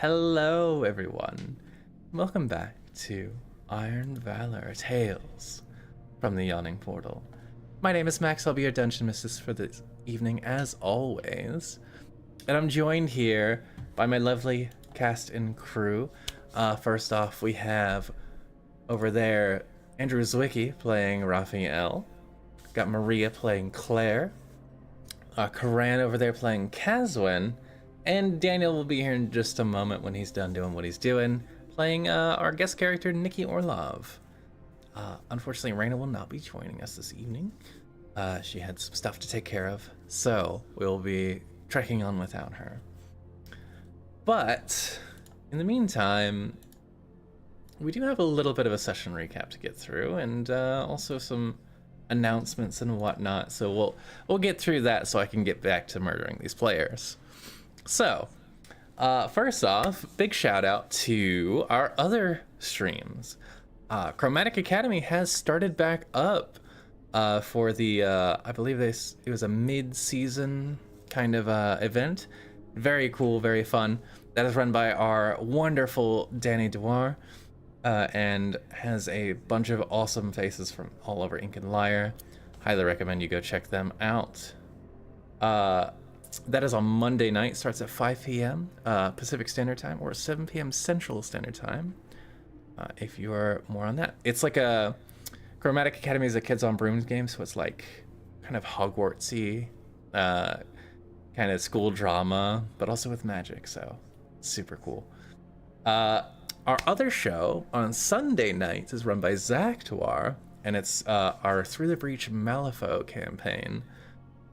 Hello, everyone. Welcome back to Iron Valor Tales from the Yawning Portal. My name is Max. I'll be your dungeon mistress for this evening, as always. And I'm joined here by my lovely cast and crew. First off, we have over there Andrew Zwicky playing Raphael. Got Maria playing Claire. Karan over there playing Kazwin. And Daniel will be here in just a moment when he's done doing what he's doing, playing our guest character, Nikki Orlov. Unfortunately, Raina will not be joining us this evening. She had some stuff to take care of, so we'll be trekking on without her. But in the meantime, we do have a little bit of a session recap to get through, and also some announcements and whatnot. So we'll get through that so I can get back to murdering these players. So, first off, big shout out to our other streams. Chromatic Academy has started back up for the, I believe it was a mid-season kind of event. Very cool, very fun. That is run by our wonderful Danny Dewar, and has a bunch of awesome faces from all over Ink and Lyre. Highly recommend you go check them out. That is on Monday night, starts at 5 p.m. Pacific Standard Time or 7 p.m. Central Standard Time, if you are more on that. It's like a Chromatic Academy is a Kids on Brooms game, so it's like kind of Hogwartsy, kind of school drama, but also with magic, so super cool. Our other show on Sunday nights is run by Zactuar, and it's our Through the Breach Malifaux campaign.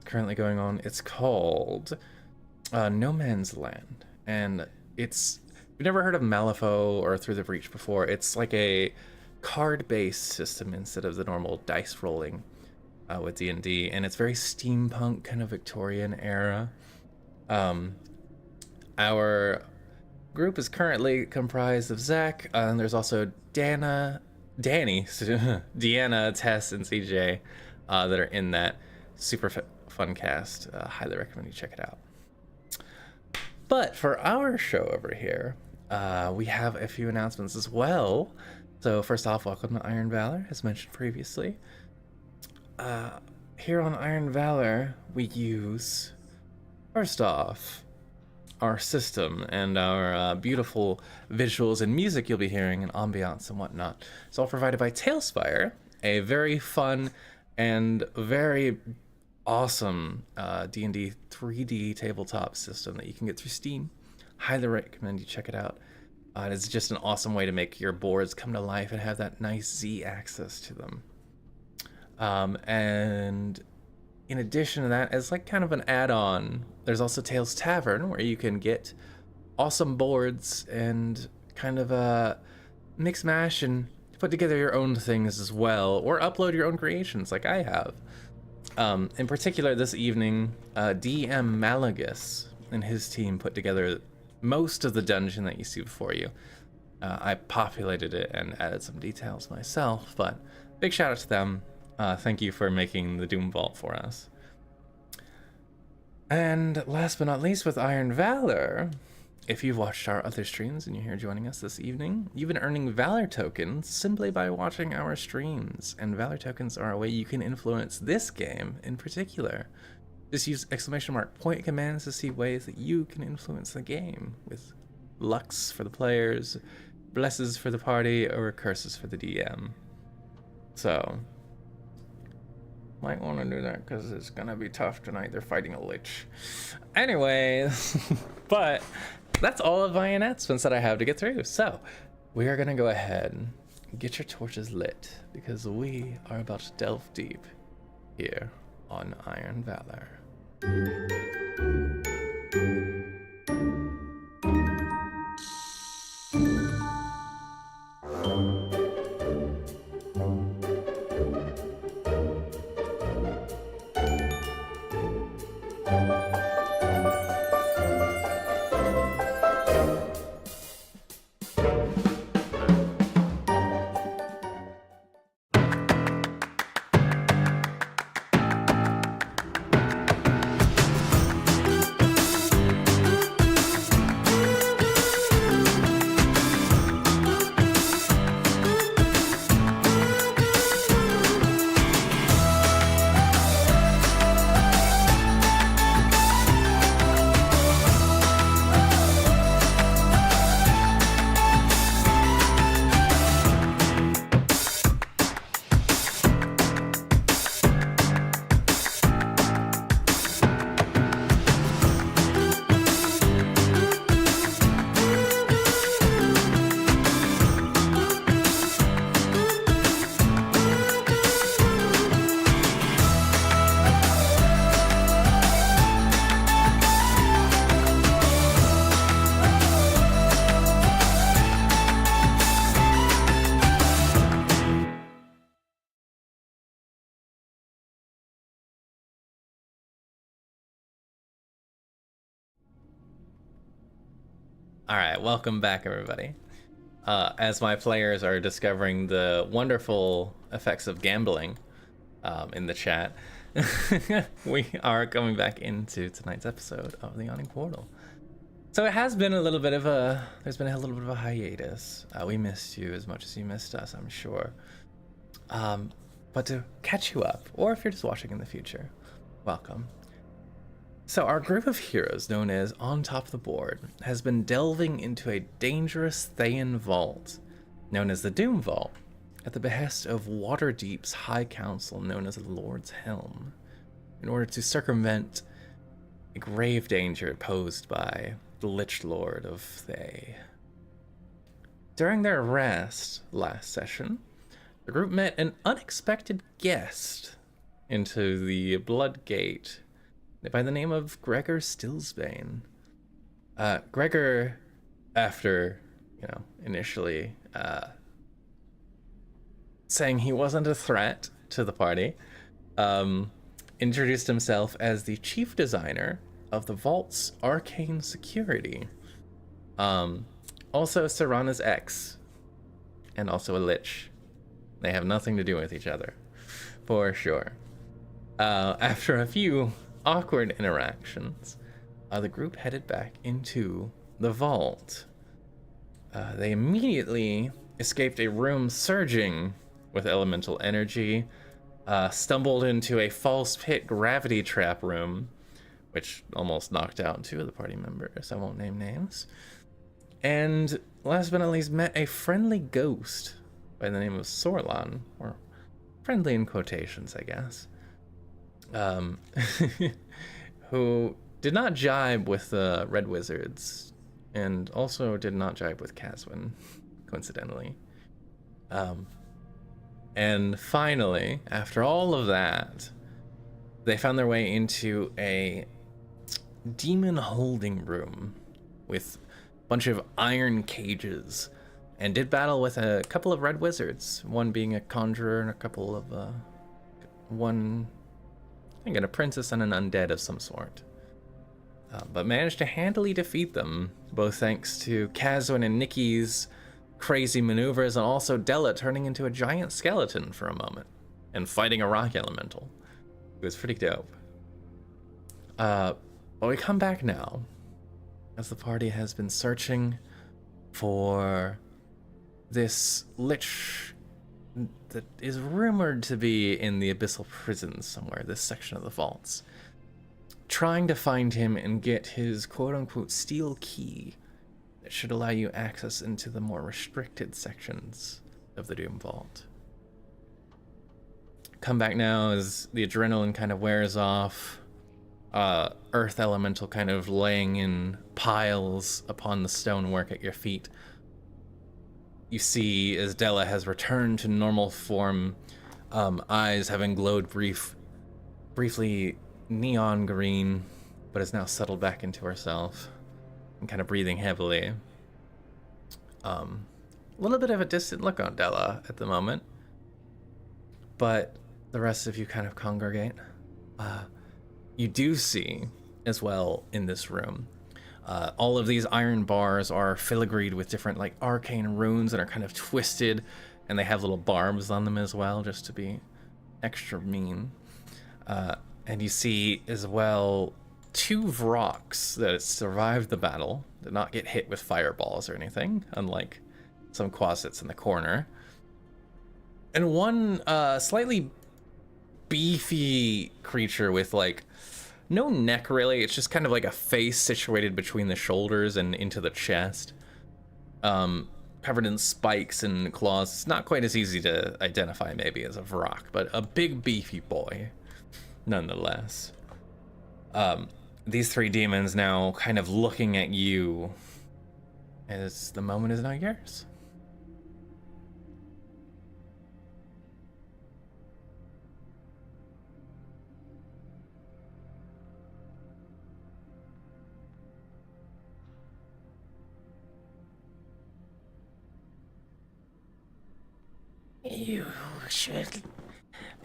Currently going on. It's called No Man's Land, and it's, if you've never heard of Malifaux or Through the Breach before, it's like a card-based system instead of the normal dice rolling with D&D, and it's very steampunk, kind of Victorian era. Our group is currently comprised of Zach, and there's also Danny, Deanna, Tess, and CJ that are in that. Super fun cast. Highly recommend you check it out. But for our show over here, we have a few announcements as well. So first off, welcome to Iron Valor, as mentioned previously. Here on Iron Valor, we use, first off, our system and our beautiful visuals and music you'll be hearing, and ambiance and whatnot. It's all provided by Tailspire, a very fun and very awesome D&D 3D tabletop system that you can get through Steam. Highly recommend you check it out. It's just an awesome way to make your boards come to life and have that nice Z-axis to them. And in addition to that, as like kind of an add-on, there's also Tales Tavern, where you can get awesome boards and kind of mix mash and put together your own things as well, or upload your own creations like I have. In particular, this evening, DM Malagus and his team put together most of the dungeon that you see before you. I populated it and added some details myself, but big shout out to them. Thank you for making the Doom Vault for us. And last but not least, with Iron Valor, if you've watched our other streams and you're here joining us this evening, you've been earning Valor tokens simply by watching our streams. And Valor tokens are a way you can influence this game in particular. Just use !point commands to see ways that you can influence the game with lucks for the players, blesses for the party, or curses for the DM. So, might want to do that because it's going to be tough tonight. They're fighting a lich. Anyways, but that's all of my announcements that I have to get through. So we are going to go ahead and get your torches lit because we are about to delve deep here on Iron Valor. All right, welcome back, everybody. As my players are discovering the wonderful effects of gambling in the chat, we are coming back into tonight's episode of the Yawning Portal. So it has been there's been a little bit of a hiatus. We missed you as much as you missed us, I'm sure. But to catch you up, or if you're just watching in the future, welcome. So our group of heroes, known as On Top of the Board, has been delving into a dangerous Thayan vault, known as the Doom Vault, at the behest of Waterdeep's High Council, known as the Lord's Helm, in order to circumvent a grave danger posed by the Lich Lord of Thay. During their rest last session, the group met an unexpected guest into the Blood Gate by the name of Gregor Stillsbane. Gregor, after, initially saying he wasn't a threat to the party, introduced himself as the chief designer of the vault's arcane security. Also Serana's ex, and also a lich. They have nothing to do with each other, for sure. After a few awkward interactions, the group headed back into the vault. They immediately escaped a room surging with elemental energy, stumbled into a false pit gravity trap room, which almost knocked out 2 of the party members. I won't name names. And last but not least, met a friendly ghost by the name of Sorlan, or friendly in quotations, I guess. Who did not jibe with the Red Wizards, and also did not jibe with Caswin, coincidentally. And finally, after all of that, they found their way into a demon holding room with a bunch of iron cages, and did battle with a couple of Red Wizards, one being a conjurer and a couple of one, I think, an apprentice and an undead of some sort. But managed to handily defeat them, both thanks to Caswin and Nikki's crazy maneuvers, and also Della turning into a giant skeleton for a moment and fighting a rock elemental. It was pretty dope. But we come back now, as the party has been searching for this lich that is rumored to be in the abyssal prisons somewhere, this section of the vaults, trying to find him and get his quote-unquote steel key that should allow you access into the more restricted sections of the Doom Vault. Come back now as the adrenaline kind of wears off, earth elemental kind of laying in piles upon the stonework at your feet. You see, as Della has returned to normal form, eyes having glowed briefly neon green, but has now settled back into herself and kind of breathing heavily. A little bit of a distant look on Della at the moment, but the rest of you kind of congregate. You do see as well in this room, all of these iron bars are filigreed with different like arcane runes that are kind of twisted, and they have little barbs on them as well, just to be extra mean. And you see as well 2 Vroks that survived the battle, did not get hit with fireballs or anything, unlike some quasits in the corner. And one slightly beefy creature with like no neck really, it's just kind of like a face situated between the shoulders and into the chest, covered in spikes and claws. It's not quite as easy to identify maybe as a Vrok, but a big beefy boy nonetheless. These 3 demons now kind of looking at you as the moment is now yours.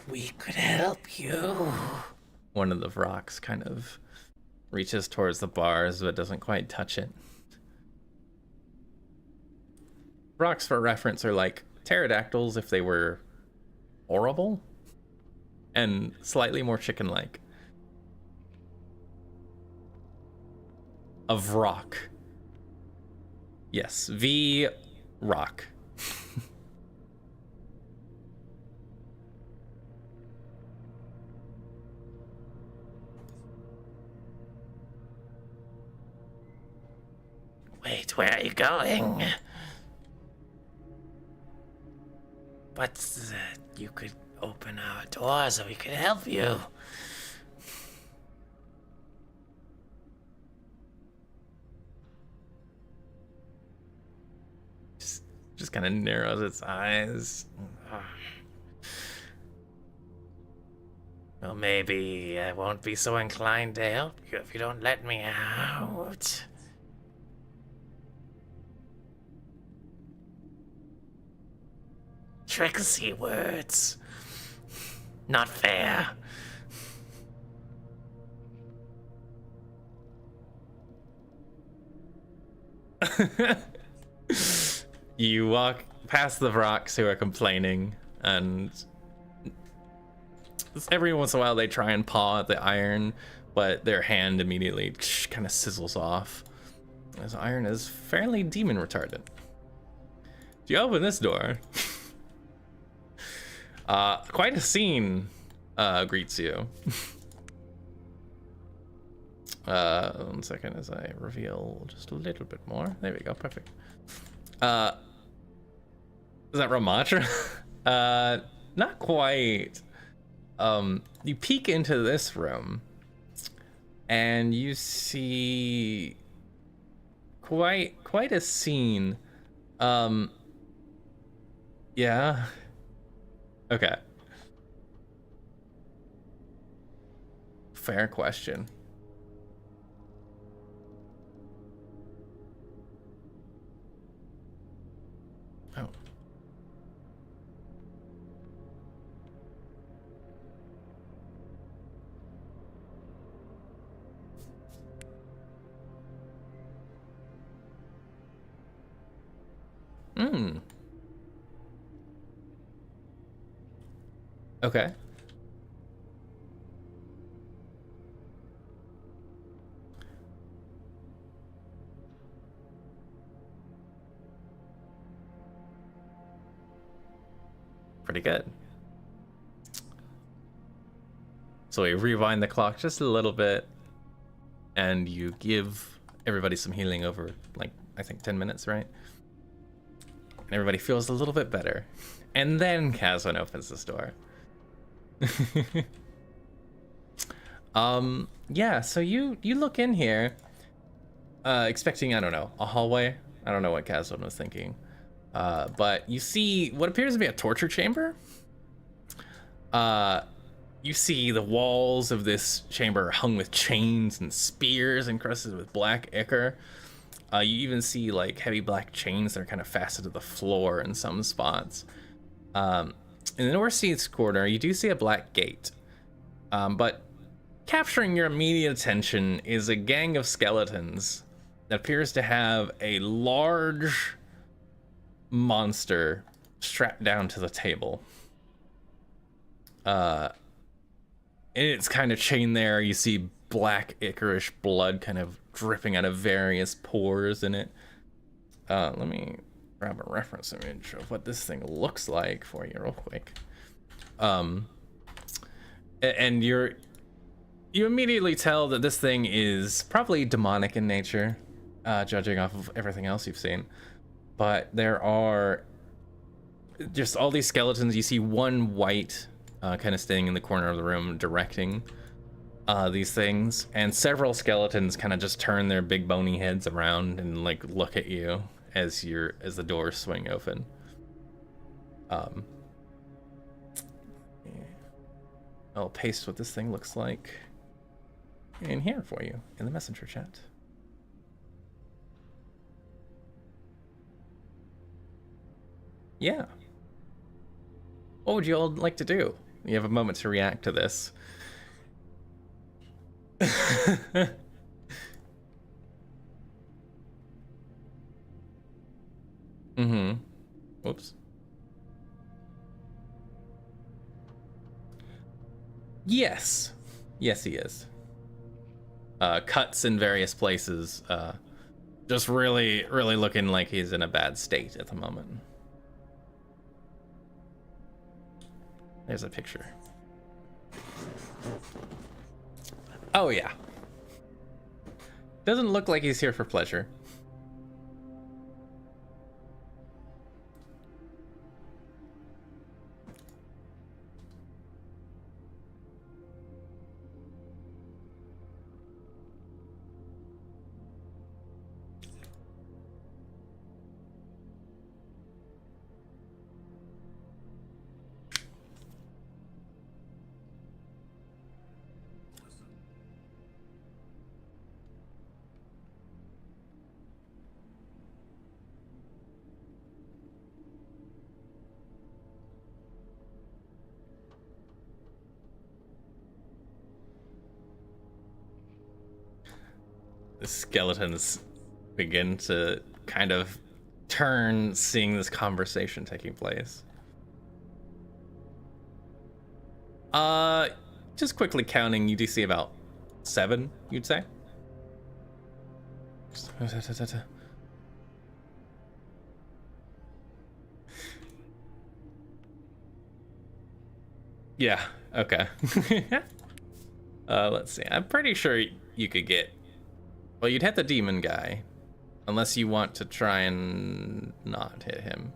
We could help you. One of the Vroks kind of reaches towards the bars but doesn't quite touch it. rocks for reference are like pterodactyls if they were horrible and slightly more chicken-like. Of rock. Yes, V rock. Wait, where are you going? But you could open our door so we could help you. Just kind of narrows its eyes. Well, maybe I won't be so inclined to help you if you don't let me out. Tricksy words. Not fair. You walk past the rocks who are complaining, and every once in a while they try and paw at the iron, but their hand immediately kind of sizzles off. This iron is fairly demon retardant. If you open this door, quite a scene greets you. 1 second as I reveal just a little bit more. There we go, perfect. Is that Ramatra? Not quite. You peek into this room and you see quite a scene. Yeah. Okay. Fair question. Oh. Okay. Pretty good. So we rewind the clock just a little bit, and you give everybody some healing over, like, I think 10 minutes, right? And everybody feels a little bit better. And then Kazwan opens this door. Yeah, so you look in here, expecting, I don't know, a hallway. I don't know what Kazwan was thinking. But you see what appears to be a torture chamber. You see the walls of this chamber hung with chains and spears encrusted with black ichor. You even see like heavy black chains that are kind of fastened to the floor in some spots. In the northeast corner, you do see a black gate. But capturing your immediate attention is a gang of skeletons that appears to have a large monster strapped down to the table. And it's kind of chained there. You see black ichorish blood kind of dripping out of various pores in it. Let me grab a reference image of what this thing looks like for you real quick. And you immediately tell that this thing is probably demonic in nature, judging off of everything else you've seen. But there are just all these skeletons. You see one white kind of standing in the corner of the room directing these things, and several skeletons kind of just turn their big bony heads around and like look at you as the doors swing open. I'll paste what this thing looks like in here for you in the messenger chat. Yeah. What would you all like to do? You have a moment to react to this. Mm-hmm. Whoops. Yes. Yes, he is. Cuts in various places. Just really, really looking like he's in a bad state at the moment. There's a picture. Oh, yeah. Doesn't look like he's here for pleasure. The skeletons begin to kind of turn, seeing this conversation taking place. Just quickly counting, you do see about 7, you'd say? Yeah, okay. Let's see. I'm pretty sure you could get... Well, you'd hit the demon guy. Unless you want to try and not hit him.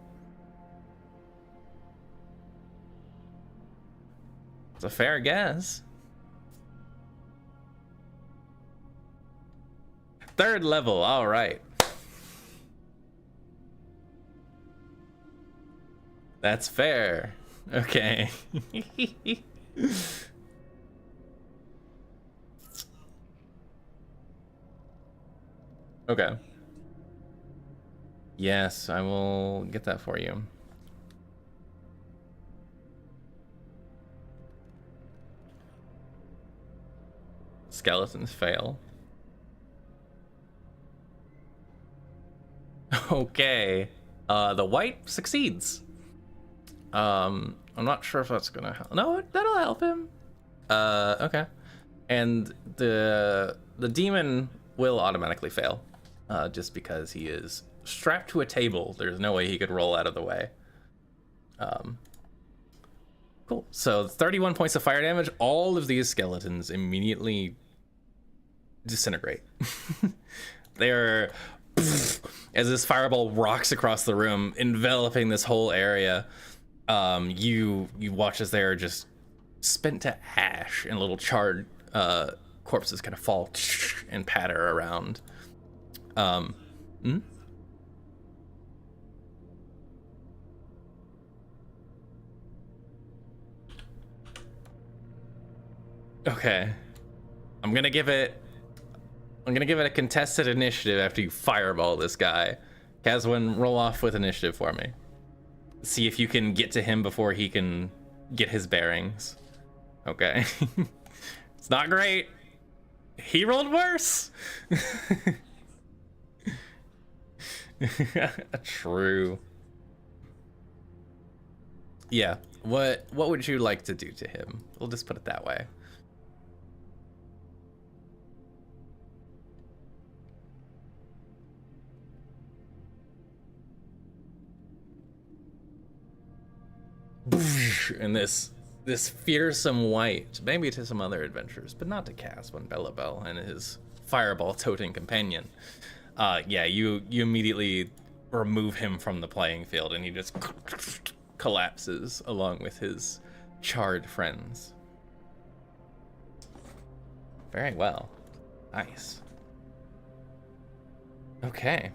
It's a fair guess. 3rd level, all right. That's fair. Okay. Okay. Yes, I will get that for you. Skeletons fail. Okay. The white succeeds. I'm not sure if that's gonna help. No, that'll help him. Okay. And the demon will automatically fail. Just because he is strapped to a table. There's no way he could roll out of the way. Cool. So 31 points of fire damage. All of these skeletons immediately disintegrate. They're as this fireball rocks across the room, enveloping this whole area. You watch as they are just spent to ash, and little charred corpses kind of fall and patter around. Okay. I'm gonna give it a contested initiative after you fireball this guy. Caswin, roll off with initiative for me. See if you can get to him before he can get his bearings. Okay. It's not great. He rolled worse. True. Yeah. What would you like to do to him? We'll just put it that way. And this fearsome white, maybe to some other adventures, but not to Caswin Bellabel and his fireball-toting companion. Yeah, you immediately remove him from the playing field, and he just collapses along with his charred friends. Very well. Nice. Okay.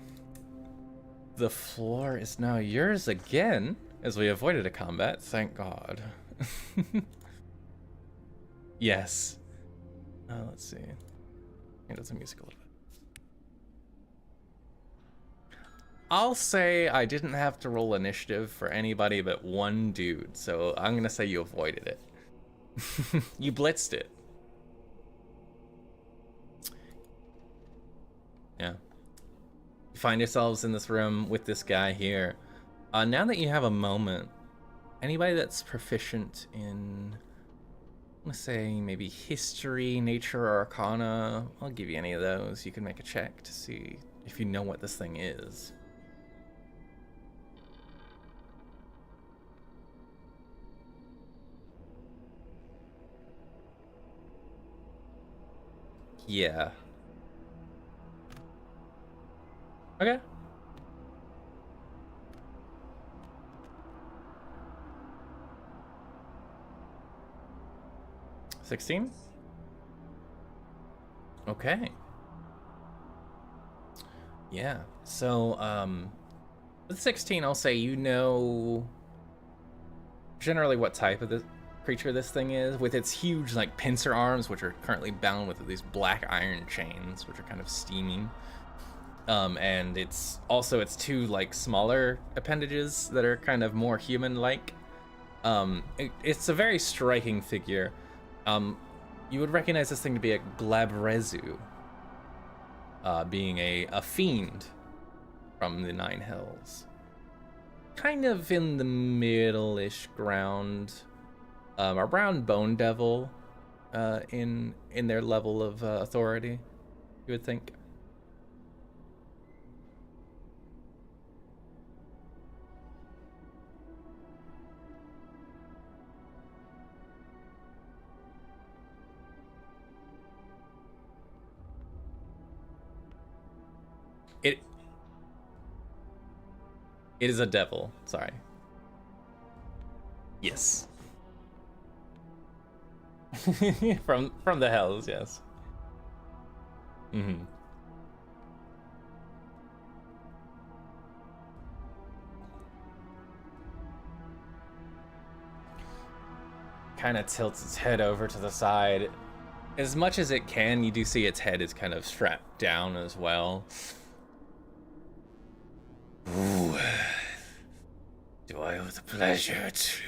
The floor is now yours again, as we avoided a combat, thank God. Yes. Let's see. It does the music a little bit. I'll say I didn't have to roll initiative for anybody but one dude, so I'm gonna say you avoided it. You blitzed it. Yeah. You find yourselves in this room with this guy here. Now that you have a moment, anybody that's proficient in, let's say, maybe history, nature, or arcana, I'll give you any of those. You can make a check to see if you know what this thing is. Yeah. Okay. 16? Okay. Yeah. So, with 16, I'll say you know generally what type of this creature this thing is, with its huge, like, pincer arms, which are currently bound with these black iron chains, which are kind of steaming. And it's also its two, like, smaller appendages that are kind of more human-like. It's a very striking figure. You would recognize this thing to be a Glabrezu, being a fiend from the Nine Hells. Kind of in the middle-ish ground, around Bone Devil, in their level of authority, you would think. It is a devil. Sorry. Yes. from the hells, yes. Mm-hmm. Kind of tilts its head over to the side. As much as it can, you do see its head is kind of strapped down as well. Ooh. Do I have the pleasure to...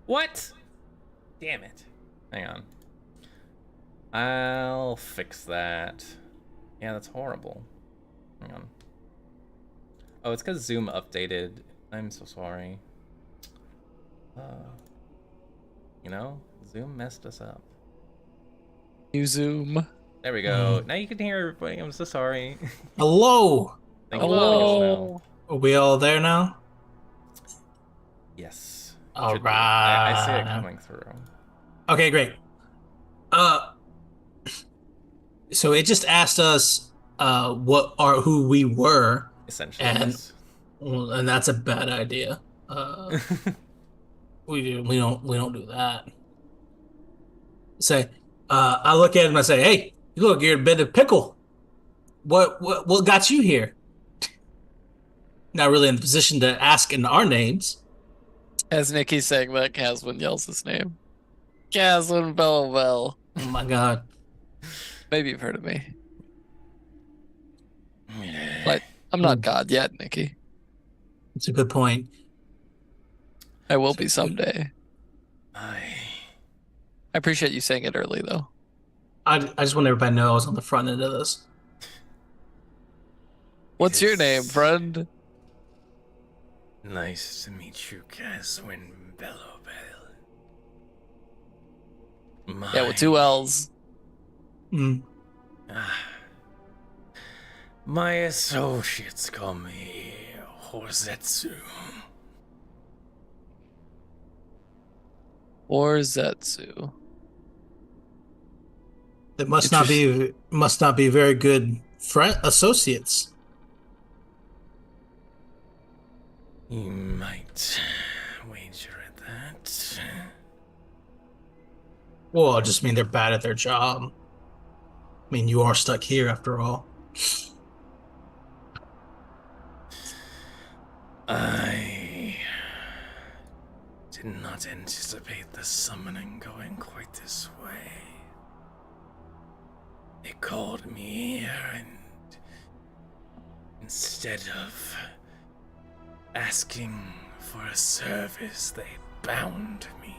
What? Damn it. Hang on. I'll fix that. Yeah, that's horrible. Hang on. Oh, it's because Zoom updated. I'm so sorry. You know, Zoom messed us up. New Zoom. There we go. Now you can hear everybody. I'm so sorry. Hello. Thank you for letting us know. Are we all there now? Yes. All Should be. I see it right. coming through. Okay, great. So it just asked us who we were, Essentially, and yes. and that's a bad idea. We don't do that. Say, I look at him and I say, "Hey, you look, you're a bit of pickle. What got you here?" Not really in the position to ask in our names. As Nikki's saying that, Caswin yells his name. Caswin Bellwell. Oh my God. Maybe you've heard of me. But I'm not God yet, Nikki. It's a good point. I will be someday. I appreciate you saying it early, though. I just want everybody to know I was on the front end of this. What's your name, friend? Nice to meet you, Caswin Bellowbell. Yeah, with 2 L's. My associates call me Horzetsu. Orzetsu. They must not be very good associates. You might wager at that. Well, I just mean they're bad at their job. I mean, you are stuck here after all. I did not anticipate the summoning going quite this way. They called me here, and instead of asking for a service, they bound me.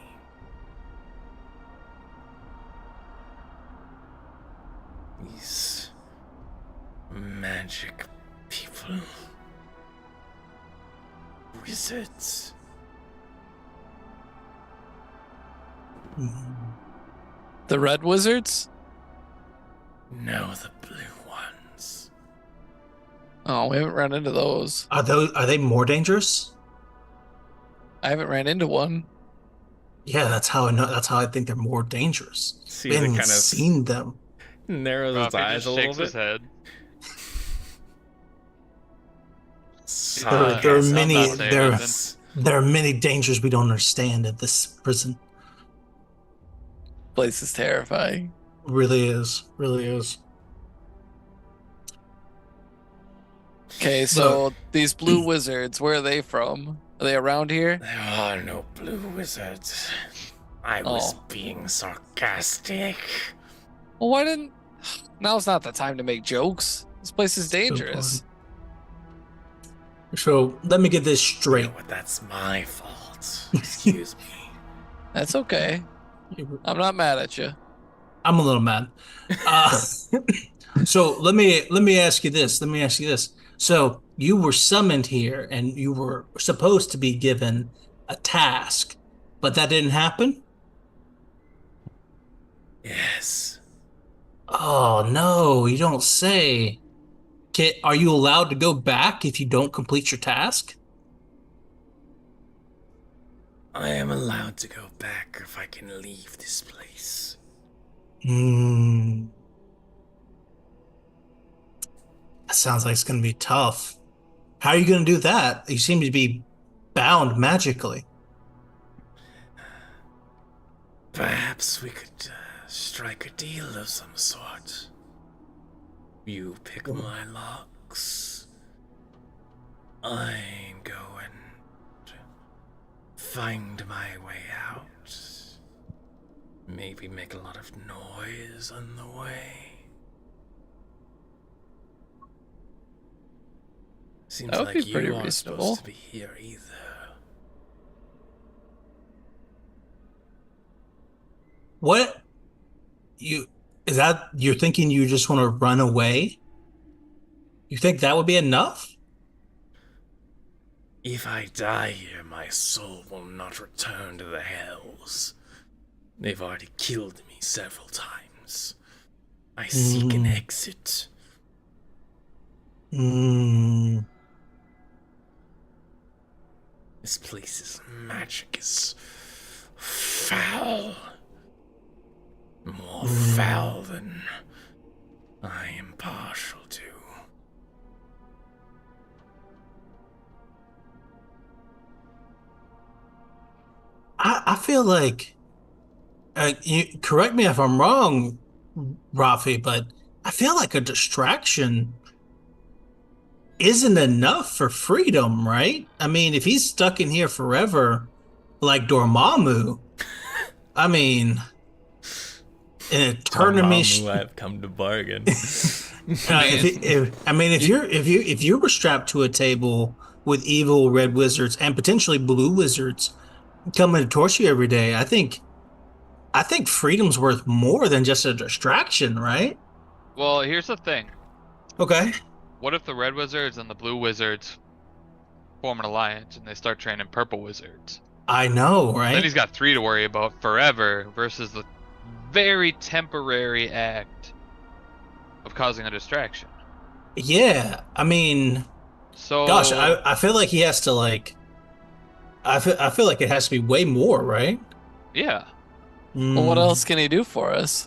magic people. Wizards. The red wizards? No, the blue ones. Oh, we haven't run into those. Are they more dangerous? I haven't ran into one. Yeah, that's how I know. That's how I think they're more dangerous. See, We they haven't kind of seen them. narrows its Rafi eyes just a little shakes his bit. head. There are I'm many. not saying There, nothing. there are many dangers we don't understand at this prison. Place is terrifying. Really is. Really is. Okay, so these blue wizards, where are they from? Are they around here? There are no blue wizards. I was Oh. being sarcastic. Well, why didn't... Now's not the time to make jokes. This place is dangerous. So let me get this You straight. know what? That's my fault. Excuse me. That's okay. I'm not mad at you. I'm a little mad. So let me ask you this. Let me ask you this. So you were summoned here, and you were supposed to be given a task, but that didn't happen. Yes. Oh no, you don't say. Are you allowed to go back if you don't complete your task? I am allowed to go back if I can leave this place. Hmm. That sounds like it's gonna be tough. How are you gonna do that? You seem to be bound magically. Perhaps we could strike a deal of some sort. You pick my locks. I go and find my way out. Maybe make a lot of noise on the way. Seems That would like be pretty you aren't reasonable. supposed to be here either. What you is that you're thinking you just want to run away? You think that would be enough? If I die here, my soul will not return to the hells. They've already killed me several times. I seek an exit. Hmm. This place's magic is foul. More foul than I am partial to. I feel like you correct me if I'm wrong, Rafi, but I feel like a distraction isn't enough for freedom, right? I mean, if he's stuck in here forever, like Dormammu, I mean, in a tournament. Mamamoo, I've come to bargain. If you were strapped to a table with evil red wizards and potentially blue wizards coming to torture you every day, I think freedom's worth more than just a distraction, right? Well, here's the thing. Okay. What if the red wizards and the blue wizards form an alliance and they start training purple wizards? I know, Then right? he's got 3 to worry about forever versus the very temporary act of causing a distraction. Yeah. I mean, So, gosh, I feel like he has to like I feel like it has to be way more, right? yeah. Well, what else can he do for us?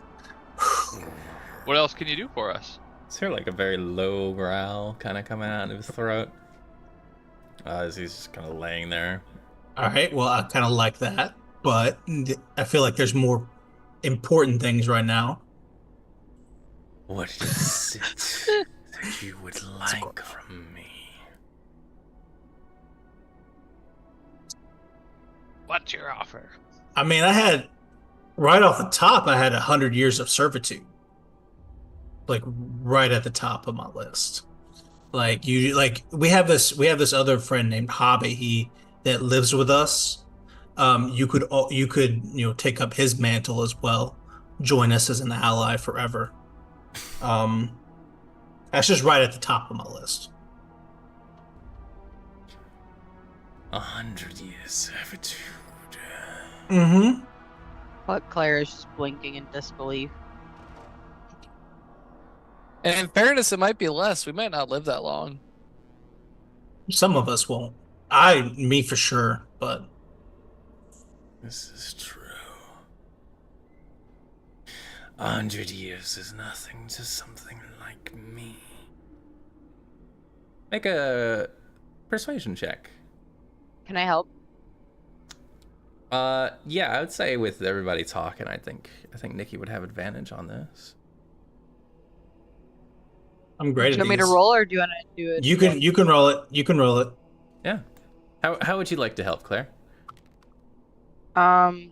What else can you do for us? Is there like a very low growl kind of coming out of his throat? As he's just kind of laying there. All right, well, I kind of like that, but I feel like there's more important things right now. What is it that you would like from me? What's your offer? I mean, I had right off the top, I had 100 years of servitude, like right at the top of my list. Like we have this other friend named Hobby that lives with us. You could take up his mantle as well, join us as an ally forever. That's just right at the top of my list. 100 years servitude. Mm-hmm. But Claire is just blinking in disbelief. And in fairness, it might be less. We might not live that long. Some of us won't. Me for sure, but This is true. 100 years is nothing to something like me. Make a persuasion check. Can I help? Yeah, I would say with everybody talking, I think Nikki would have advantage on this. I'm Do great you at want me to these. roll or do you want to do it? You can roll it. You can roll it. Yeah. How would you like to help, Claire? Um.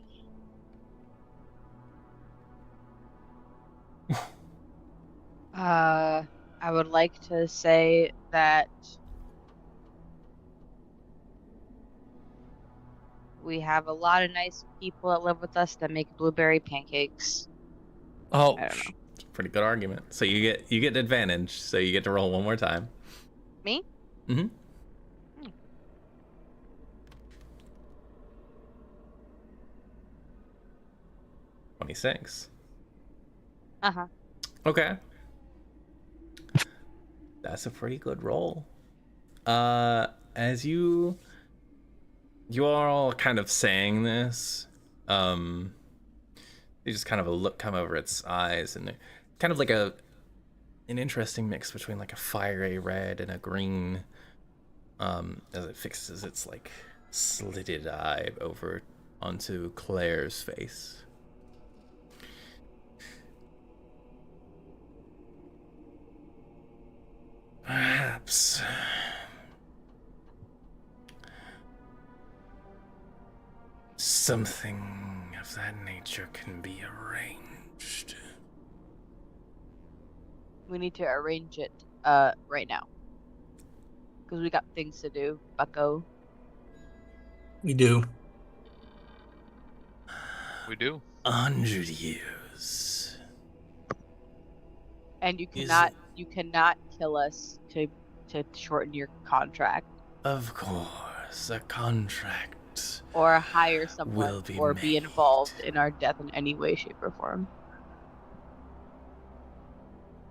I would like to say that we have a lot of nice people that live with us that make blueberry pancakes. Oh, I don't know. Pretty good argument. So you get advantage. So you get to roll one more time. Me? Mm-hmm. 26. Uh-huh. Okay. That's a pretty good roll. As you are all kind of saying this, there's just kind of a look come over its eyes, and kind of like an interesting mix between like a fiery red and a green, as it fixes its like slitted eye over onto Claire's face. Perhaps something of that nature can be arranged. We need to arrange it right now. Because we got things to do, bucko. We do. We do. 100 years. And you Is cannot kill us to shorten your contract. Of course, a contract. Or hire someone Will be or be made. involved in our death in any way, shape, or form.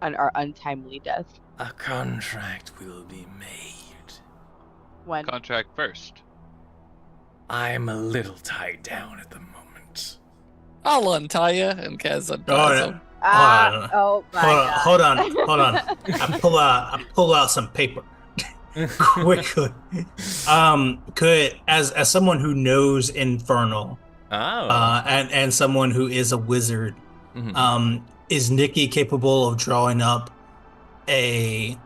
On our untimely death. A contract will be made. When? Contract first. I'm a little tied down at the moment. I'll untie you, and Kaz unties Oh, him. Oh my God. Hold on. I pull out some paper quickly. Could as someone who knows Infernal, Oh. and someone who is a wizard, Mhm. is Nikki capable of drawing up a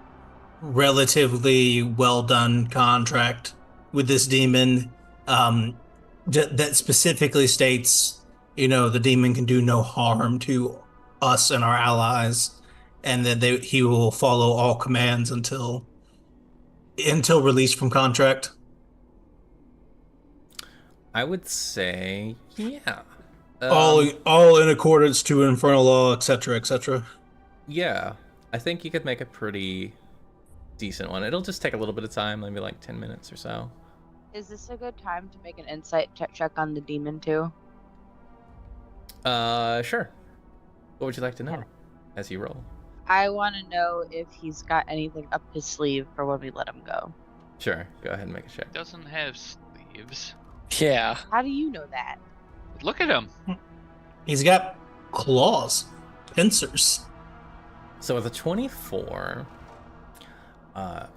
relatively well done contract with this demon, that specifically states, the demon can do no harm to us and our allies, and that he will follow all commands until released from contract? I would say, yeah. All in accordance to infernal law, etc., etc. Yeah. I think you could make a pretty decent one. It'll just take a little bit of time, maybe like 10 minutes or so. Is this a good time to make an insight check on the demon too? Sure. What would you like to know as you roll? I want to know if he's got anything up his sleeve for when we let him go. Sure. Go ahead and make a check. Doesn't have sleeves. Yeah. How do you know that? Look at him. He's got claws, pincers. So with a 24,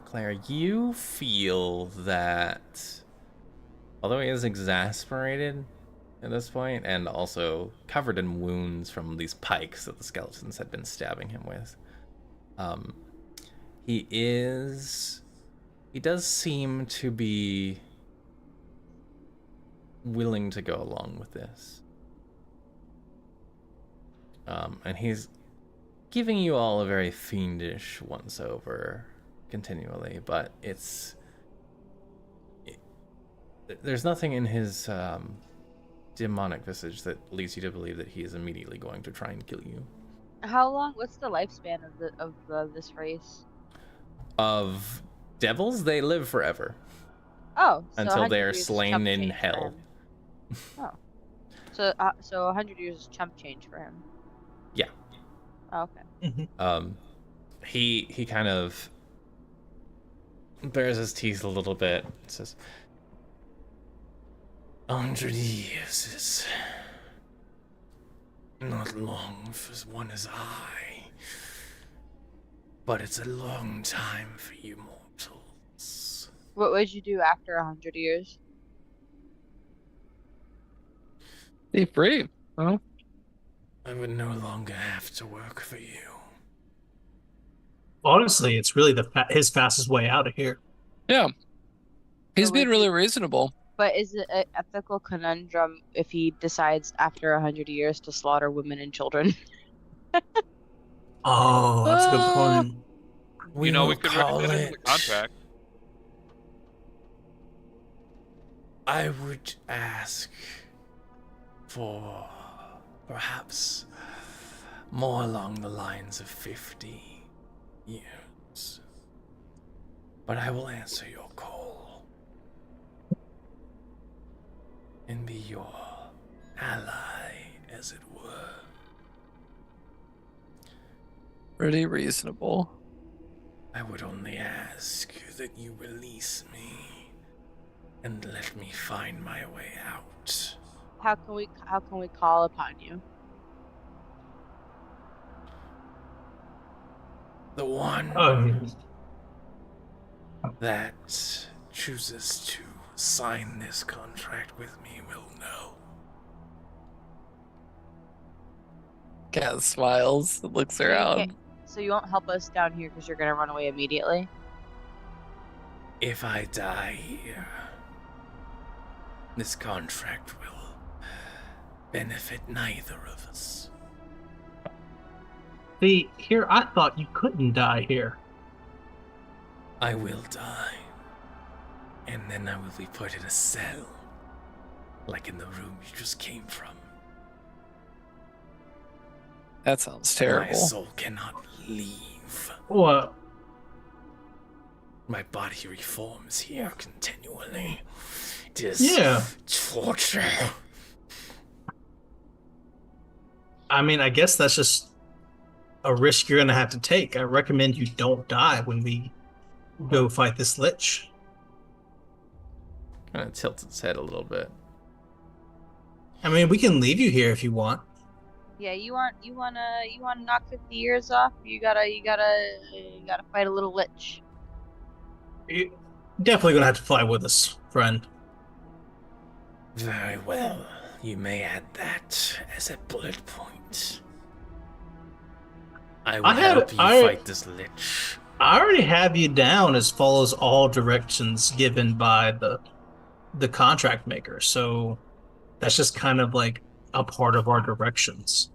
Claire, you feel that although he is exasperated at this point and also covered in wounds from these pikes that the skeletons had been stabbing him with, he does seem to be willing to go along with this. And he's giving you all a very fiendish once over continually, but there's nothing in his demonic visage that leads you to believe that he is immediately going to try and kill you. How long? What's the lifespan of this race? Of devils, they live forever Oh, so until they 100 are years is slain chump in change for hell. him. Oh, so 100 years is chump change for him. Yeah. Oh, okay. He kind of bares his teeth a little bit. Says, 100 years is not long for one as I, but it's a long time for you mortals. What would you do after 100 years? Be free. Well, I would no longer have to work for you. Honestly, it's really his fastest way out of here. yeah. He's But being would really you? reasonable. But is it an ethical conundrum if he decides after 100 years to slaughter women and children? Oh, that's a good Uh, point. We We will could write call that into it. the contract. I would ask for perhaps more along the lines of 50 years. But I will answer your call and be your ally, as it were. Pretty reasonable. I would only ask that you release me and let me find my way out. How can we call upon you? The one Um, that chooses to sign this contract with me will know. Cat smiles, looks So you around. can't. So you won't help us down here because you're gonna run away immediately. If I die here, this contract will benefit neither of us. see, here I thought you couldn't die here. I will die, and then I will be put in a cell, like in the room you just came from. That sounds My terrible. soul cannot leave. Well, My body reforms here continually. It is yeah. torture. I mean, I guess that's just a risk you're gonna have to take. I recommend you don't die when we go fight this lich. Kind of tilts its head a little bit. I mean, we can leave you here if you want. Yeah, you wanna knock 50 years off? You gotta fight a little lich. You're definitely gonna have to fly with us, friend. Very well. You may add that as a bullet point. I will help you fight this lich. I already have you down as follows all directions given by the contract maker, so that's just kind of like a part of our directions.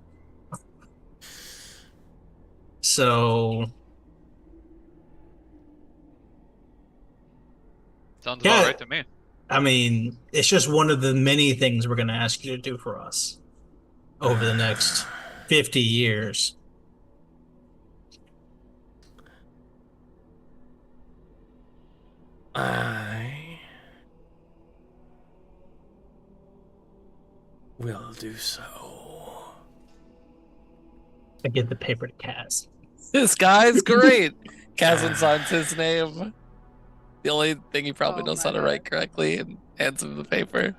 So Sounds yeah, about right to me. I mean, it's just one of the many things we're going to ask you to do for us over the next 50 years. I will do so. I give the paper to Kaz. This guy's great. Kazan signs his name. The only thing he probably Oh knows my how to God. write correctly, and hands him the paper.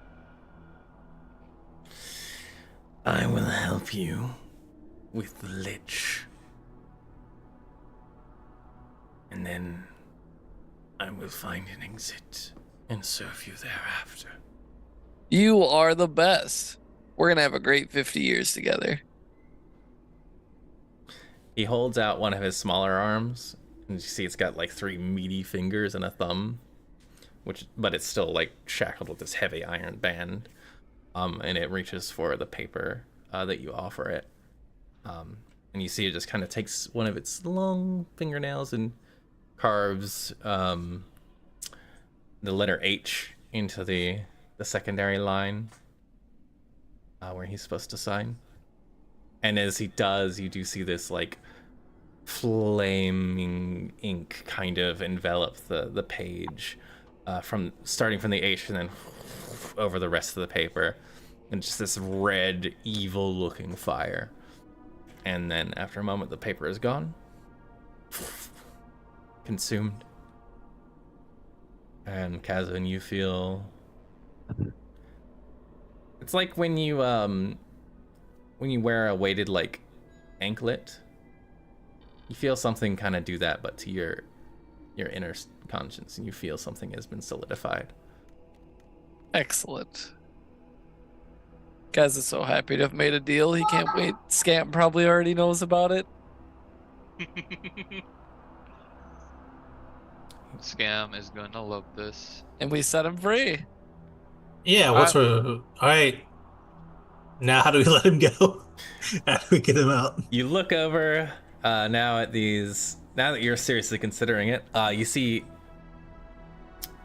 I will help you with the lich. And then I will find an exit and serve you thereafter. You are the best. We're gonna have a great 50 years together. He holds out one of his smaller arms, and you see it's got like 3 meaty fingers and a thumb, but it's still like shackled with this heavy iron band. And it reaches for the paper that you offer it. And you see it just kind of takes one of its long fingernails and carves the letter H into the secondary line where he's supposed to sign. And as he does, you do see this like flaming ink kind of envelop the page, from starting from the H and then over the rest of the paper, and just this red, evil-looking fire. And then after a moment, the paper is gone, consumed. And Kazun, you feel it's like when you wear a weighted like anklet. You feel something kind of do that, but to your inner conscience, and you feel something has been solidified. Excellent. Gaz is so happy to have made a deal. He can't wait. Scamp probably already knows about it. Scam is gonna love this. And we set him free. Yeah, what's all right. Now how do we let him go? How do we get him out? You look over now at these. Now that you're seriously considering it, you see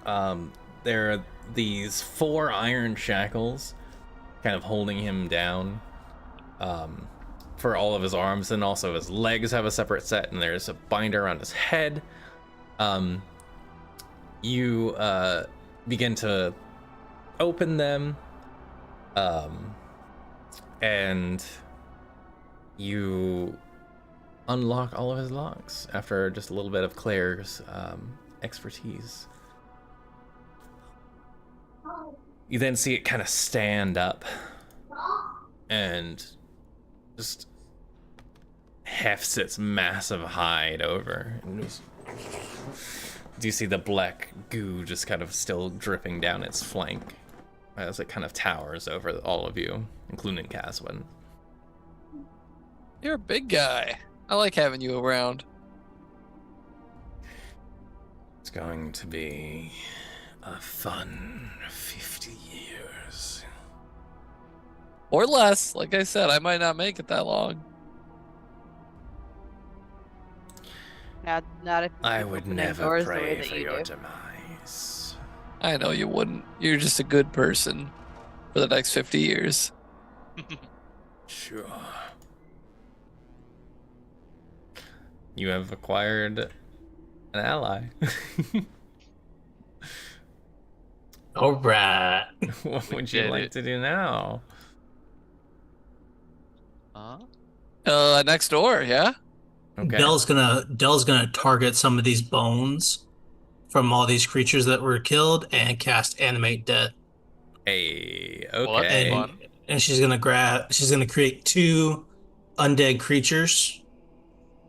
there are these 4 iron shackles kind of holding him down for all of his arms, and also his legs have a separate set, and there's a binder around his head. You begin to open them, and you unlock all of his locks after just a little bit of Claire's expertise. You then see it kind of stand up and just hefts its massive hide over. And just, do you see the black goo just kind of still dripping down its flank as it kind of towers over all of you, including Caswin? You're a big guy. I like having you around. It's going to be a fun 50 years. Or less. Like I said, I might not make it that long. Not if you I keep would opening never doors the way pray that for you your do. demise. I know you wouldn't. You're just a good person for the next 50 years. Sure. You have acquired an ally. All right. What would did you like it. to do now? Next door, yeah? Okay. Dell's gonna target some of these bones from all these creatures that were killed and cast Animate Dead. Hey, Well, that's okay. fun. And she's gonna create 2 undead creatures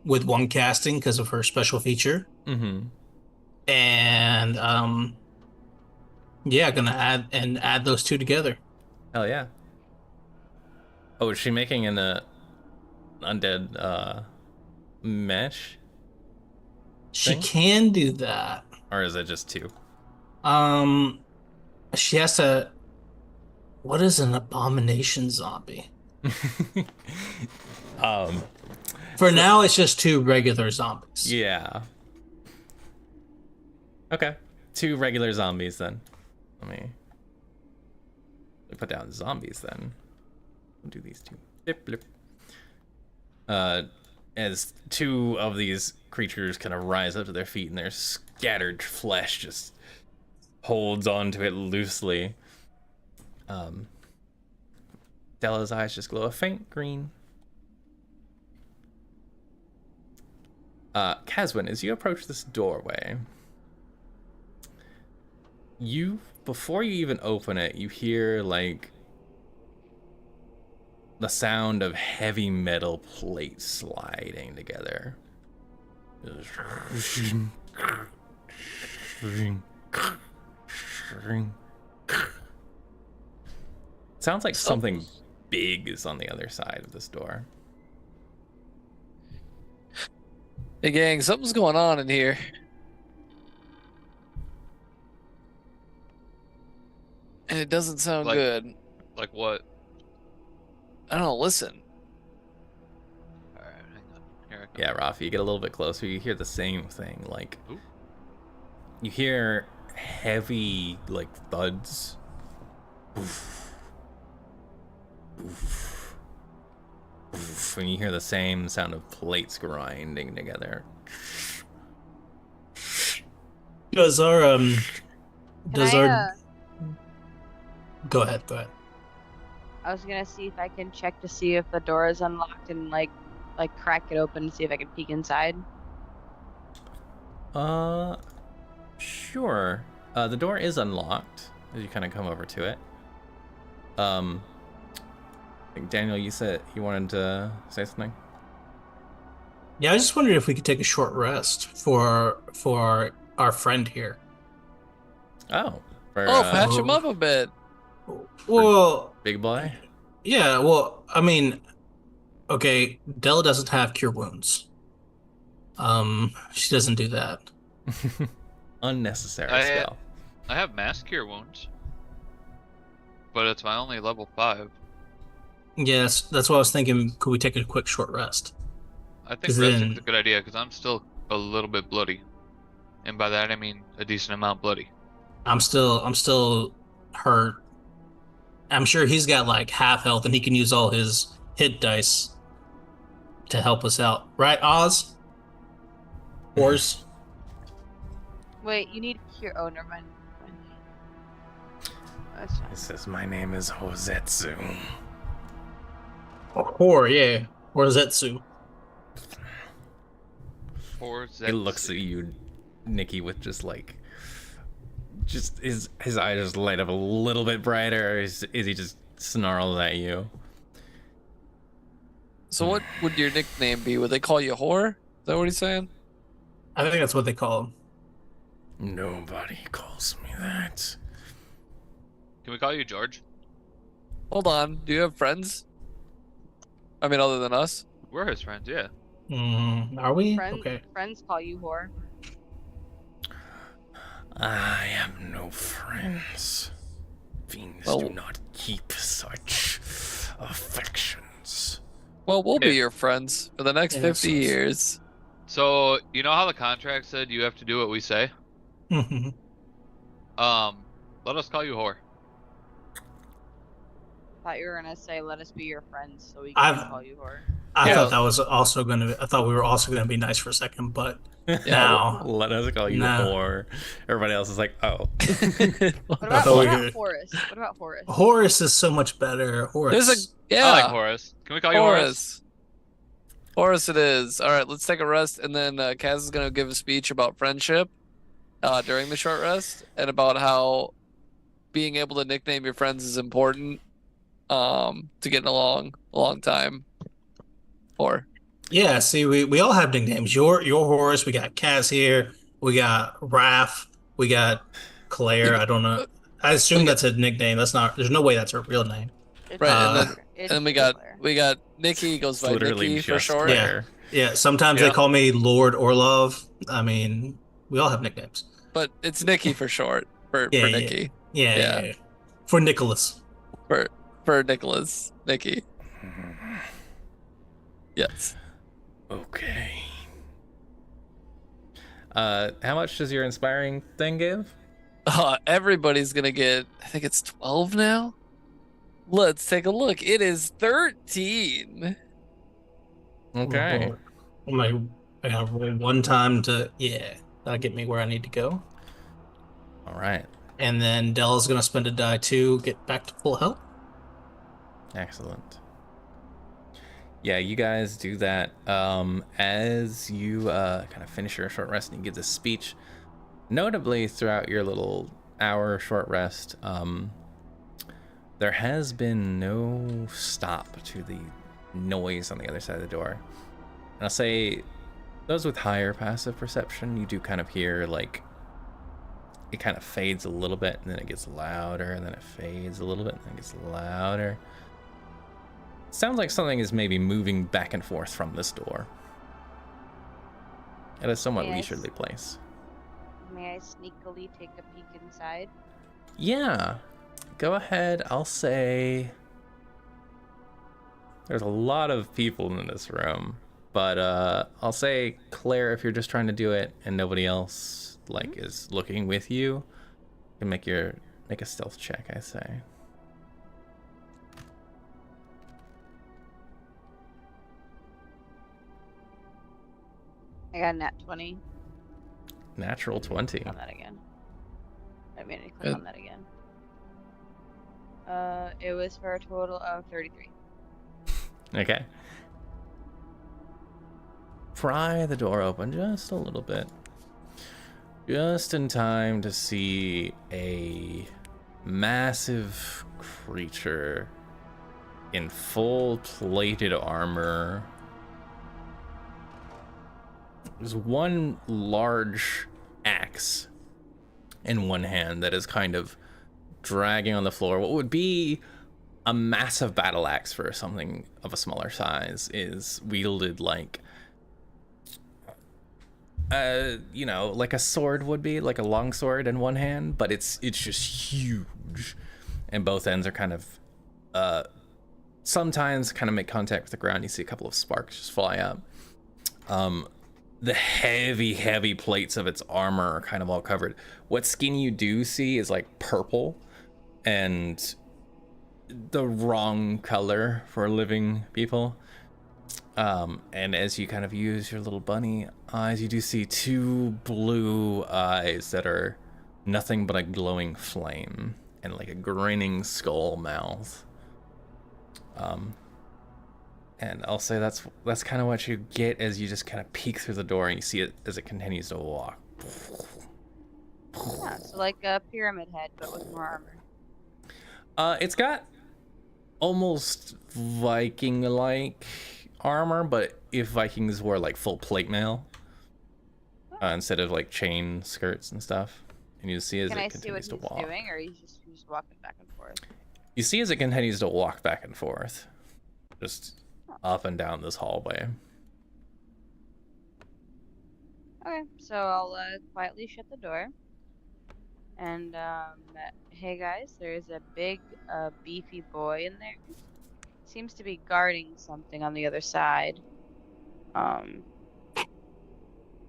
with 1 casting because of her special feature. Mm-hmm. And yeah, gonna add those 2 together. Hell yeah. Oh, is she making an undead mesh? She Thing? can do that. Or is it just 2? She has to. What is an abomination zombie? For now, it's just 2 regular zombies. Yeah. Okay. 2 regular zombies then. Let me put down zombies then. We'll do these 2. Blip, blip. As 2 of these creatures kind of rise up to their feet and their scattered flesh just holds onto it loosely. Della's eyes just glow a faint green. Caswin, as you approach this doorway, before you even open it, you hear like the sound of heavy metal plates sliding together. Sounds like something big is on the other side of this door. Hey gang, something's going on in here. And it doesn't sound Like- good. Like what? I don't know, listen. Alright, hang on. Here I come. Yeah, Rafi, you get a little bit closer, you hear the same thing. Like, Ooh. you hear heavy, like, thuds. Oof. Oof. When you hear the same sound of plates grinding together. Does our Can does I, our go ahead, go ahead. I was gonna see if I can check to see if the door is unlocked and like crack it open to see if I can peek inside. Sure. The door is unlocked as you kind of come over to it. I think Daniel, you said you wanted to say something. Yeah, I just wondered if we could take a short rest for our friend here. Oh, for Oh, patch him up a bit. Well, big boy. yeah, well, I mean, okay, Della doesn't have cure wounds. She doesn't do that. Unnecessary I spell. I have mass cure wounds, but it's my only level 5. Yes, that's what I was thinking. Could we take a quick short rest? I think 'Cause resting's a then- good idea because I'm still a little bit bloody, and by that I mean a decent amount bloody. I'm still hurt. I'm sure he's got like half health and he can use all his hit dice to help us out. Right, Oz? Horse? Wait, you need cure. Oh, never mind. That's fine. It says, my name is Hosetsu. Hor, yeah. Horzetsu. Or He looks at you, Nikki, with just his eyes just light up a little bit brighter. Or is he just snarls at you? So what would your nickname be? Would they call you whore? Is that what he's saying? I think that's what they call him. Nobody calls me that. Can we call you George? Hold on. Do you have friends? I mean, other than us? We're his friends, yeah. Are we? Friends, Okay. friends call you whore. I have no friends. Fiends Well- do not keep such affections. Well, we'll be Yeah. your friends for the next Yeah, 50 so- years. So you know how the contract said you have to do what we say? Mhm. Let us call you whore. Thought you were gonna say, "Let us be your friends," so we I've- can call you whore. I Yeah. thought that was also going to. I thought we were also going to be nice for a second, but now Let us call you Nah. whore. Everybody else is like, oh. What about thought we what were- about Horace? What about Horace? Horace is so much better. Horace. There's a yeah. I like Horace. Can we call you Horace? Horace it is. All right, let's take a rest, and then Kaz is gonna give a speech about friendship during the short rest, and about how being able to nickname your friends is important to getting along a long time. Or Yeah, see, we all have nicknames. Your Horace. We got Kaz here. We got Raph. We got Claire. I don't know. I assume that's a nickname. That's not. There's no way that's her real name. It's right, Claire. and then we got Nikki goes It's by literally Nikki for just short. Claire. Yeah. Sometimes they Yeah. call me Lord Orlov. I mean, we all have nicknames. But it's Nikki for short for Yeah, yeah. Nikki. Yeah. Yeah. Yeah. For Nicholas. For Nicholas. Nikki. Yes. Okay. How much does your inspiring thing give? Everybody's gonna get, I think it's 12 now. Let's take a look. It is 13. Okay. I gotta roll one time to. Yeah. That'll get me where I need to go. All right. And then Della's gonna spend a die to get back to full health. Excellent. Yeah, you guys do that. As you kind of finish your short rest and you give this speech, notably throughout your little hour short rest, there has been no stop to the noise on the other side of the door. And I'll say those with higher passive perception, you do kind of hear like it kind of fades a little bit and then it gets louder and then it fades a little bit and then it gets louder. Sounds like something is maybe moving back and forth from this door at a somewhat Yes. leisurely place. May I sneakily take a peek inside? Yeah, go ahead. I'll say there's a lot of people in this room, but I'll say Claire, if you're just trying to do it and nobody else like is looking with you, you can make a stealth check, I say. I got a nat 20. Natural 20. Click on that again. I mean, click Good. on that again. It was for a total of 33. Okay. Pry the door open just a little bit. Just in time to see a massive creature in full plated armor. There's one large axe in one hand that is kind of dragging on the floor. What would be a massive battle axe for something of a smaller size is wielded like, you know, like a sword would be, like a long sword in one hand, but it's just huge, and both ends are kind of sometimes kind of make contact with the ground. You see a couple of sparks just fly up. The heavy plates of its armor are kind of all covered. What skin you do see is like purple and the wrong color for living people. And as you kind of use your little bunny eyes, you do see two blue eyes that are nothing but a glowing flame and like a grinning skull mouth. And I'll say that's kind of what you get as you just kind of peek through the door and you see it as it continues to walk. Yeah, so like a pyramid head, but with more armor. It's got almost Viking-like armor, but if Vikings wore like full plate mail instead of like chain skirts and stuff, and you see as Can it I see what continues to he's walk. doing, or he's just walking back and forth? You see as it continues to walk back and forth, just up and down this hallway. Okay, so I'll quietly shut the door. And hey guys, there's a big, beefy boy in there. Seems to be guarding something on the other side.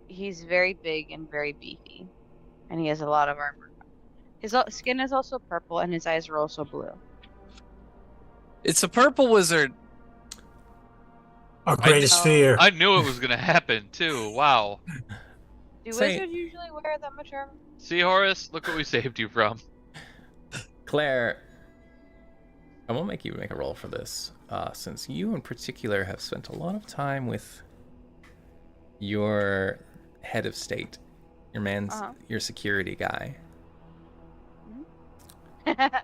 He's very big and very beefy, and he has a lot of armor. His skin is also purple, and his eyes are also blue. It's a purple wizard. Our greatest fear. I knew it was gonna happen too. Wow. Do Say- wizards usually wear that much armor? See, Horace, look what we saved you from. Claire, I won't make you make a roll for this, since you in particular have spent a lot of time with your head of state, your man's, your security guy. The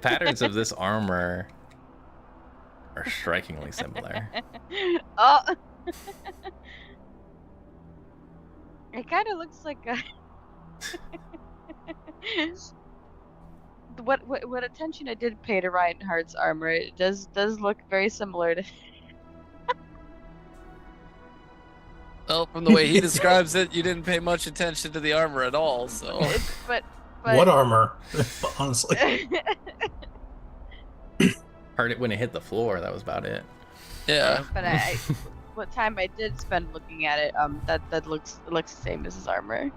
patterns of this armor are strikingly similar. Oh, it kind of looks like a. What attention I did pay to Reinhardt's armor, it does look very similar to. Well, from the way he describes it, you didn't pay much attention to the armor at all, so. But What armor? Honestly. Heard it when it hit the floor, that was about it. Yeah. But what time I did spend looking at it, that looks the same as his armor.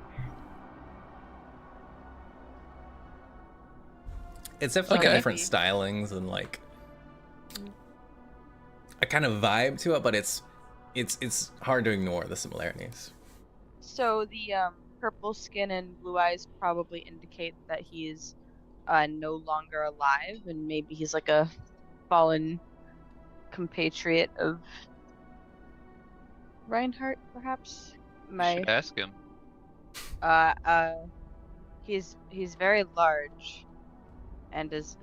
It's definitely Okay. different stylings and like a kind of vibe to it, but it's hard to ignore the similarities. So the purple skin and blue eyes probably indicate that he is no longer alive, and maybe he's like a fallen compatriot of Reinhardt, perhaps. Should ask him. He's very large, and is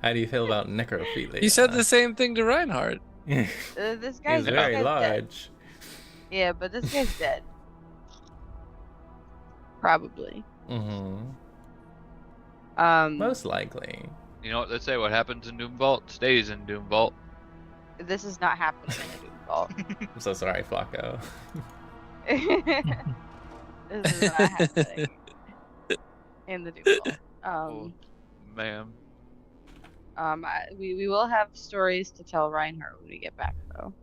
How do you feel about necrophilia? He said the same thing to Reinhardt. this guy's He's very this guy's dead. large. Yeah, but this guy's dead. Probably. Mm-hmm. Most Most likely. You know what they say? What happens in Doom Vault stays in Doom Vault. this is not happening in the Doom Vault. I'm so sorry, Flacco. This is not happening in the Doom Vault. Ma'am. We will have stories to tell Reinhardt when we get back, though.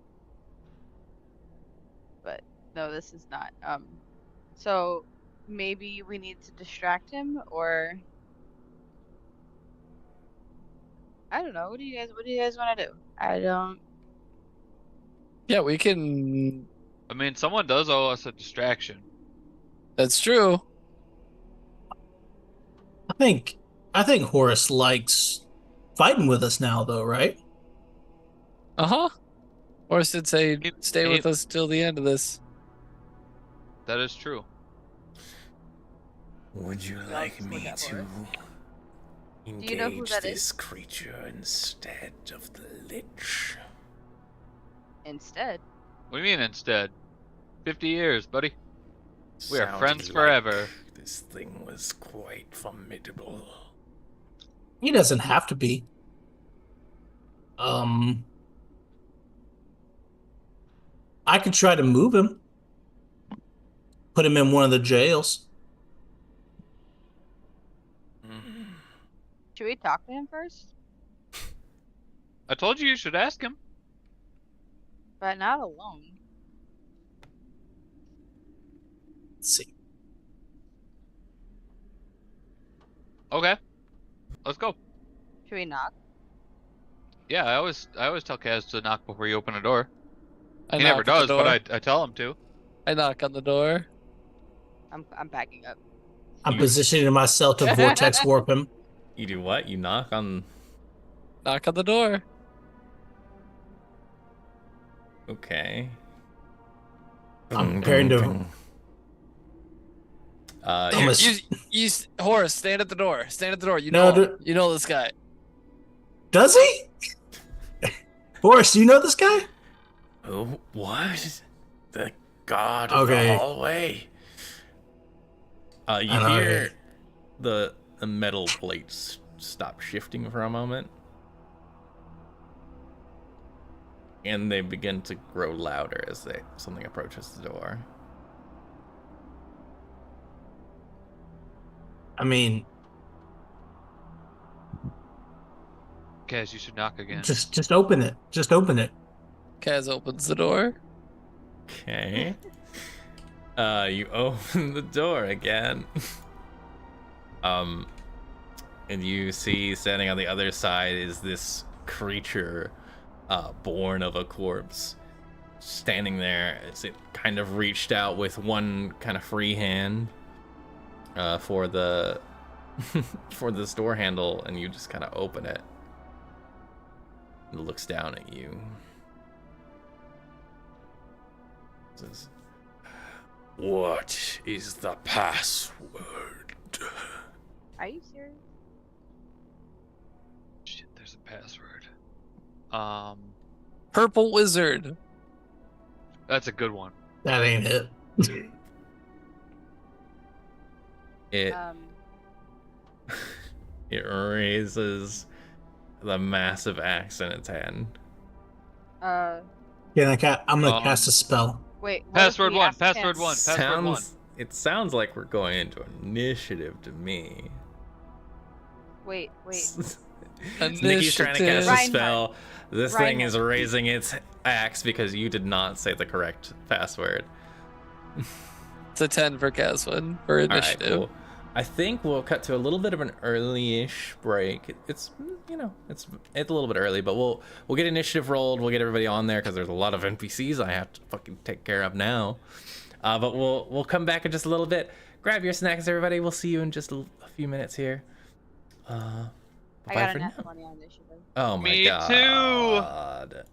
But no, this is not. So maybe we need to distract him, or I don't know. What do you guys want to do? I don't. Yeah, we can I mean, someone does owe us a distraction. That's true. I think I think Horace likes fighting with us now, though, right? Uh-huh. Or did say He- stay he- with us till the end of this. That is true. Would you Y'all like just me looking for to it? engage you know who that this is? creature instead of the Lich? Instead, What do you mean instead? 50 years, buddy. We are Sounded friends like forever. This thing was quite formidable. He doesn't have to be. Um, I could try to move him, put him in one of the jails. should we talk to him first? I told you should ask him. But not alone. Let's see. Okay, let's go. Should we knock? Yeah, I always tell Kaz to knock before you open a door. I He knock never at the does, door. but I tell him to. I knock on the door. I'm packing up. I'm You- positioning myself to vortex warp him. You do what? You knock on. Knock on the door. Okay. I'm preparing to. Uh, I'm you're- a- Horace, stand at the door. Stand at the door. You No, know him. You know this guy. Does he? Horace, do you know this guy? Oh, what? The god Okay. of the hallway? you I know, hear the metal plates stop shifting for a moment, and they begin to grow louder as something approaches the door. I mean, Kaz, you should knock again. just open it. Just open it. Kaz opens the door. Okay. You open the door again. And you see standing on the other side is this creature, born of a corpse, standing there as it kind of reached out with one kind of free hand, for the for this door handle, and you just kind of open it. It looks down at you. Says, What is the password? Are you serious? Shit, there's a password. Purple wizard. That's a good one. That ain't it. it Um, it raises the massive axe in its hand. Yeah, I'm gonna Um, cast a spell. wait. what if Password we one, ask password him- one. Password one. It sounds like we're going into initiative to me. Wait. Nikki's trying to cast a Reinhardt. spell. This thing is Reinhardt. raising its axe because you did not say the correct password. It's a 10 for Caswin for All right, initiative. cool. I think we'll cut to a little bit of an early-ish break. It's it's a little bit early, but we'll get initiative rolled. We'll get everybody on there because there's a lot of NPCs I have to fucking take care of now. But we'll come back in just a little bit. Grab your snacks, everybody. We'll see you in just a few minutes here. I Bye got for a nat now. 20 on initiative. Oh my Me god.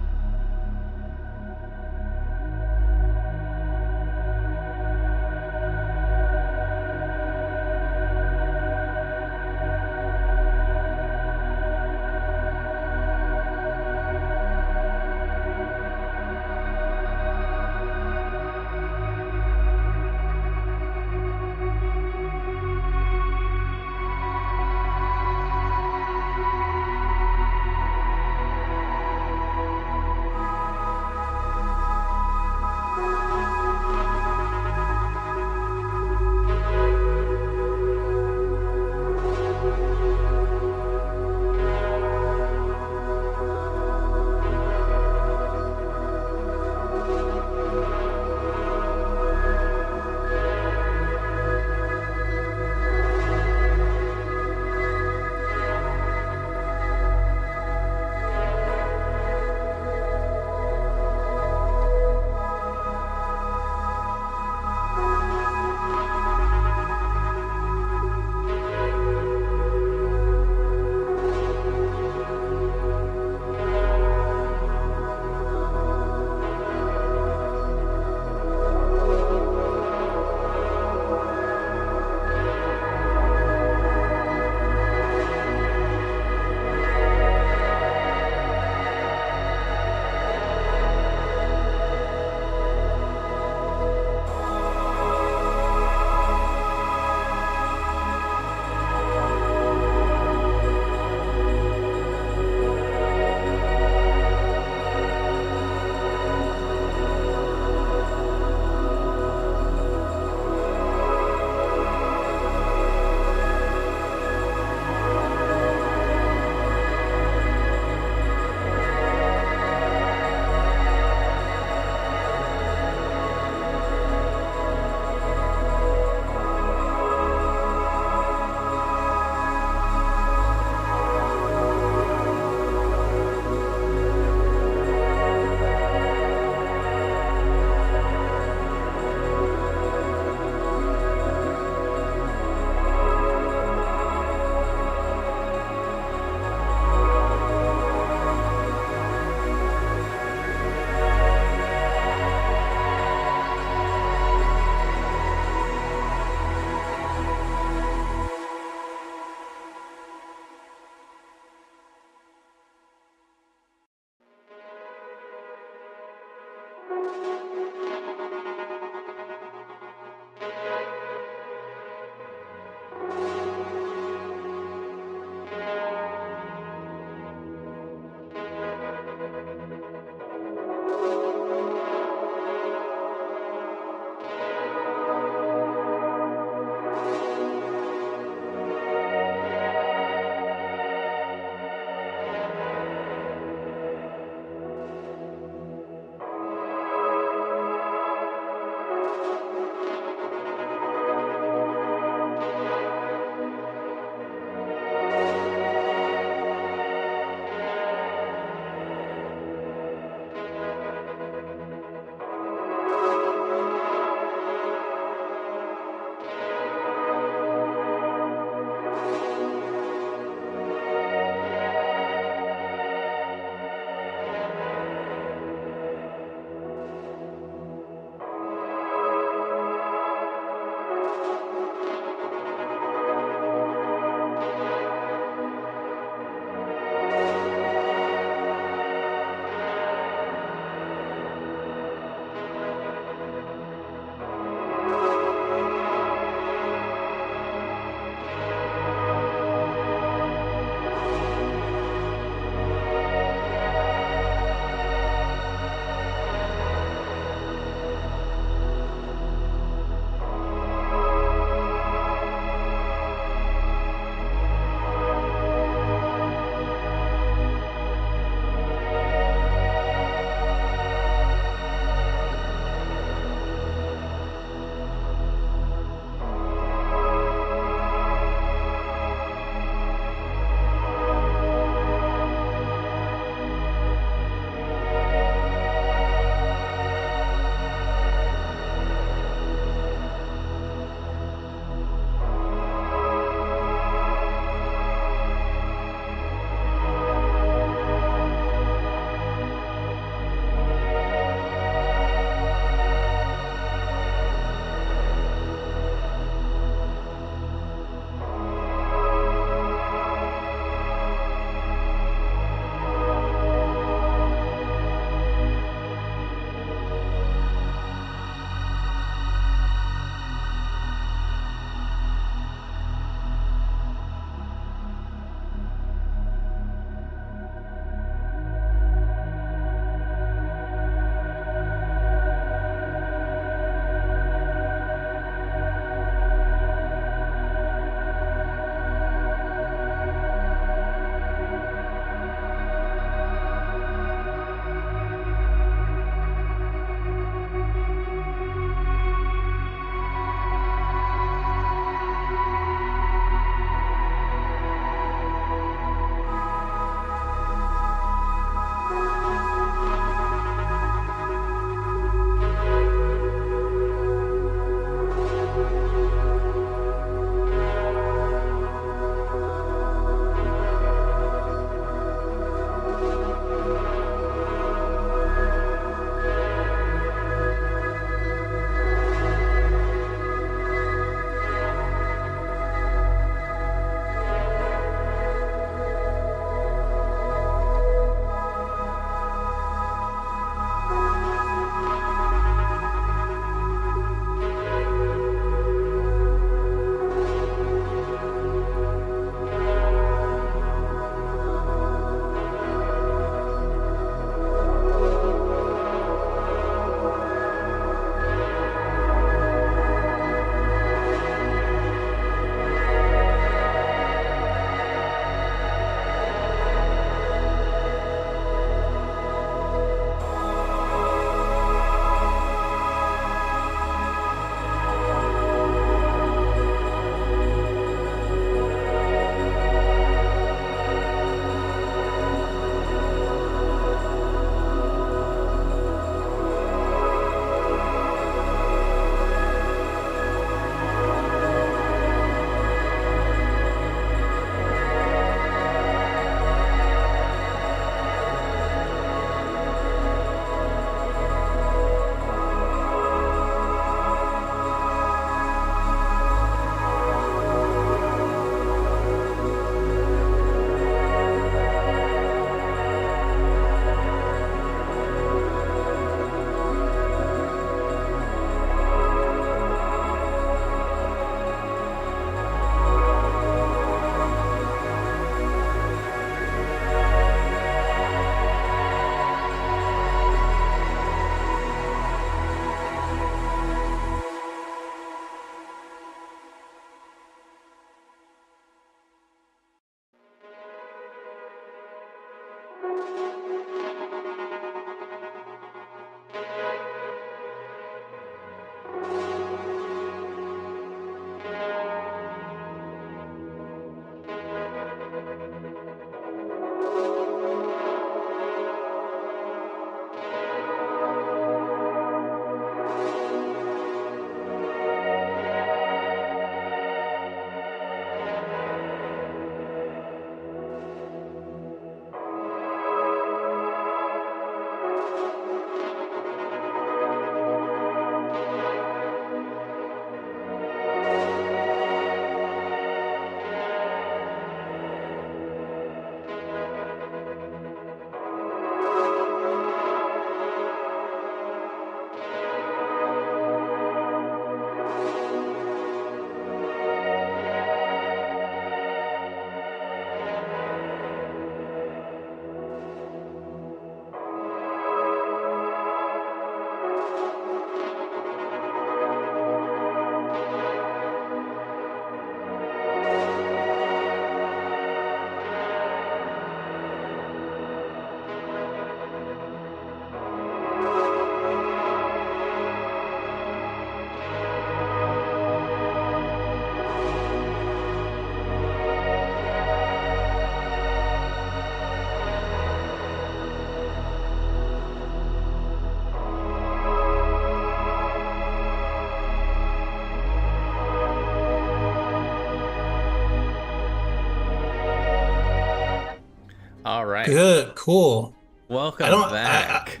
All right. Good, cool. Welcome I don't. back.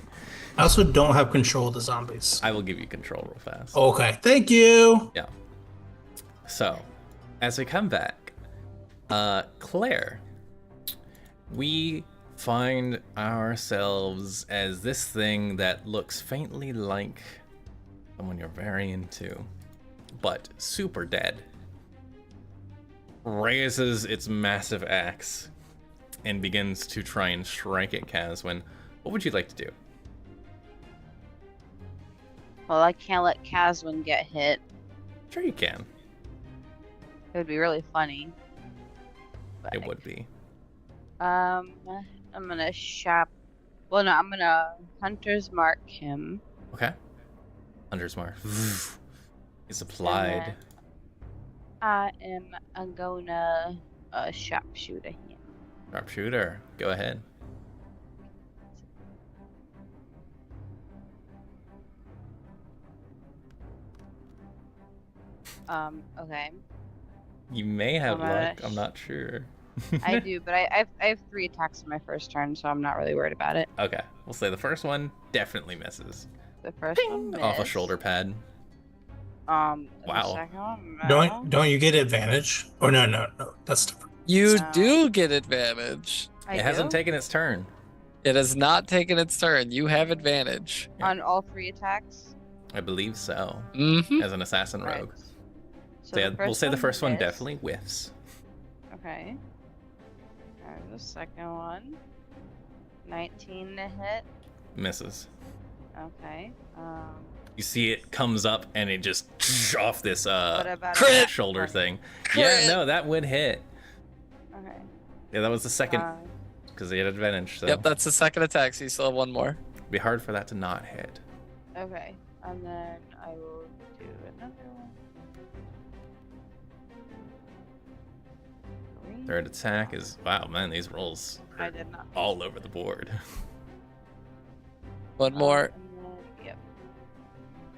I also don't have control of the zombies. I will give you control real fast. Okay, thank you. Yeah. So, as we come back, Claire, we find ourselves as this thing that looks faintly like someone you're very into, but super dead. Raises its massive axe and begins to try and strike at Caswin. What would you like to do? Well, I can't let Caswin get hit. Sure you can. It would be really funny. But, It would be. I'm gonna shop. Well, no, I'm gonna hunter's mark him. Okay. Hunter's mark is applied. I'm gonna sharpshooter him. Sharpshooter, go ahead. Okay. You may have I'm luck. gonna I'm not sure. I do, but I have 3 attacks in my first turn, so I'm not really worried about it. Okay, we'll say the first one definitely misses. The first one Off a missed. shoulder pad. Wow. Wow. The second one, no. Don't you get advantage? Or no, that's different. You No. do get advantage. I It hasn't do? taken its turn. It has not taken its turn. You have advantage. On all 3 attacks. I believe so. Mm-hmm. As an assassin Right. rogue. So So yeah, the we'll say the first one missed. definitely whiffs. Okay. The second one. 19 to hit. Misses. Okay. You see it comes up and it just off this What about Crit! shoulder thing. Crit! Yeah, no, that would hit. Okay. Yeah, that was the second Uh, because he had advantage. So Yep, that's the second attack, so you still have one more. it'd be hard for that to not hit. okay. And then I will do another one. 3. Third attack is wow, man. These rolls I are did not. all over the board. One more. And then, yep.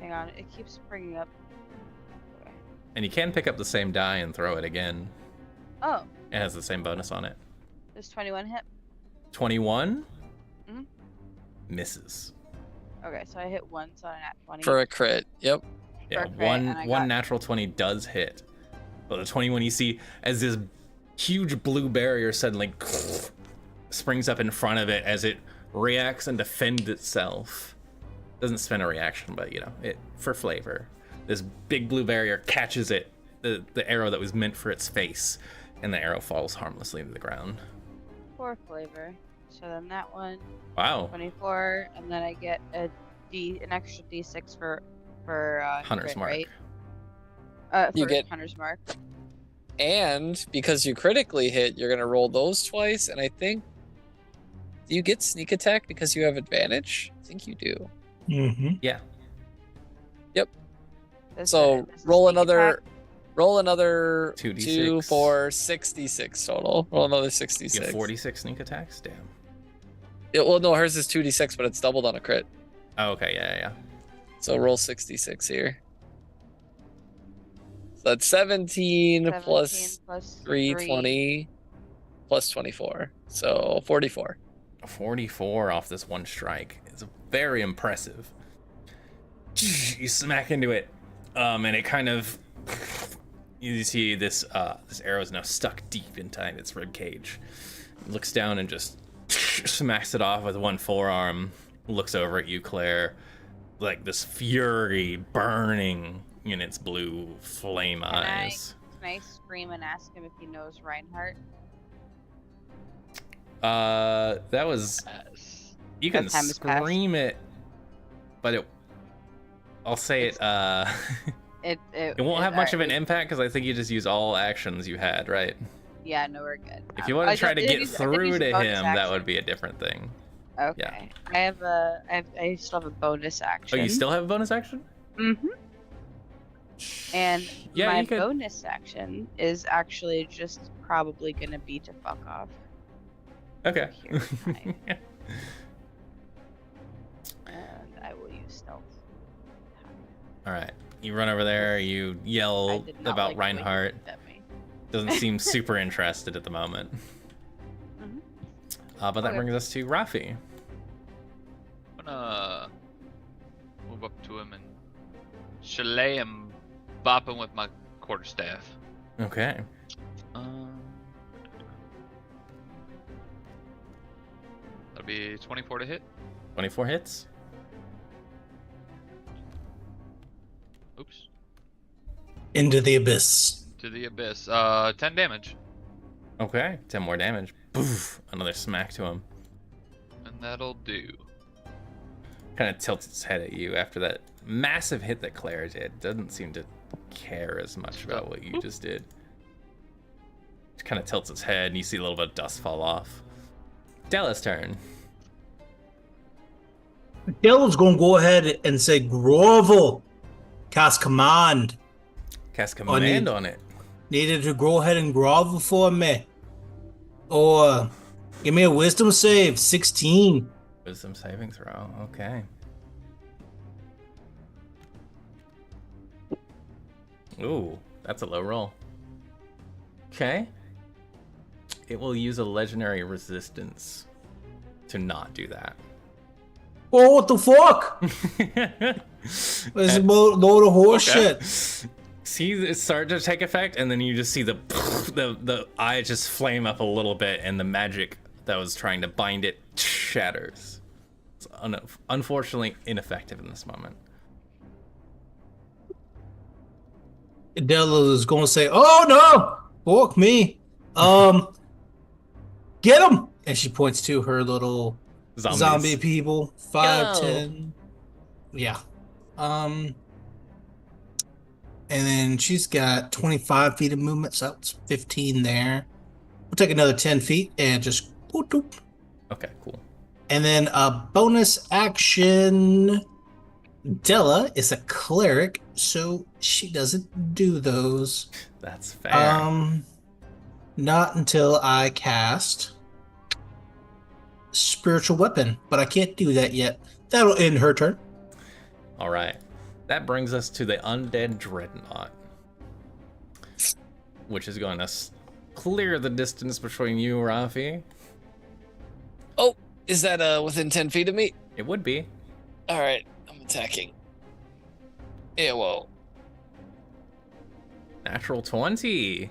Hang on, it keeps bringing up. Okay. And you can pick up the same die and throw it again. Oh, It has the same bonus on it. there's 21 hit. 21 Mhm. misses. Okay, so I hit once on a nat 20. For a crit. Yep. Yeah, For a crit, and I one got- natural 20 does hit. But the 21 you see as this huge blue barrier suddenly springs up in front of it as it reacts and defends itself. Doesn't spend a reaction, but you know, it for flavor. This big blue barrier catches it, the arrow that was meant for its face, and the arrow falls harmlessly to the ground. 4 flavor. So then that one, Wow. 24, and then I get an extra D6 for Hunter's crit, mark. right? You For get- Hunter's mark. And because you critically hit, you're gonna roll those twice, and I think Do you get sneak attack because you have advantage? I think you do. Mm-hmm. Yeah. So Does the roll sneak another. attack- Roll another 2d6. 2 for 66 total. Roll another You 66. have 46 sneak attacks? Damn. Well, no, hers is 2d6, but it's doubled on a crit. Oh, okay, yeah. So roll 66 here. So that's 17 17 plus plus 320 plus 24. So 44. 44 off this one strike. It's very impressive. You smack into it, and it kind of, you see this arrow is now stuck deep inside its rib cage. It looks down and just smacks it off with one forearm. Looks over at you, Claire, like this fury burning in its blue flame eyes. Can I scream and ask him if he knows Reinhardt? That was, Yes. you can That time has passed. scream it, but I'll say it, it won't have much of an impact because I think you just use all actions you had, right? Yeah, no, we're good. If you want to try to get I did through use to a bonus him, that action. would be a different thing. Okay. I still have a bonus Oh, action. you still have a bonus action? Mm-hmm. And Yeah, my you could. bonus action is actually just probably gonna be to fuck off. Okay. Here's mine. And I will use stealth. All right. You run over there. You I yell did not about like the way you Reinhardt. looked at me. Doesn't seem super interested at the moment. Mhm. But that Okay. brings us to Rafi. I'm gonna move up to him and chalet him, bop him with my quarterstaff. Okay. That'll be 24 to hit. 24 hits. Oops. Into the abyss. To the abyss. 10 damage. Okay. 10 more damage. Boof. Another smack to him. And that'll do. Kind of tilts its head at you after that massive hit that Claire did. Doesn't seem to care as much about what you just did. Just kind of tilts its head and you see a little bit of dust fall off. Della's turn. Dylan's gonna go ahead and say grovel. Cast command. Cast command on it. Needed to go ahead and grovel for me. Or give me a wisdom save. 16. Wisdom saving throw. Okay. Ooh, that's a low roll. Okay. It will use a legendary resistance to not do that. Oh, what the fuck? This is a load of horse shit. See it start to take effect, and then you just see the eye just flame up a little bit, and the magic that was trying to bind it shatters. It's unfortunately ineffective in this moment. Della is gonna say, "Oh no, fuck me, get him!" And she points to her little Zombies. zombie people. 5, Go. 10, yeah. And then she's got 25 feet of movement, so that's 15 there. We'll take another 10 feet and just boop, boop. Okay, cool. And then a bonus action. Della is a cleric, so she doesn't do those. That's fair. Not until I cast spiritual weapon, but I can't do that yet. That'll end her turn. All right. That brings us to the undead dreadnought, which is going to clear the distance between you, Rafi. Oh, is that within 10 feet of me? It would be. All right, I'm attacking. Yeah, well, Natural 20.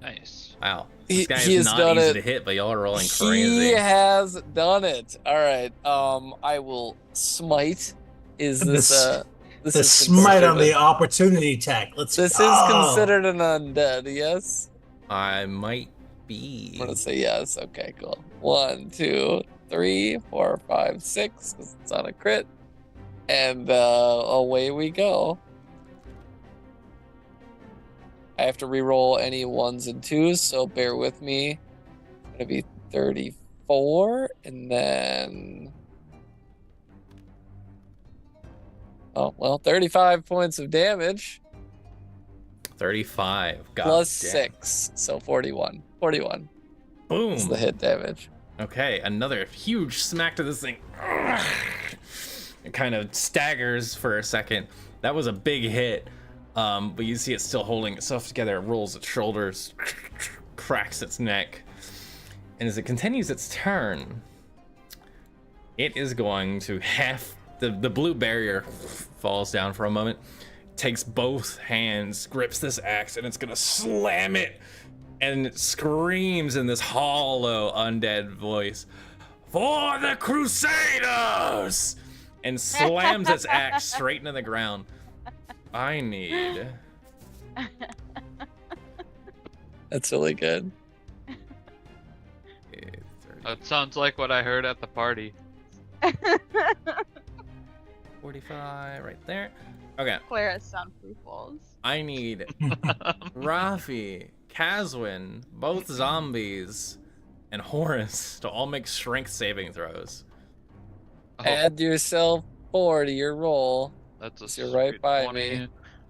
Nice. Wow. He- This guy he is has not done easy it. to hit, but y'all are rolling he crazy. has done it. All right. I will smite. Is this this The is smite on considered the opportunity attack. Let's This go. is considered an undead, yes? I might be. I'm gonna say yes. Okay, cool. 1, 2, 3, 4, 5, 6. 'Cause it's on a crit, and away we go. I have to re-roll any 1s and 2s, so bear with me. It's gonna be 4, and then 35 points of damage 35. God plus damn. 6, so 41. 41 Boom. is the hit damage. Okay, another huge smack to this thing. It kind of staggers for a second. That was a big hit, but you see it still holding itself together. It rolls its shoulders, cracks its neck, and as it continues its turn, it is going to the blue barrier falls down for a moment, takes both hands, grips this axe, and it's gonna slam it, and it screams in this hollow undead voice, "For the Crusaders!" and slams its axe straight into the ground. I need... That's really good. That sounds like what I heard at the party. 45 right there. Okay, Claire has soundproof walls. I need Rafi, Kazwin, both zombies, and Horace to all make strength saving throws. Oh, Add yourself 4 to your roll. that's a So you're right sweet by 20. me.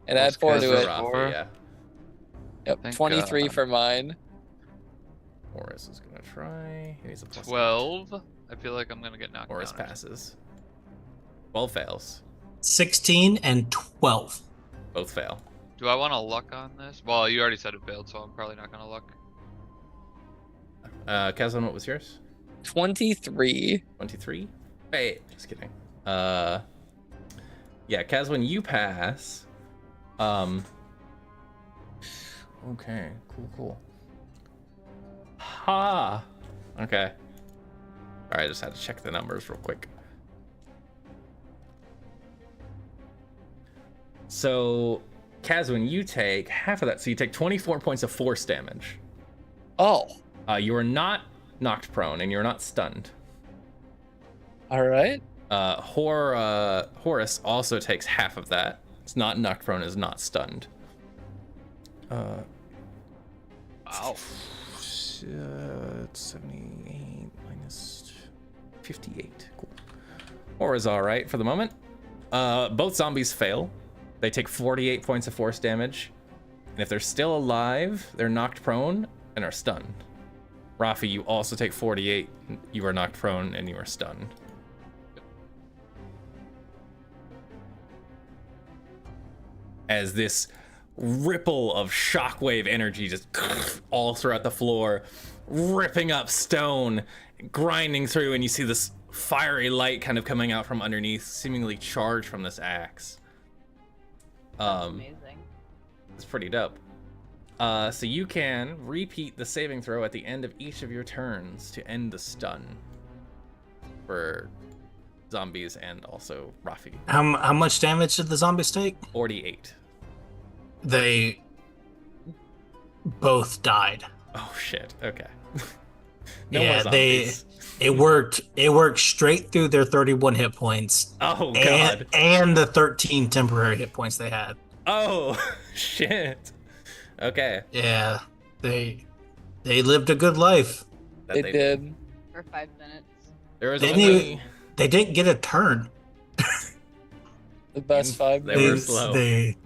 And add 4 Plus to For it. Rafi, yeah. Yep, Thank 23 God. for mine. Horace is gonna try. He needs a plus 12. I feel like I'm gonna get knocked Horace down. passes. 12 fails. 16 and 12. Both fail. Do I want to luck on this? Well, you already said it failed, so I'm probably not gonna luck. Kazan, what was yours? 23. 23? Wait, just kidding. Yeah, Kazwin, you pass. Okay, cool. Ha! Okay. Alright, I just had to check the numbers real quick. So, Kazwin, you take half of that, so you take 24 points of force damage. Oh, You are not knocked prone, and you're not stunned. all right. Horace also takes half of that. It's not knocked prone, is not stunned. Wow. 78 minus 58. Cool. Horace all right for the moment. Both zombies fail. They take 48 points of force damage. And if they're still alive, they're knocked prone and are stunned. Rafi, you also take 48. You are knocked prone and you are stunned. As this ripple of shockwave energy just all throughout the floor, ripping up stone, grinding through, and you see this fiery light kind of coming out from underneath, seemingly charged from this axe. That's amazing. It's pretty dope. So you can repeat the saving throw at the end of each of your turns to end the stun for zombies and also Rafi. How much damage did the zombies take? 48. They both died. Oh shit. Okay. Yeah, more they zombies. it worked straight through their 31 hit points Oh god. and the 13 temporary hit points they had. Oh shit. Okay. Yeah, they lived a good life. That They did. For 5 minutes. There was They only They didn't get a turn. The best 5 They minutes. were slow. They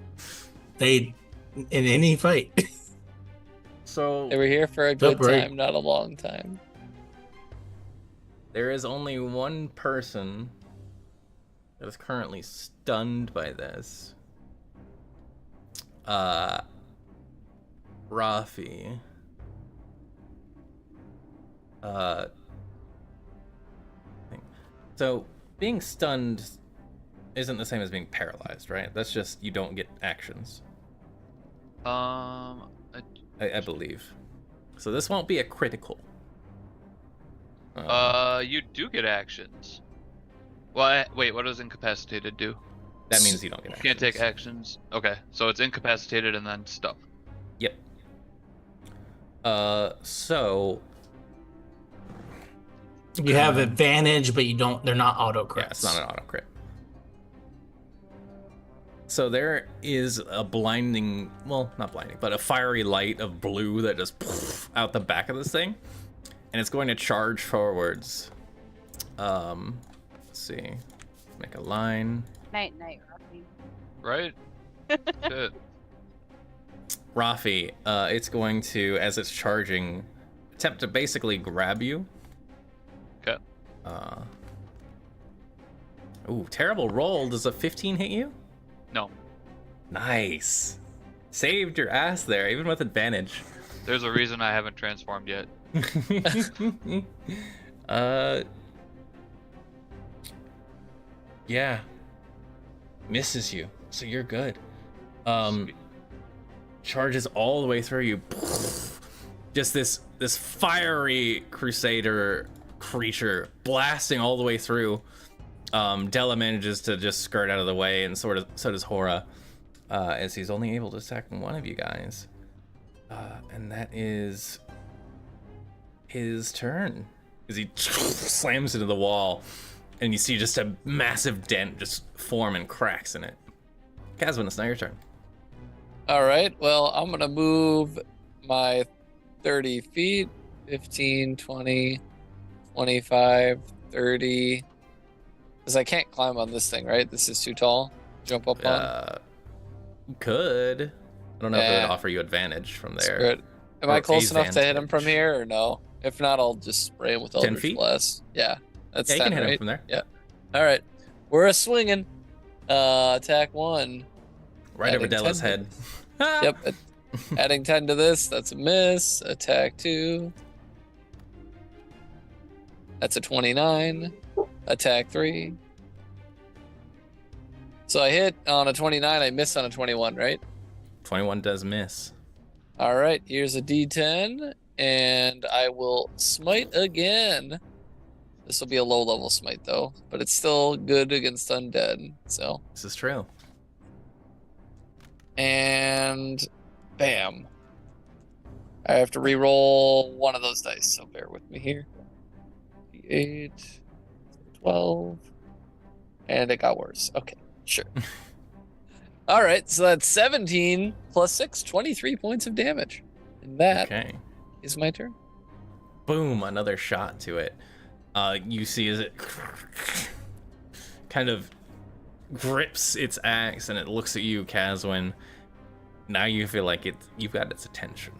in any fight. so They were here for a good break. time, not a long time. there is only one person that is currently stunned by this. Rafi. So being stunned isn't the same as being paralyzed, right? That's just you don't get actions, I believe. So this won't be a critical. You do get actions. Well, wait, what does incapacitated do? That means you don't get You actions. can't take actions. Okay, so it's incapacitated and then stuff. Yep. So You have advantage, but you don't. They're not auto crits. yeah, it's not an auto crit. So there is a blinding, well, not blinding, but a fiery light of blue that just out the back of this thing. and it's going to charge forwards. Let's see. Make a line. Night, night, Rocky. Right? Shit. Rafi, it's going to, as it's charging, attempt to basically grab you. Okay. Ooh, terrible roll. Does a 15 hit you? No. Nice. Saved your ass there, even with advantage. There's a reason I haven't transformed yet. Yeah. Misses you, so you're good. Sweet. Charges all the way through you. Just this fiery crusader creature blasting all the way through. Della manages to just skirt out of the way, and so does Hora, as he's only able to attack one of you guys. And that is his turn, as he slams into the wall, and you see just a massive dent just form and cracks in it. Caswin, it's now your turn. All right. Well, I'm going to move my 30 feet, 15, 20, 25, 30. Because I can't climb on this thing, right? This is too tall. Jump up on. Could. I don't know if it Yeah. would offer you advantage from there. Screw it. Am Or I close enough to hit him from advantage. here or no? If not, I'll just spray him with 10 Eldritch feet? Blast. Yeah. That's Yeah, you 10, can hit right? him from there. Yeah. All right. We're a swinging. Attack 1. Right over Adding Della's 10. head. Yep. Adding 10 to this, that's a miss. Attack 2. That's a 29. Attack 3. So I hit on a 29, I missed on a 21, right? 21 does miss. All right, here's a D10, and I will smite again. This will be a low level smite though, but it's still good against undead. So, This is true. and bam. I have to re-roll one of those dice, so bear with me here. 8, 12, and it got worse. Okay, sure. All right, so that's 17 plus 6, 23 points of damage. And that is Okay. my turn. Boom, another shot to it. You see as it kind of grips its axe and it looks at you, Caswin. Now you feel like you've got its attention.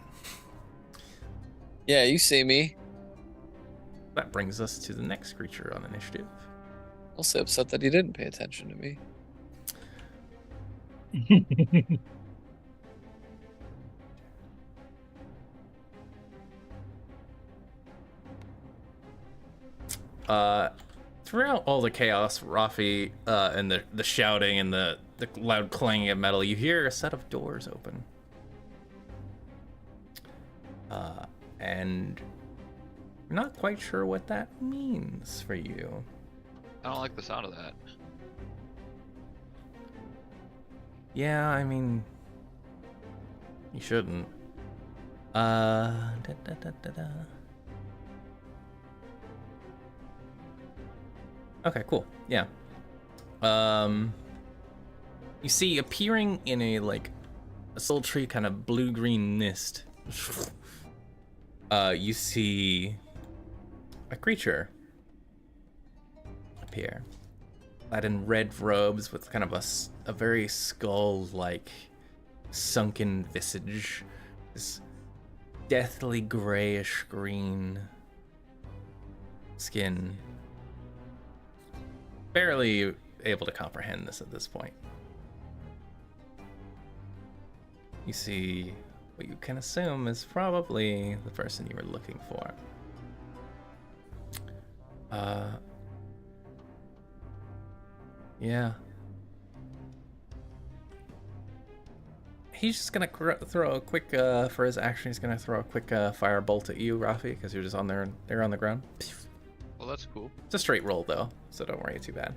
Yeah, you see me. That brings us to the next creature on initiative. Also upset that he didn't pay attention to me. Throughout all the chaos, Rafi, and the shouting and the loud clanging of metal, you hear a set of doors open. And you're not quite sure what that means for you. I don't like the sound of that. Yeah, I mean, you shouldn't. Okay, cool. Yeah. You see appearing in a sultry kind of blue-green mist. You see a creature appear, clad in red robes with kind of a very skull-like sunken visage, this deathly grayish green skin. Barely able to comprehend this at this point. You see what you can assume is probably the person you were looking for. Yeah. He's just gonna throw a quick, for his action, he's gonna throw a quick fire bolt at you, Rafi, because you're just on there, they're on the ground. Well, that's cool. It's a straight roll though, so don't worry too bad.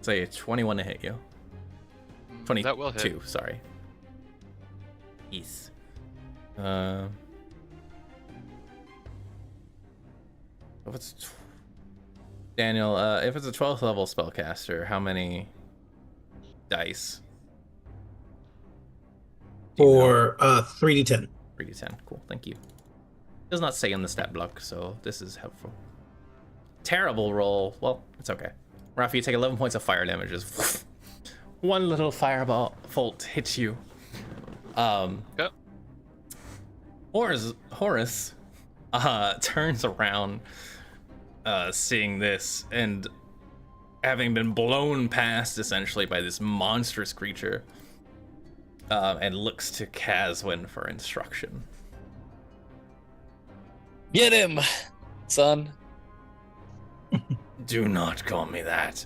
Say 21 to hit you. 22, That will hit. sorry. Yes. If it's Daniel, if it's a 12th level spellcaster, how many dice? For 3d10. 3d10. Cool, thank you. Does not say on the stat block, so this is helpful. Terrible roll. Well, it's okay. Rafi, you take 11 points of fire damage. Just one little fireball bolt hits you. Yep. Horace turns around, seeing this, and having been blown past essentially by this monstrous creature, and looks to Caswin for instruction. Get him, son. Do not call me that.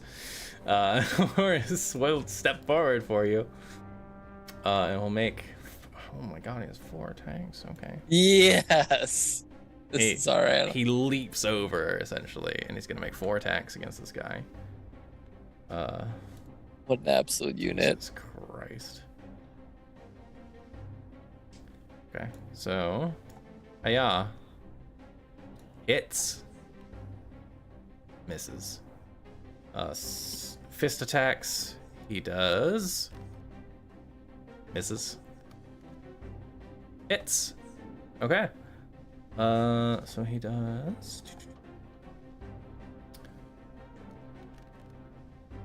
Horace will step forward for you, and will make. Oh my god, he has 4 attacks. Okay. Yes. This is alright. He leaps over essentially, and he's gonna make 4 attacks against this guy. What an absolute unit. Jesus Christ. Okay, so yeah, hits, misses. Fist attacks. He does. Misses. Hits. Okay. So he does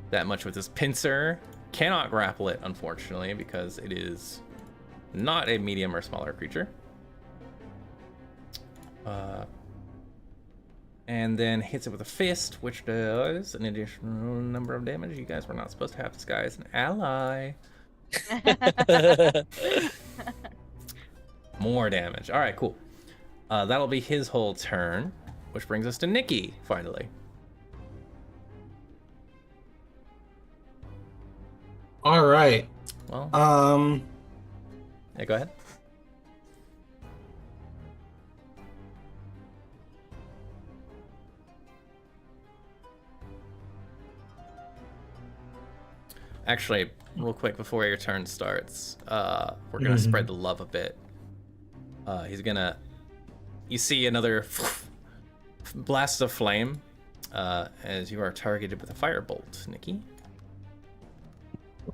that much with his pincer. Cannot grapple it, unfortunately, because it is not a medium or smaller creature. And then hits it with a fist, which does an additional number of damage. You guys were not supposed to have this guy as an ally. More damage. All right, cool. That'll be his whole turn, which brings us to Nikki, finally. All right. Well, yeah, go ahead. Actually, real quick before your turn starts, we're gonna spread the love a bit. He's gonna. You see another blast of flame as you are targeted with a firebolt, Nikki.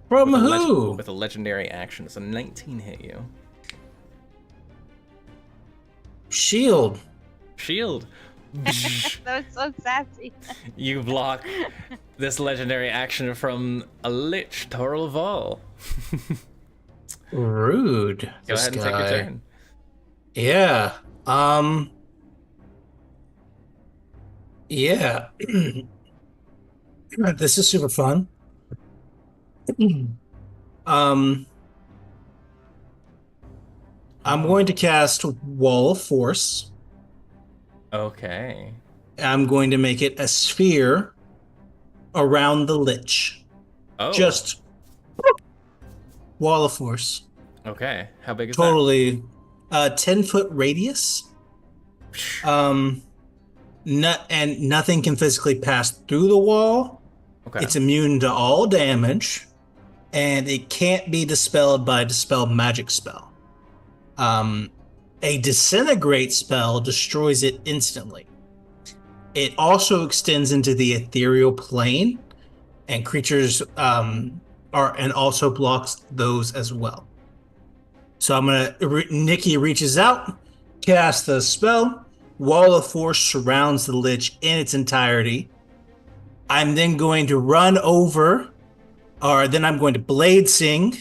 From who? With a legendary action. It's a 19 hit you. Shield. Shield. That was so sassy. You block this legendary action from a lich, Tharul Vol. Rude. Go ahead and take your turn. Yeah. Yeah. This is super fun. I'm going to cast Wall of Force. Okay. I'm going to make it a sphere around the lich. Oh. Just Wall of Force. Okay. How big is Totally. 10-foot radius. And nothing can physically pass through the wall. Okay. It's immune to all damage, and it can't be dispelled by a dispel magic spell. A disintegrate spell destroys it instantly. It also extends into the ethereal plane, and creatures and also blocks those as well. So I'm gonna. Nikki reaches out, casts the spell. Wall of Force surrounds the lich in its entirety. I'm then going to run over, or then I'm going to blade sing,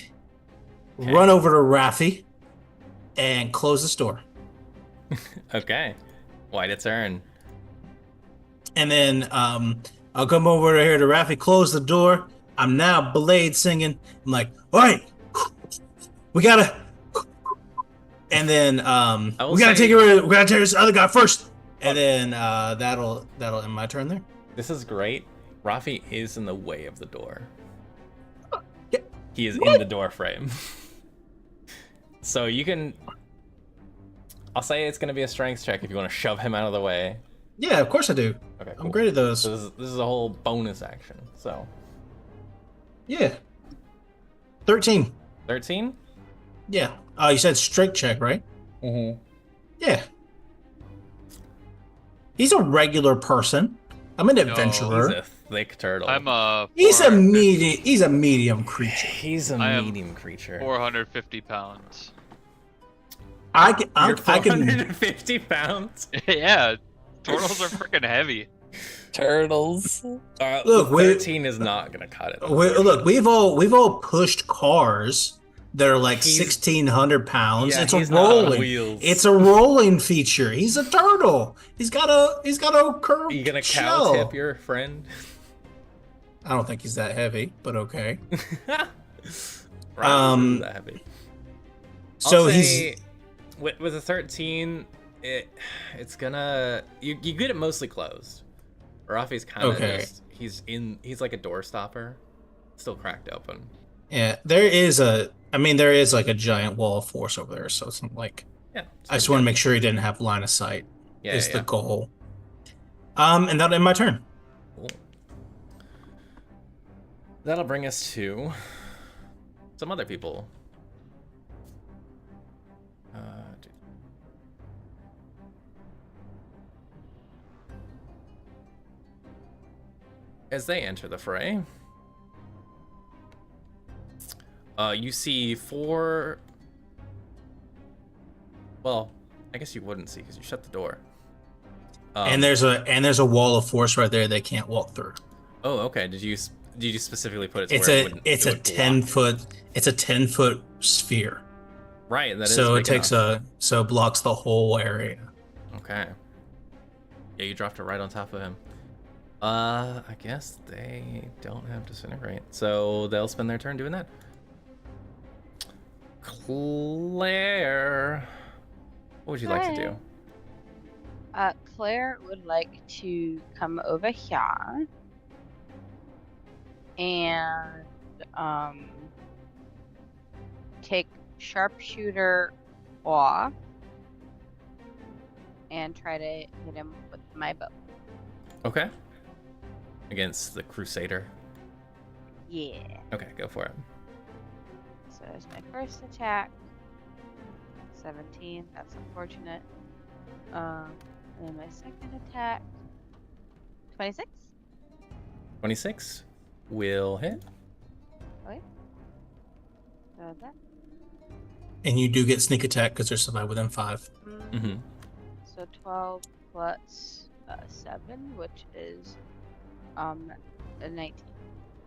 run over to Raffi, and close this door. Okay. White its turn. And then I'll come over here to Raffi, close the door. I'm now blade singing. I'm like, all right, we gotta. And then we gotta take this other guy first. And then that'll end my turn there. This is great. Rafi is in the way of the door. Yeah. He is in the door frame. So you can. I'll say it's gonna be a strength check if you want to shove him out of the way. Yeah, of course I do. Okay, cool. I'm great at those. So this is a whole bonus action. So Yeah. 13. 13? Yeah. You said strength check, right? Mm-hmm. Yeah. He's a regular person. I'm an adventurer. He's a thick turtle. I'm a. He's a medium creature. He's a I am medium creature. 450 pounds. You're I can. 450 pounds. Yeah, turtles are freaking heavy. Turtles. Look, the 13 is not gonna cut it. Look, we've all pushed cars that are like He's- 1,600 pounds. Yeah, It's a he's not on rolling. wheels. It's a rolling feature. He's a turtle. He's got a curved Are you gonna cow shell. tip your friend? I don't think he's that heavy, but okay. Right, that heavy. So I'll he's say, with a 13, it's gonna you get it mostly closed. Rafi's kind of Okay. just he's like a door stopper, still cracked open. yeah. There is like a giant wall of force over there, so it's not like Yeah, I just want to make sure he didn't have line of sight. Yeah, is yeah. the goal. And that'll end my turn. Cool. That'll bring us to some other people. As they enter the fray, you see 4. Well, I guess you wouldn't see because you shut the door. And there's a wall of force right there they can't walk through. Oh, okay. Did you specifically put it to It's where a it wouldn't? it's it a would 10-foot it's a 10-foot sphere. Right. That is. So it big takes enough. so it blocks the whole area. Okay. Yeah, you dropped it right on top of him. I guess they don't have disintegrate, so they'll spend their turn doing that. Claire, what would you like to do? Claire would like to come over here and take sharpshooter off and try to hit him with my bow. Okay. Against the Crusader. Yeah. Okay, go for it. So there's my first attack. 17. That's unfortunate. And then my second attack. 26. 26 will hit. Okay. So that. And you do get sneak attack because there's somebody within 5. Mm-hmm. So 12 plus 7, which is a 19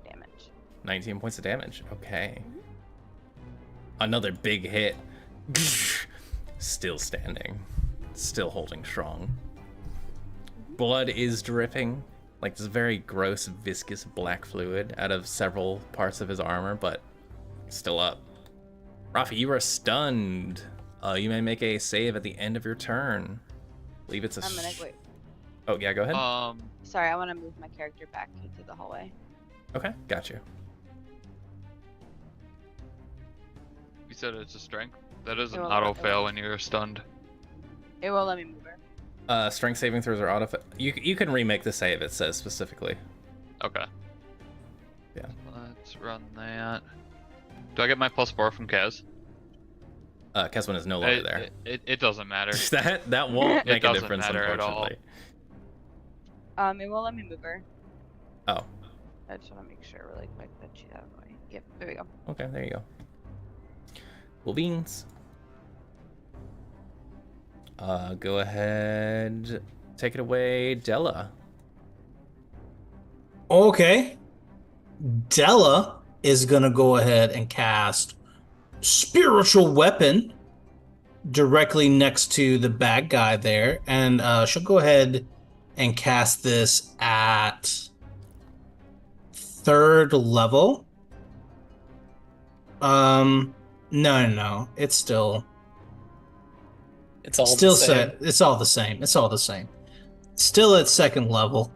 damage. 19 points of damage. Okay. Another big hit. Still standing. Still holding strong. Blood is dripping. Like this very gross, viscous black fluid out of several parts of his armor, but still up. Rafi, you are stunned. You may make a save at the end of your turn. I believe it's a... I'm gonna wait. Oh, yeah, go ahead. Sorry, I want to move my character back into the hallway. Okay, got you. You said it's a strength. That is an It will- auto it fail will. when you're stunned. It won't let me move her. Strength saving throws are auto... You can remake the save, it says specifically. Okay. Yeah. Let's run that. Do I get my +4 from Kaz? Keswin is no longer there. It doesn't matter. that won't make a doesn't difference, matter at all. unfortunately. It won't let me move her. Oh, I just want to make sure really quick that she's out of the way. Yep, there we go. okay, there you go. Cool beans. Go ahead, take it away, Della. Okay. Della is gonna go ahead and cast Spiritual Weapon directly next to the bad guy there, and she'll go ahead and cast this at 3rd level. No. It's still It's all still the same. set. It's all the same. It's all the same. Still at 2nd level.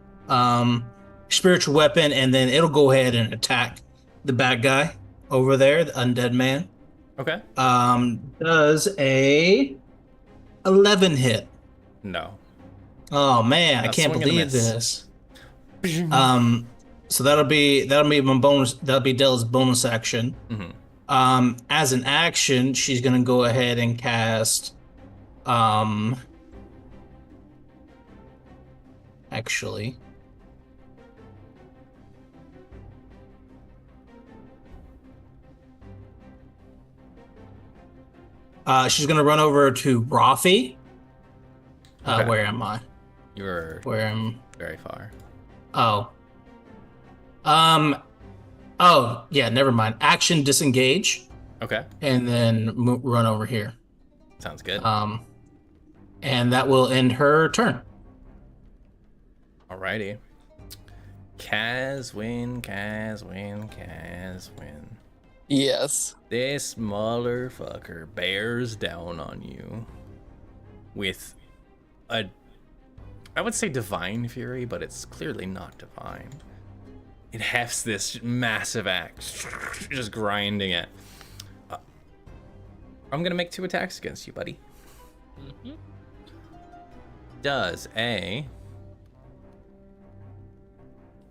Spiritual Weapon, and then it'll go ahead and attack the bad guy over there, the undead man. Okay. Does a 11 hit? No. Oh man, I A can't swing and a believe miss. this. So that'll be my bonus. That'll be Della's bonus action. Mm-hmm. As an action, she's gonna go ahead and cast. Actually. She's gonna run over to Rafi. Okay. Where am I? You're Where am? very far. Oh. Oh yeah. Never mind. Action disengage, Okay. and then run over here. Sounds good. And that will end her turn. Alrighty. Kaz win, Kaz win, Kaz win. Yes. This motherfucker bears down on you with a, I would say divine fury, but it's clearly not divine. It hefts this massive axe, just grinding it. I'm gonna make 2 attacks against you, buddy. Mm-hmm. Does a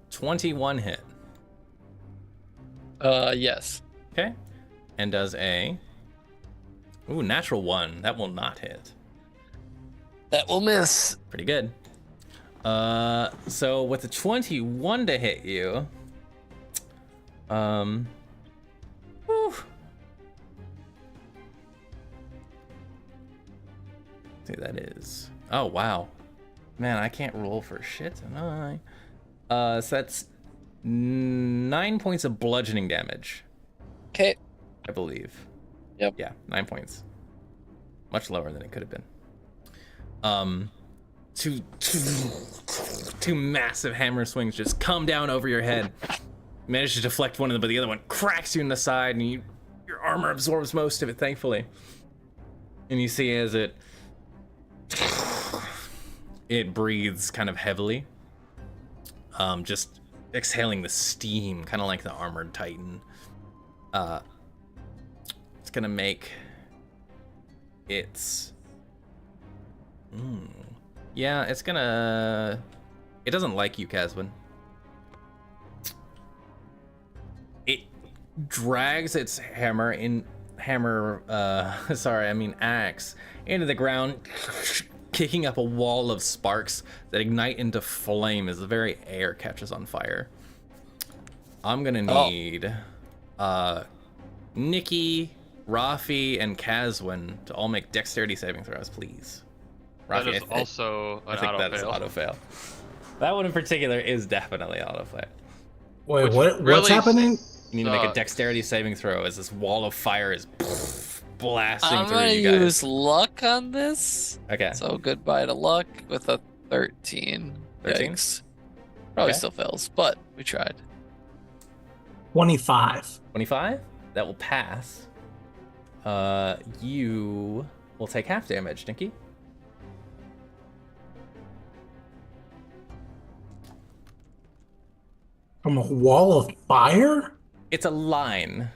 21 hit? Yes. Okay. And does a natural 1? That will not hit. That will miss. Pretty good. So with the 21 to hit you, whew. See, that is, oh wow, man, I can't roll for shit tonight. So that's 9 points of bludgeoning damage, Okay. I believe. Yep. Yeah, 9 points. Much lower than it could have been. Two massive hammer swings just come down over your head. Manage to deflect one of them, but the other one cracks you in the side, and your armor absorbs most of it, thankfully. And you see as it breathes kind of heavily, just exhaling the steam, kind of like the armored titan. It's gonna make its yeah, it's gonna, it doesn't like you, Caswin. It drags its axe into the ground, kicking up a wall of sparks that ignite into flame as the very air catches on fire. I'm gonna need Nikki, Rafi, and Caswin to all make dexterity saving throws, please. That Rafi, is also an auto fail. That one in particular is definitely auto fail. Wait, Which what's really happening? You need to make a sucks. dexterity saving throw as this wall of fire is blasting I'm through gonna you guys. use luck on this. Okay. So goodbye to luck with a 13. 13? Yikes. Probably Okay. still fails, but we tried. 25. 25? That will pass. You will take half damage, Nikki. From a wall of fire? It's a line.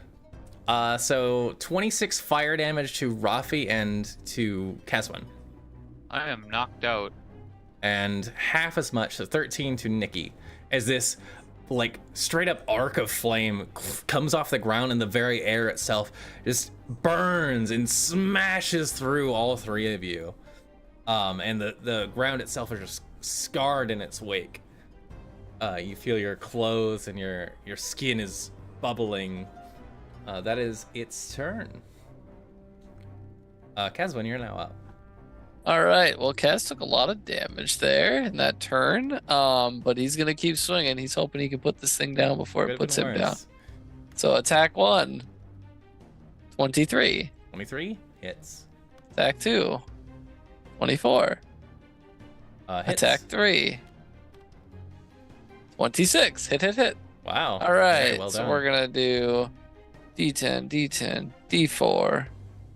So 26 fire damage to Rafi and to Caswin. I am knocked out. And half as much, so 13 to Nikki, as this like straight up arc of flame comes off the ground, and the very air itself just burns and smashes through all 3 of you. And the ground itself is just scarred in its wake. You feel your clothes and your skin is bubbling. That is its turn. Caswin, you're now up. All right. Well, Cass took a lot of damage there in that turn. But he's gonna keep swinging. He's hoping he can put this thing down before it puts him down. So attack 1, 23. 23 hits. Attack 2, 24. Hits. Attack 3, 26. Hit. Wow. All right. Very well So done. we're gonna do D10, D4.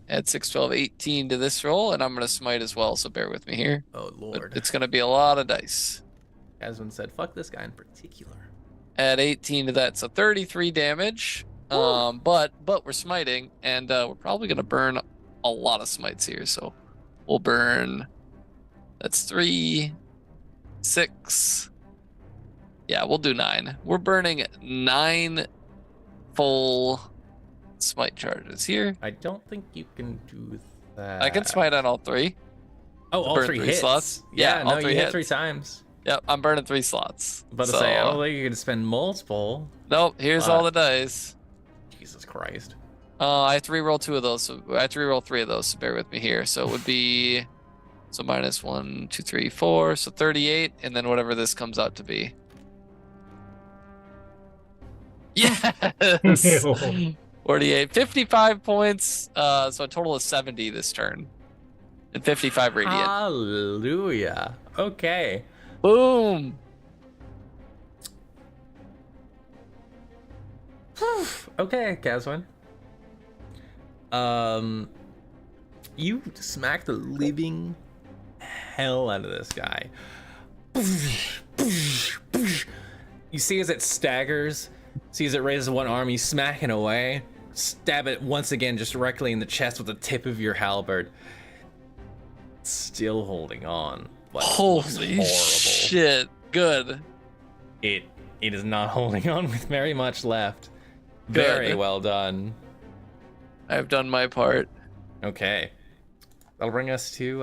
Add 6, 12, 18 to this roll, and I'm gonna smite as well. So bear with me here. Oh But lord. it's gonna be a lot of dice. Caswin said, "Fuck this guy in particular." Add 18 to that, so 33 damage. But we're smiting, and we're probably gonna burn a lot of smites here. So we'll burn. That's 3, 6. Yeah, we'll do 9. We're burning 9 full smite charges here. I don't think you can do that. I can smite on all 3. Oh, all burn 3 3 hits. slots? Yeah, Yeah, no, all 3 you hit hits. 3 times. Yep, I'm burning 3 slots. But to So, say, I don't think you can spend multiple. nope, here's all the dice. Jesus Christ. I have to reroll 2 of those, so I have to reroll 3 of those, so bear with me here. So it would be so minus 1, 2, 3, 4, so 38, and then whatever this comes out to be. Yes! 48, 55 points, so a total of 70 this turn. And 55 radiant. Hallelujah. Okay. Boom! Okay, Caswin. You smack the living hell out of this guy. You see as it staggers, see as it raises one arm, you smacking away, stab it once again just directly in the chest with the tip of your halberd. Still holding on. But Holy horrible. shit. Good. It is not holding on with very much left. Very well done. I've done my part. Okay. That'll bring us to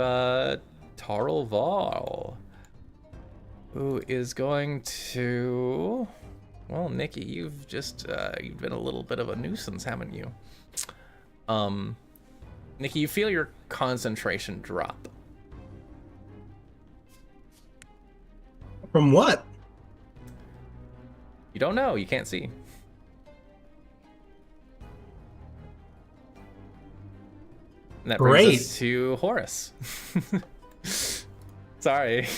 Tharul Val, who is going to... Well, Nikki, you've just you've been a little bit of a nuisance, haven't you? Nikki, you feel your concentration drop. From what? You don't know. You can't see. And that brings us to Horus. Sorry.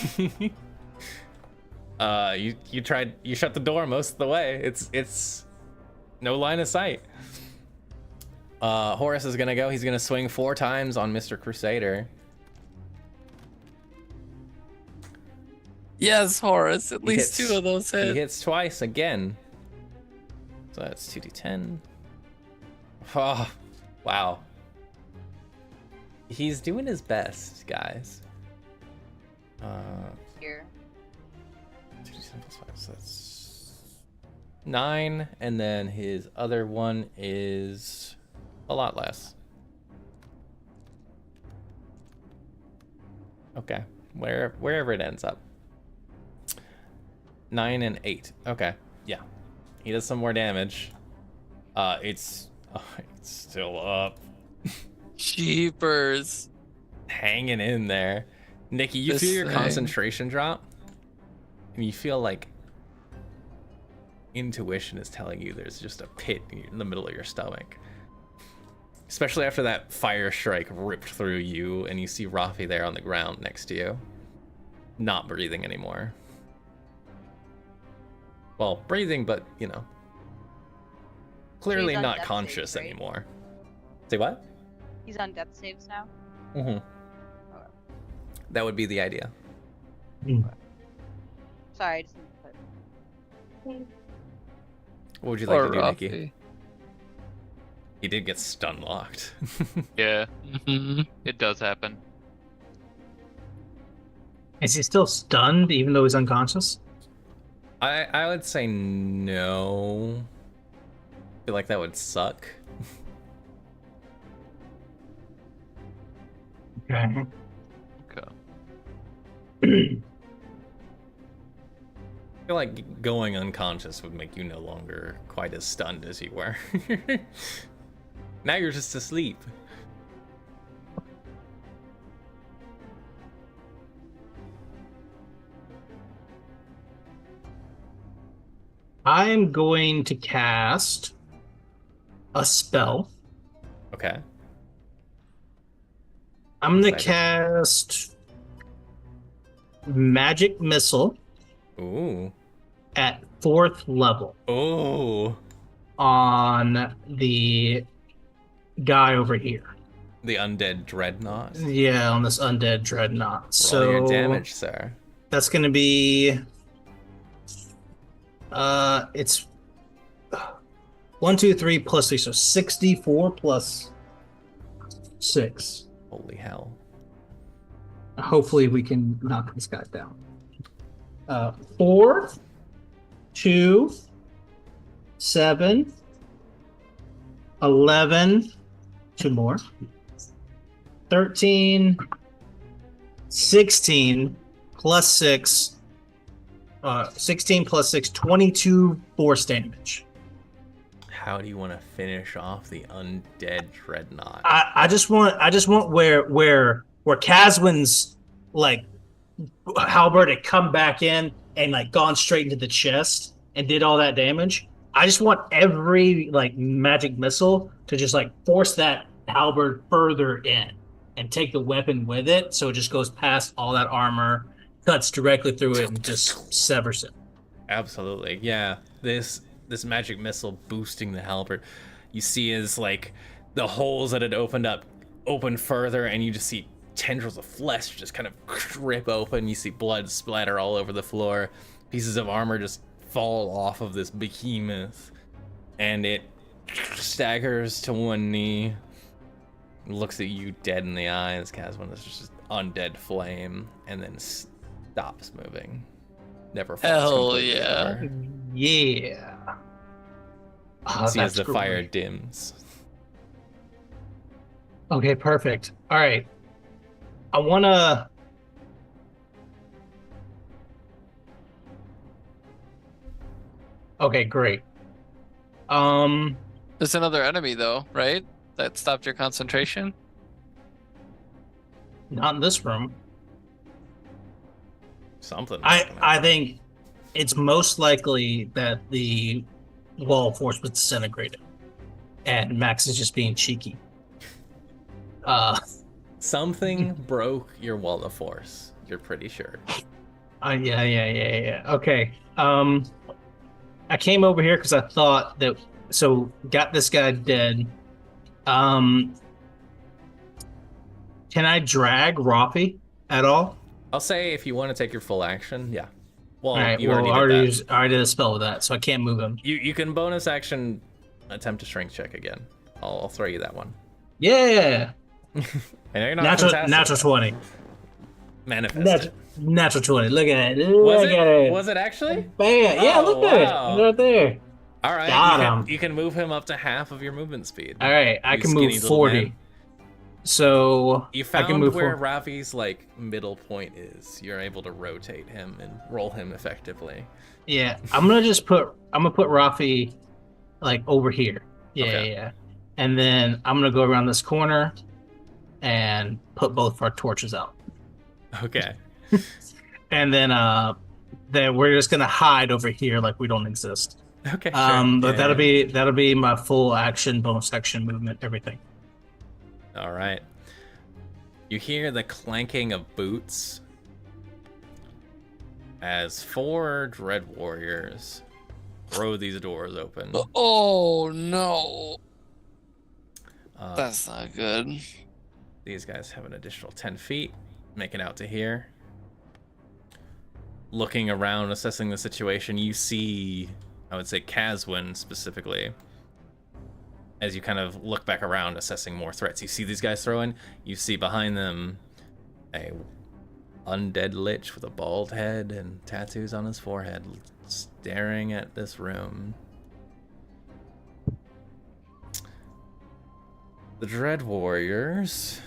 You shut the door most of the way. It's no line of sight. Horus is gonna go. He's gonna swing 4 times on Mr. Crusader. Yes, Horus. At least 2 of those hit. He hits twice again. So that's 2d10. Oh, wow. He's doing his best, guys. Here. 2d10 plus 5, so that's 9, and then his other one is a lot less. Okay, wherever it ends up. 9 and 8. Okay, yeah. He does some more damage. It's still up. Jeepers. Hanging in there. Nikki, you feel your concentration drop, and you feel like intuition is telling you there's just a pit in the middle of your stomach. Especially after that fire strike ripped through you, and you see Rafi there on the ground next to you. Not breathing anymore. Well, breathing, but, you know. Clearly He's on not death conscious saves, right? anymore. Say what? He's on death saves now. Mm-hmm. Okay. That would be the idea. Sorry, I just need to put. What would you like Or to do, Rafi. Nikki? He did get stun locked. Yeah, Mhm. it does happen. Is he still stunned even though he's unconscious? I would say no. I feel like that would suck. Okay. Okay. I feel like going unconscious would make you no longer quite as stunned as you were. Now you're just asleep. I'm going to cast a spell. Okay. I'm going to Excited. cast Magic Missile Ooh. at 4th level Ooh. on the guy over here. The undead dreadnought. Yeah, on this undead dreadnought. Roll So your damage, sir. that's going to be it's 1, 2, 3 plus 3, so 64 plus 6. Holy hell. Hopefully we can knock this guy down. 4, 2, 7, 11, 2 more, 13, 16 plus 6, 16 plus 6, 22 force damage. how do you want to finish off the undead dreadnought? I just want where Caswin's like halberd had come back in and like gone straight into the chest and did all that damage. I just want every like magic missile to just like force that halberd further in and take the weapon with it, so it just goes past all that armor, cuts directly through it, and just severs it. Absolutely, yeah. This magic missile boosting the halberd, you see is like the holes that had opened up open further, and you just see tendrils of flesh just kind of rip open. You see blood splatter all over the floor. Pieces of armor just fall off of this behemoth, and it staggers to one knee, looks at you dead in the eyes. Caswin is just undead flame, and then stops moving. Never falls Hell completely yeah. over. Yeah. Oh, See as that's the fire great. dims. Okay, perfect. All right. I wanna. Okay, great. There's another enemy though, right? That stopped your concentration. Not in this room. Something. I think it's most likely that the wall of force was disintegrated, and Max is just being cheeky. Something broke your wall of force. You're pretty sure. Yeah. Okay. I came over here because I thought that. So got this guy dead. Can I drag Rafi at all? I'll say if you want to take your full action, yeah. Well, All right. you Well, already did that. I already did a spell with that, so I can't move him. You can bonus action attempt to strength check again. I'll throw you that one. Yeah. I know you're not fantastic. Natural 20. Manifest. Natural 20. Look at it. Was Look at it. Was it actually? Bam. Yeah, Oh, look at wow. it. Right there. All right. Got him. You can move him up to half of your movement speed. All right. I You can skinny move little 40. man. So You I can found move where 40. Ravi's like middle point is. You're able to rotate him and roll him effectively. Yeah. I'm gonna put Rafi like over here. Yeah, Okay. yeah. And then I'm gonna go around this corner and put both of our torches out. Okay. And then we're just gonna hide over here like we don't exist. Okay. But sure. that'll be my full action, bonus action, movement, everything. All right. You hear the clanking of boots as 4 dread warriors throw these doors open. Oh no, Uh, that's not good. These guys have an additional 10 feet, making out to here. Looking around, assessing the situation, you see, I would say Caswin specifically, as you kind of look back around, assessing more threats. You see these guys throwing, you see behind them a undead lich with a bald head and tattoos on his forehead, staring at this room. The Dread Warriors.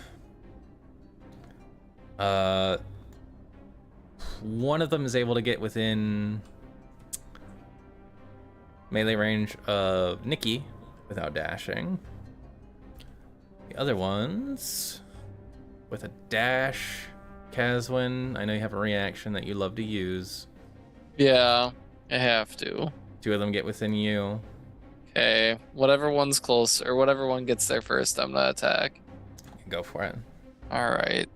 One of them is able to get within melee range of Nikki without dashing. The other ones with a dash. Caswin, I know you have a reaction that you love to use. Yeah, I have to. 2 of them get within you. Okay, whatever one's close or whatever one gets there first, I'm gonna attack. Go for it. All right.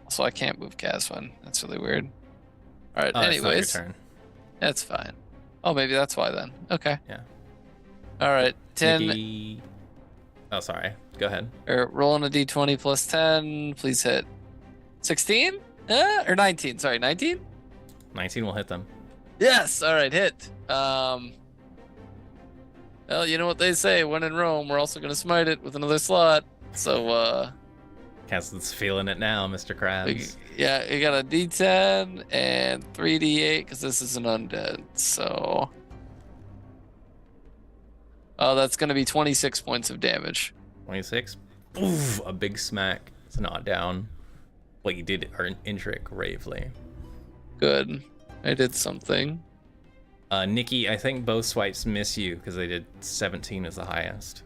So I can't move Caswin. That's really weird. All right. Oh, it's not your anyways, turn. that's fine. Oh, maybe that's why then. Okay. Yeah. All right. 10 Nikki... Oh, sorry. Go ahead. or rolling a d20 plus 10. Please hit. 16? Or 19. Sorry, 19? 19 will hit them. Yes. All right. Hit. Well, you know what they say. When in Rome, we're also gonna smite it with another slot. So, Caswin's feeling it now, Mr. Krabs. yeah, you got a d10 and 3d8 because this is an undead. So, that's gonna be 26 points of damage. 26. Oof, a big smack. It's not down. What you did injure it gravely. Good. I did something. Nikki, I think both swipes miss you because they did 17 as the highest.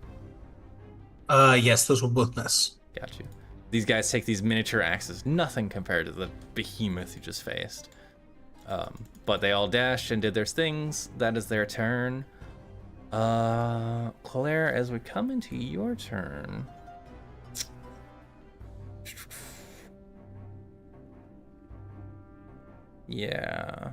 Yes, those will both miss. Got you. These guys take these miniature axes, nothing compared to the behemoth you just faced. But they all dashed and did their things. That is their turn. Claire, as we come into your turn. Yeah.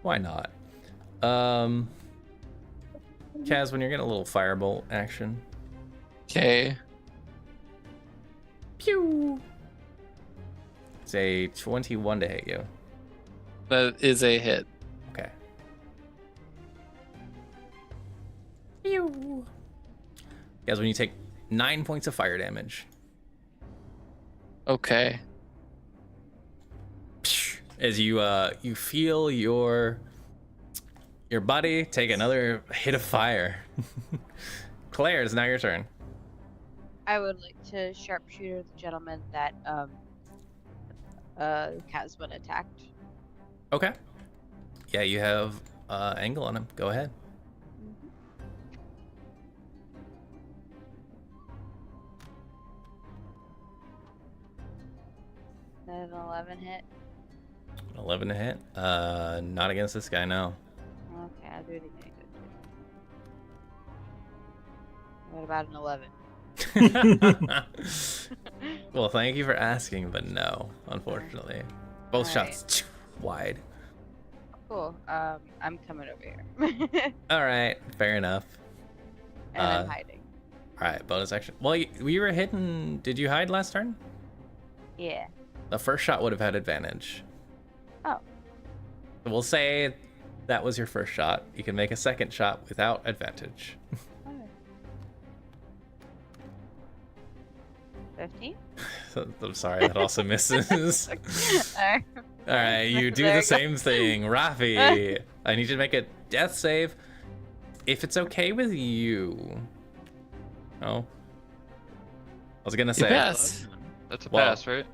Why not? Kaz, when you're getting a little firebolt action. Okay. Pew! It's a 21 to hit you. That is a hit. Okay. Pew! Kaz, when you take 9 points of fire damage. Okay. As you feel your body take another hit of fire. Claire, it's now your turn. I would like to sharpshooter the gentleman that Casman attacked. Okay. Yeah, you have angle on him. Go ahead. That an 11 hit. 11 to hit. Not against this guy, no. Okay, I'll do it again. What about an 11? Well, thank you for asking, but no, unfortunately. Both All shots wide. Cool. I'm coming over here. All right, fair enough. And I'm hiding. All right, bonus action. Well, we were hidden. Did you hide last turn? Yeah. The first shot would have had advantage. Oh. So we'll say that was your first shot. You can make a second shot without advantage. Okay. 15? I'm sorry, that also misses. Alright. All right, you do There the you go. same thing. Rafi, I need you to make a death save. If it's okay with you. Oh. I was gonna say. pass. That's a Well, pass, right?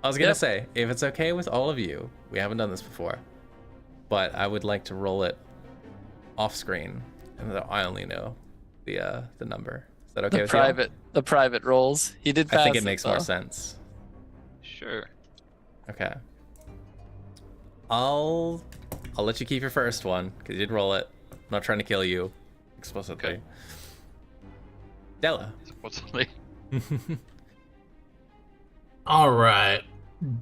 I was gonna Yep. say, if it's okay with all of you, we haven't done this before, but I would like to roll it off screen, and that I only know the number. Is that okay with The private rolls. He did you? pass I think it makes more though. sense. Sure. Okay. I'll let you keep your first one because you did roll it. I'm not trying to kill you explicitly. Okay. Della. Supposedly. All right,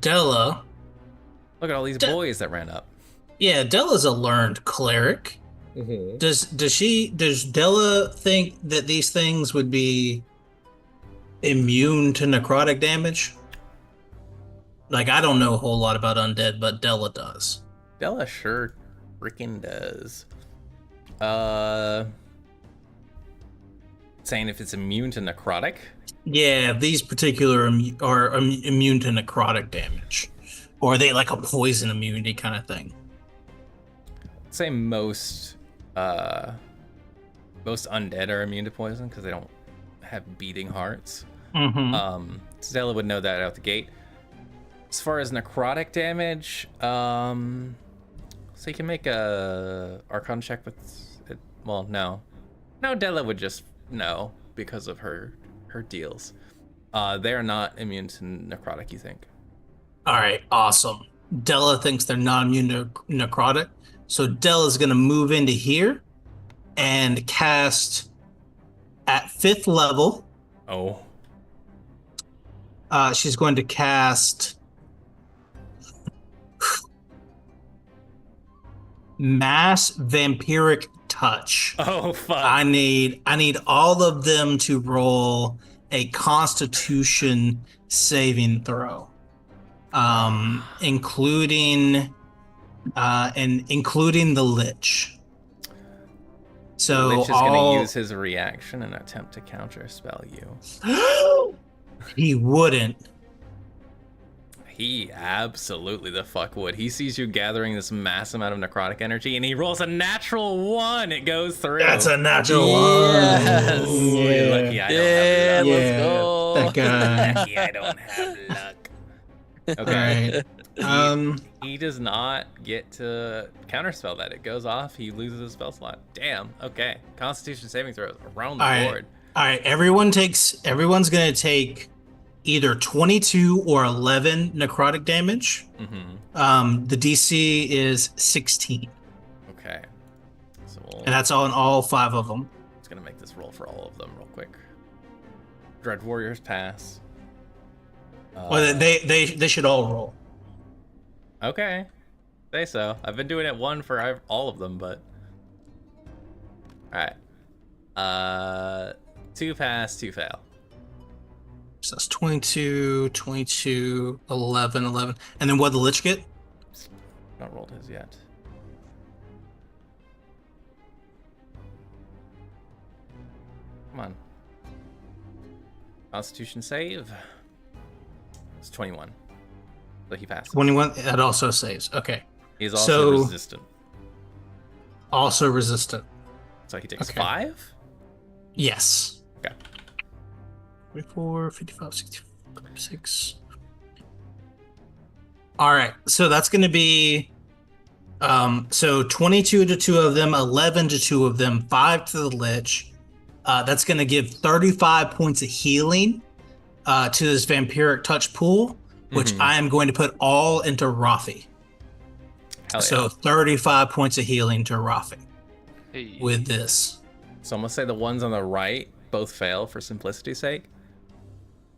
Della. Look at all these boys that ran up. Yeah, Della's a learned cleric. Mm-hmm. Does Della think that these things would be immune to necrotic damage? Like, I don't know a whole lot about undead, but Della does. Della sure freaking does. Saying if it's immune to necrotic. Yeah, these particular are immune to necrotic damage. Or are they like a poison immunity kind of thing? I'd say most undead are immune to poison because they don't have beating hearts. Mm-hmm. Stella would know that out the gate. As far as necrotic damage, so you can make a Arcana check with it. Well, no, Della would just know because of her deals. They are not immune to necrotic. You think? All right, awesome. Della thinks they're not immune to necrotic. So Della's going to move into here and cast at 5th level. Oh, She's going to cast Mass Vampiric Touch. oh fuck! I need all of them to roll a Constitution saving throw, including the Lich. So Lich is gonna use his reaction and attempt to counter spell you. He wouldn't. He absolutely the fuck would. He sees you gathering this mass amount of necrotic energy, and he rolls a natural 1. It goes through. That's a natural one. Yes. You're lucky I don't have that. Yeah, let's Yeah. go. That guy. Yeah, I don't have luck. All Okay. right. He does not get to counterspell that. It goes off. He loses his spell slot. Damn. Okay. Constitution saving throws around the All right. board. All right. Everyone's gonna take either 22 or 11 necrotic damage. Mm-hmm. The DC is 16, Okay. So and that's on all 5 of them. Just gonna make this roll for all of them real quick. Dread Warriors pass. Well, they should all roll. Okay. Say so. I've been doing it one for all of them, but. Alright. 2 pass, 2 fail. So that's 22, 22, 11, 11. And then what did the Lich get? Not rolled his yet. Come on. Constitution save. It's 21. So he passes. 21, that also saves. Okay. He's also So- resistant. Also resistant. So he takes Okay. 5? Yes. Okay. 44, 55, 66. All right. So that's going to be so 22 to 2 of them, 11 to 2 of them, 5 to the Lich. That's going to give 35 points of healing to this vampiric touch pool, which Mhm. I am going to put all into Rafi. Hell So yeah. 35 points of healing to Rafi Hey. with this. So I'm gonna say the ones on the right both fail for simplicity's sake.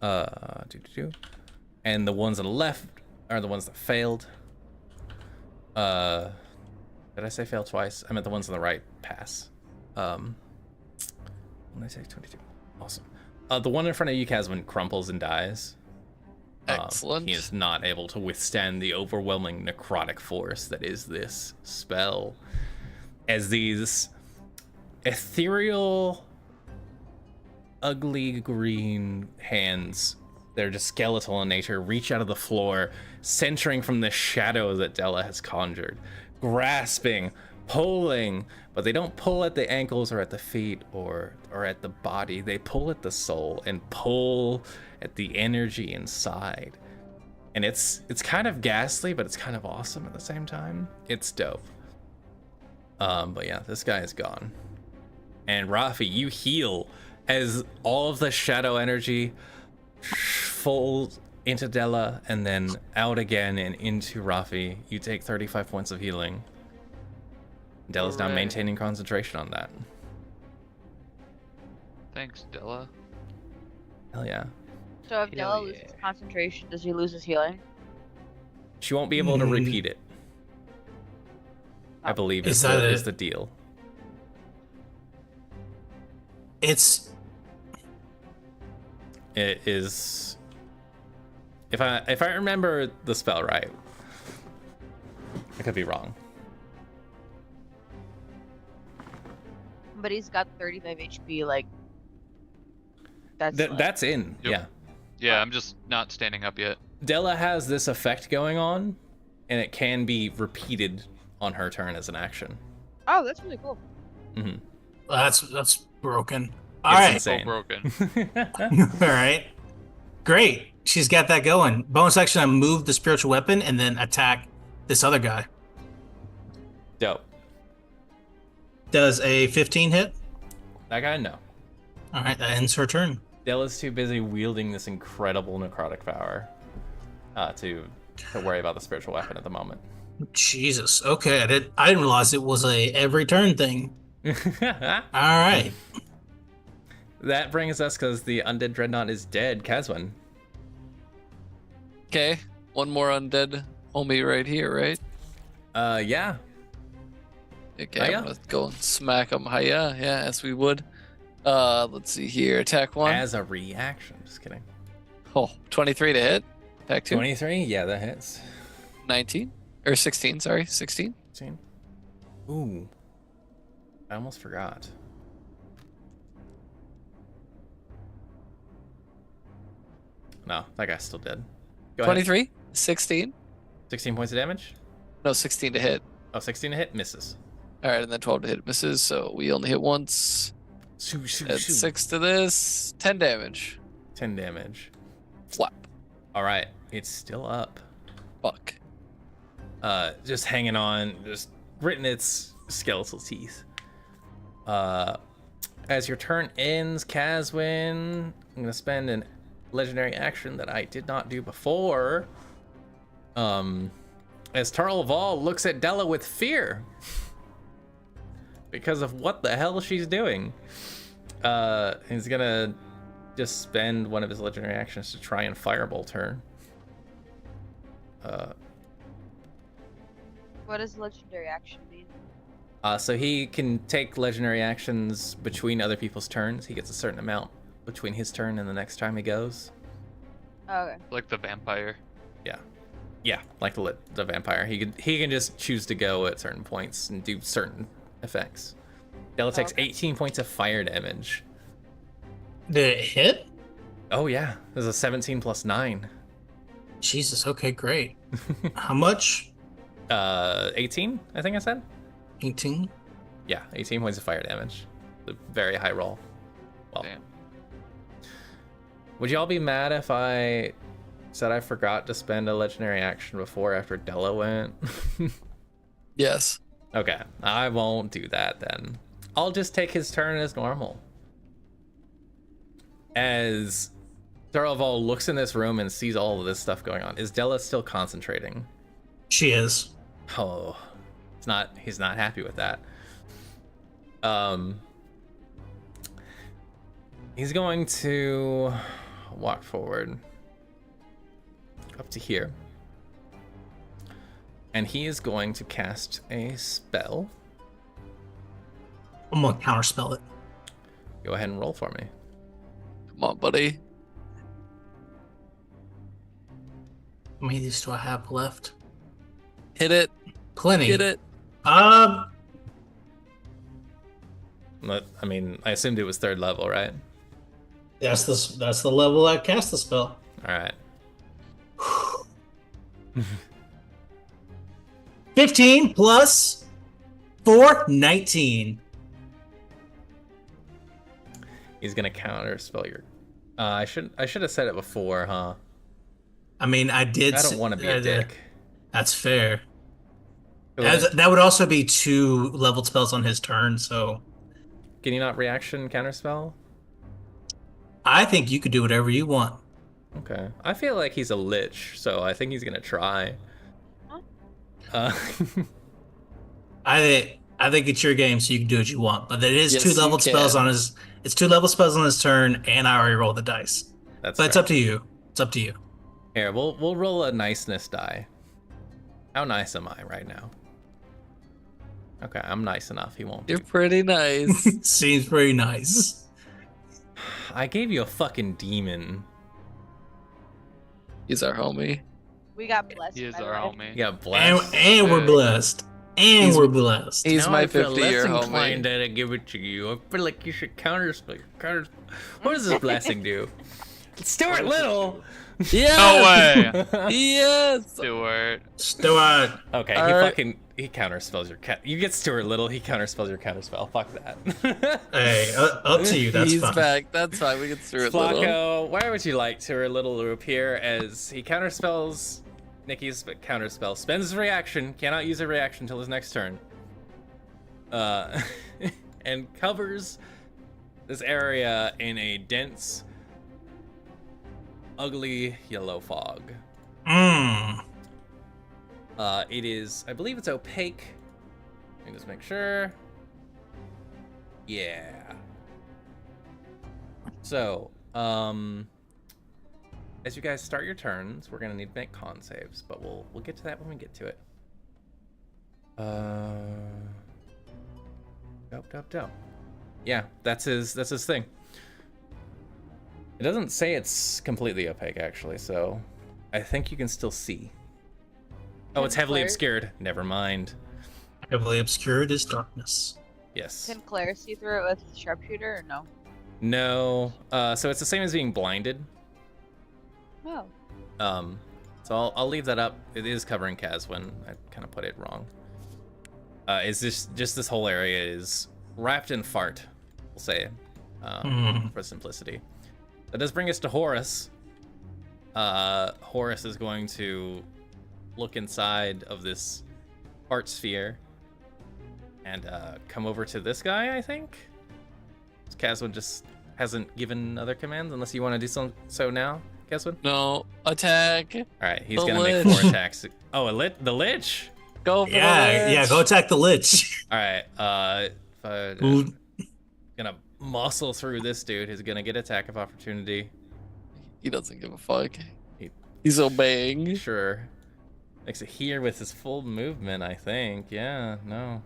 And the ones on the left are the ones that failed. Did I say fail twice? I meant the ones on the right pass. When I say 22, awesome. The one in front of you, Casman, crumples and dies. Excellent. He is not able to withstand the overwhelming necrotic force that is this spell. As these ethereal, ugly green hands, they're just skeletal in nature, reach out of the floor, centering from the shadow that Della has conjured, grasping, pulling, but they don't pull at the ankles or at the feet or at the body. They pull at the soul and pull at the energy inside. And it's kind of ghastly, but it's kind of awesome at the same time. It's dope. But yeah, this guy is gone. And Rafi, you heal as all of the shadow energy falls into Della and then out again and into Rafi. You take 35 points of healing. Della's now Hooray. maintaining concentration on that. Thanks, Della. Hell yeah. So if Hell Della yeah. loses concentration, does he lose his healing? She won't be able to repeat it. I believe Is is that the, it? is the deal. It's It is, if I remember the spell right, I could be wrong. But he's got 35 HP, like that's like- That's in, Yep. yeah. Yeah, I'm just not standing up yet. Della has this effect going on, and it can be repeated on her turn as an action. Oh, that's really cool. Mm-hmm. that's broken. All right. Insane. broken. All right. Great. She's got that going. Bonus action, I move the spiritual weapon and then attack this other guy. Dope. Does a 15 hit? That guy, no. All right, that ends her turn. Della's too busy wielding this incredible necrotic power to worry about the spiritual weapon at the moment. Jesus. Okay, I didn't realize it was a every turn thing. All right. That brings us, because the undead dreadnought is dead, Kazwan. Okay, one more undead homie right here, right? Yeah. Okay, Hiya. I'm gonna go and smack him. Hiya, yeah, as we would. Let's see here. Attack 1. As a reaction. Just kidding. Oh, 23 to hit. Attack 2. 23? Yeah, that hits. 19. Or 16, sorry. 16. 16. Ooh. I almost forgot. No, that guy's still dead. Go ahead. 23. 16. 16 points of damage? No, 16 to hit. Oh, 16 to hit? Misses. Alright, and then 12 to hit misses, so we only hit once. Shoo, shoo, Add shoo. 6 to this. 10 damage. 10 damage. Flap. All right, it's still up. Fuck. Just hanging on, just gritting its skeletal teeth. As your turn ends, Caswin, I'm gonna spend an legendary action that I did not do before. As Tharul looks at Della with fear because of what the hell she's doing. He's gonna just spend one of his legendary actions to try and firebolt her. What does legendary action mean? So he can take legendary actions between other people's turns. He gets a certain amount between his turn and the next time he goes. Oh, okay. Like the vampire. Yeah, like the vampire. He can just choose to go at certain points and do certain effects. Della takes Okay. 18 points of fire damage. Did it hit? Oh yeah, there's a 17 plus 9. Jesus. Okay, great. How much? 18, I think I said. 18. Yeah, 18 points of fire damage. A very high roll. Well, Damn. would y'all be mad if I said I forgot to spend a legendary action before after Della went? Yes. Okay, I won't do that then. I'll just take his turn as normal. As Tharul looks in this room and sees all of this stuff going on, is Della still concentrating? She is. Oh, he's not happy with that. He's going to walk forward up to here. And he is going to cast a spell. I'm gonna counterspell it. Go ahead and roll for me. Come on, buddy. How many of these do I have left? Hit it. Plenty. Hit it. I mean, I assumed it was 3rd level, right? That's the level I cast the spell. All right. 15 plus 4, 19. He's gonna counter spell your. I should have said it before, huh? I mean, I did. I don't want to be a dick. That's fair. That would also be 2 leveled spells on his turn, so Can you not reaction counter spell? I think you could do whatever you want. Okay. I feel like he's a lich, so I think he's gonna try. Huh? I think it's your game, so you can do what you want. But it is Yes, 2 you leveled spells can. on his. It's 2 level spells on his turn, and I already rolled the dice. That's But it's fair. up to you. It's up to you. Here, we'll roll a niceness die. How nice am I right now? Okay, I'm nice enough. He won't. You're pretty nice. Seems pretty nice. I gave you a fucking demon. He's our homie. We got blessed. He is by the our way. homie. You got blessed. And we're Good. blessed. And He's- we're blessed. He's Now my I feel 50-year less inclined homie. to give it to you. I feel like you should counterspell. What does this blessing do? Stuart Little. Yes. No way. Yes. Stuart. Stuart. Okay, All right. he counterspells your cat. You get Stuart Little. He counterspells your counterspell. Fuck that. Hey, up to you. That's He's fine. back. That's fine. We can through it little. Flacco, why would you like Stuart Little to appear as he counterspells Nikki's counterspell, spends his reaction, cannot use a reaction until his next turn, and covers this area in a dense, ugly yellow fog. It is, I believe it's opaque. Let me just make sure. Yeah. So, as you guys start your turns, we're gonna need to make con saves, but we'll get to that when we get to it. Dope. Yeah, that's his thing. It doesn't say it's completely opaque actually, so I think you can still see. Oh, it's heavily Claire- obscured. Never mind. Heavily obscured is darkness. Yes. Can Claire see through it with sharpshooter or no? No. So it's the same as being blinded. Oh. So I'll leave that up. It is covering Caswin. I kind of put it wrong. Is this whole area is wrapped in fart, we'll say, for simplicity. That does bring us to Horus. Horus is going to look inside of this art sphere and come over to this guy, I think. Caswin just hasn't given other commands unless you want to do so now, Caswin? No, attack. All right, he's The going to make Lich. 4 attacks. Oh, the Lich? Go for the Yeah, Lich. go attack the Lich. All right, Ooh. gonna muscle through this dude who's gonna get attack of opportunity. He doesn't give a fuck. He- He's obeying. Sure. Makes it here with his full movement, I think. Yeah, no.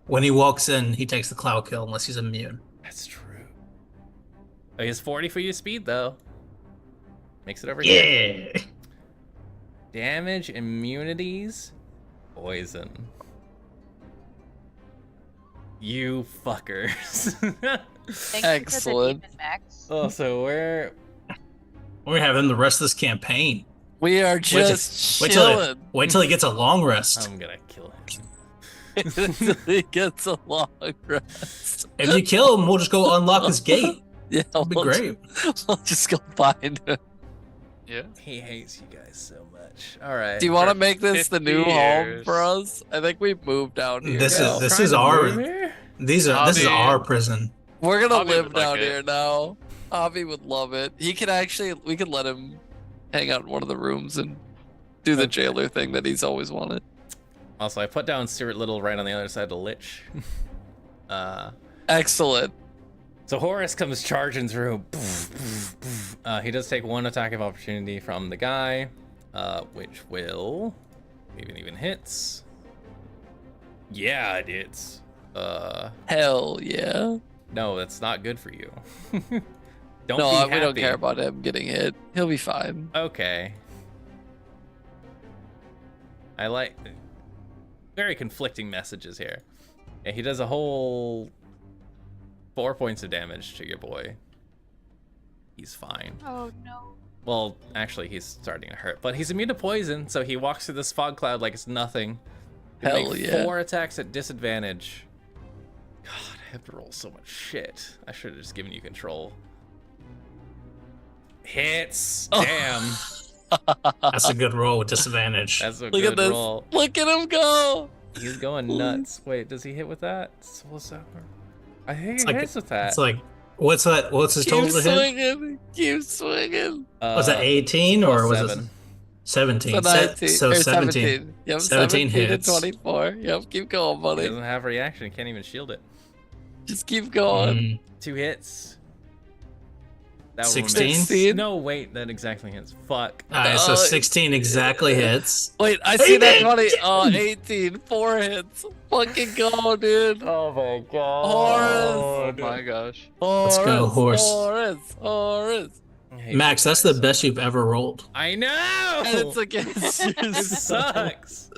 When he walks in, he takes the cloud kill unless he's immune. That's true. Oh, he has 40 for your speed, though. Makes it over here. Yeah. Damage, immunities, poison. You fuckers. Thank you Excellent. for the demon, Max. Oh, so we're... We're having the rest of this campaign. We are till- just Wait till, chilling. wait till he gets a long rest. I'm gonna kill him. Until he gets a long rest. If you kill him, we'll just go unlock his gate. Yeah, It'll be we'll great. We'll just go find him. Yeah. He hates you guys so much. All right. Do you want to For make this the 50 new home years. for us? I think we've moved down here. This now. is this Trying is to our move here? this is Hobby. our prison. We're gonna Hobby live would like down it. here now. Hobby would love it. He could actually, we could let him hang out in one of the rooms and do the Okay. jailer thing that he's always wanted. Also, I put down Stuart Little right on the other side of the Lich. Excellent. So Horus comes charging through. He does take 1 attack of opportunity from the guy, which will even hits. Yeah, it hits. Hell yeah. No, that's not good for you. Don't No, be we don't happy. care about him getting hit. He'll be fine. Okay. I like very conflicting messages here. Yeah, he does a whole 4 points of damage to your boy. He's fine. Oh no. Well, actually, he's starting to hurt, but he's immune to poison, so he walks through this fog cloud like it's nothing. Can Hell make yeah. 4 attacks at disadvantage. God, I have to roll so much shit. I should have just given you control. Hits. Oh. Damn. That's a good roll with disadvantage. That's a Look good at this. roll. Look at him go. He's going nuts. Wait, does he hit with that? Soul Sour? I think It's he like- hits with that. It's like what's that? What's his Keep total to hit? swinging. Keep swinging. Was that 18 or was it 7? 17? So 19. So or 17. Yep, 17 17 hits. to 24. Yep, keep going, He buddy. doesn't have reaction. He can't even shield it. Just keep going. Mm, 2 hits. That 16? 16? No, wait, that exactly hits. Fuck. all right, so 16 exactly hits. Wait, I see that 18. 20. Oh, 18. 4 hits. Fucking go, dude. Oh my god. Horus. Oh my gosh. Horus. go, horse. Horus. Horus. I hate Max, you that's the guys. best you've ever rolled. I know! And it's against you. It sucks.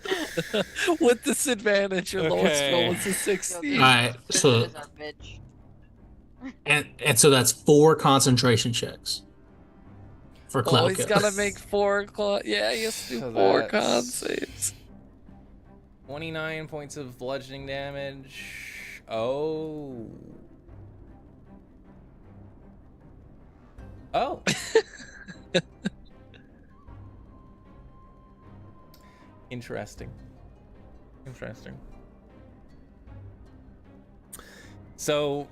With disadvantage, your lowest Okay. roll was a 16. All right, This so is our bitch. and so that's 4 concentration checks for Oh, cloud he's kill. gotta make 4 yeah, he has to do So 4 that's- con saves. 29 points of bludgeoning damage. Oh. Oh. Interesting. Interesting. So,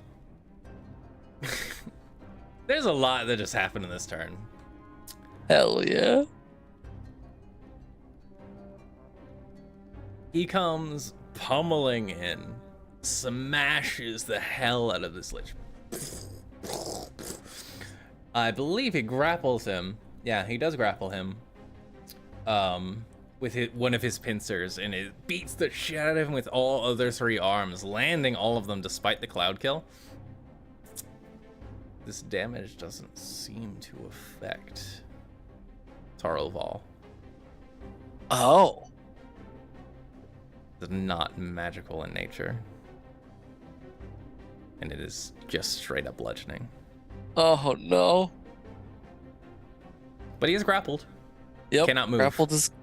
there's a lot that just happened in this turn. Hell yeah. He comes pummeling in, smashes the hell out of this lich. I believe he grapples him. Yeah, he does grapple him. With one of his pincers, and it beats the shit out of him with all other 3 arms, landing all of them despite the cloud kill. This damage doesn't seem to affect Tharul. Oh. It's not magical in nature. And it is just straight up bludgeoning. Oh no. But he is grappled. Yep. Cannot move.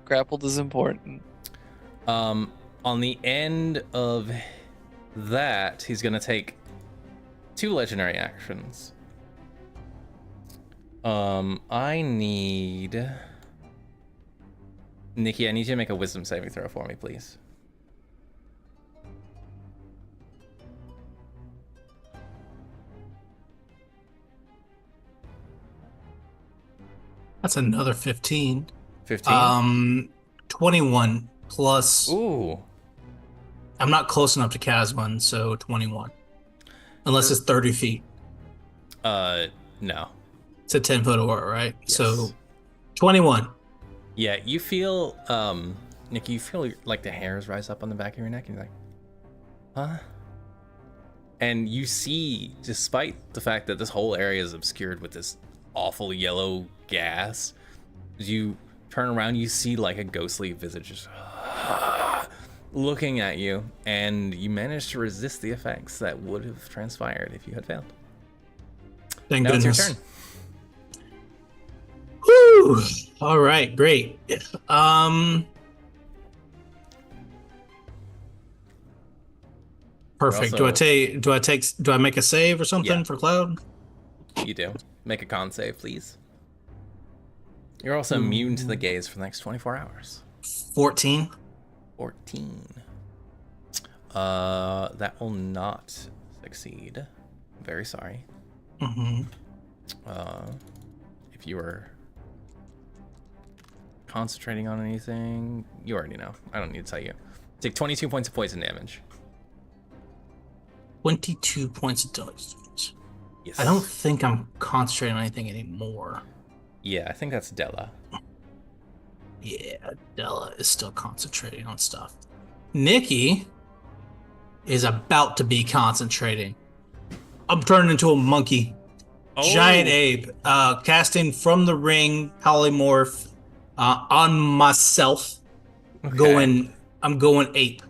Grappled is important. On the end of that, he's gonna take 2 legendary actions. I need... Nikki, I need you to make a wisdom saving throw for me, please. That's another 15. 15? 21 plus. Ooh. I'm not close enough to Casman, so 21. Unless it's 30 feet. No. It's a 10-foot aura, right? Yes. So 21. Yeah, you feel, Nikki, you feel like the hairs rise up on the back of your neck, and you're like, huh? And you see, despite the fact that this whole area is obscured with this awful yellow gas, as you turn around, you see like a ghostly visage just looking at you, and you manage to resist the effects that would have transpired if you had failed. Thank Now goodness. it's your turn. Whew. All right, great. Perfect. Also- Do I make a save or something Yeah. for Cloud? You do. Make a con save, please. You're also immune to the gaze for the next 24 hours. 14. 14. That will not succeed. Very sorry. Mm-hmm. If you were concentrating on anything, you already know. I don't need to tell you. Take 22 points of poison damage. 22 points of damage. Yes. I don't think I'm concentrating on anything anymore. Yeah, I think that's Della. Yeah, Della is still concentrating on stuff. Nikki is about to be concentrating. I'm turning into a monkey. Giant ape. Casting from the ring polymorph on myself. Okay. I'm going ape.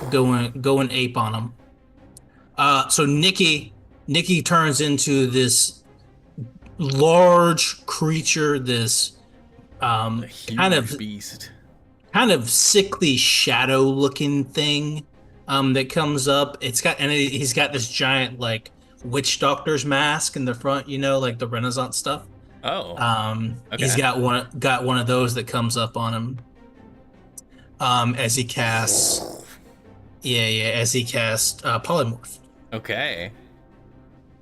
Going ape on him. So Nikki turns into this large creature, this A huge beast. kind of sickly shadow looking thing that comes up. He's got this giant like witch doctor's mask in the front, like the Renaissance stuff. Oh. Okay. He's got one of those that comes up on him as he casts polymorph. Okay.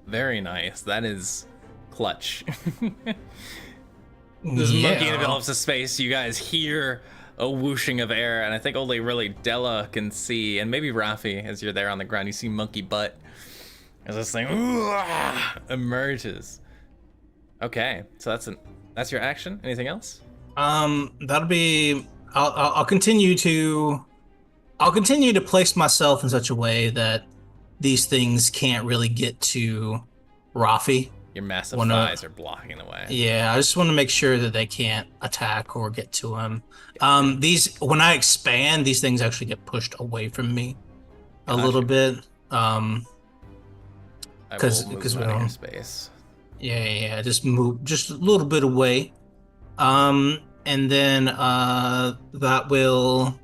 Very nice. That is clutch. This monkey develops a space. You guys hear a whooshing of air, and I think only really Della can see, and maybe Rafi, as you're there on the ground, you see monkey butt as this thing emerges. Okay, so that's your action. Anything else? That'll be. I'll continue to place myself in such a way that these things can't really get to Rafi. Your massive thighs are blocking the way. Yeah, I just want to make sure that they can't attack or get to him. When I expand, these things actually get pushed away from me a little bit. Because we don't space. Yeah, just move just a little bit away. And then that will.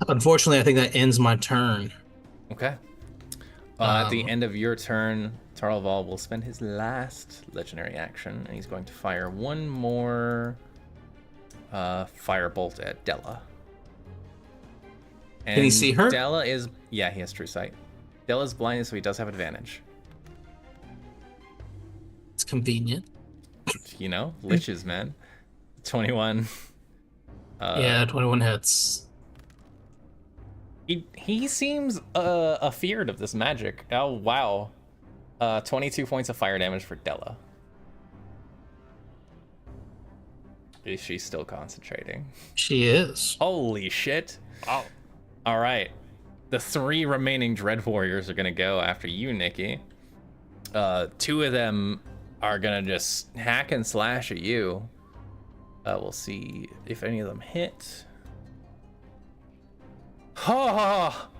Unfortunately, I think that ends my turn. Okay. At the end of your turn, Tharul will spend his last legendary action, and he's going to fire one more firebolt at Della. And can he see her? Della is... Yeah, he has true sight. Della's blinded, so he does have advantage. It's convenient. Liches, man. 21. Yeah, 21 hits. He seems afeared of this magic. Oh, wow. 22 points of fire damage for Della. Is she still concentrating? She is. Holy shit. Wow. All right. The 3 remaining Dread Warriors are going to go after you, Nikki. 2 of them are going to just hack and slash at you. We'll see if any of them hit. Oh.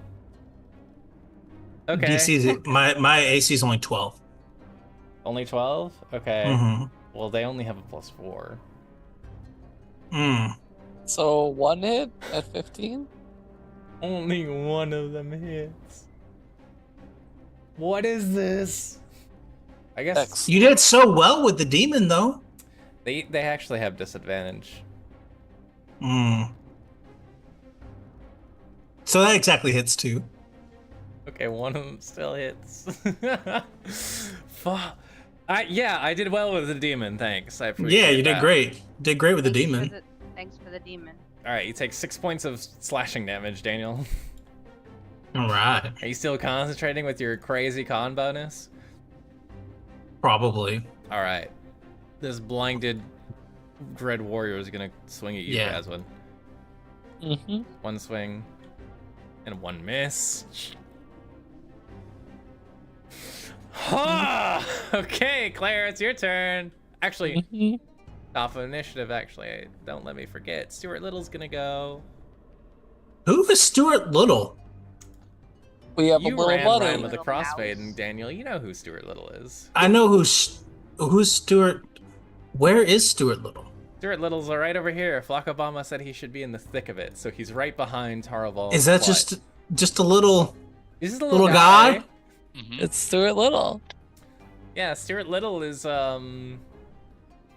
Okay. DC's, my AC is only 12. Only 12? Okay. Mm-hmm. Well, they only have a +4. So 1 hit at 15? Only one of them hits. What is this? I guess X. You did so well with the demon, though. they actually have disadvantage. Hmm. So that exactly hits too. Okay, one of them still hits. Fuck. I did well with the demon. Thanks. I appreciate Yeah, you did that. great. You did great with the Thanks demon. For thanks for the demon. All right, you take 6 points of slashing damage, Daniel. All right. Are you still concentrating with your crazy con bonus? Probably. All right. This blinded Dread Warrior is gonna swing at you, Yeah. Jasmine. Mm-hmm. One swing and one miss. Ha! Okay, Claire, it's your turn. Actually, Mm-hmm. off of initiative, actually, don't let me forget. Stuart Little's gonna go. Who is Stuart Little? We have You a little ran buddy. Ryan with the Little crossfade, mouse. and Daniel, you know who Stuart Little is. I know who's Stuart. Where is Stuart Little? Stuart Little's right over here. Flock Obama said he should be in the thick of it, so he's right behind Taraval. Is that just a little This is the little guy? Mhm. It's Stuart Little. Yeah, Stuart Little is for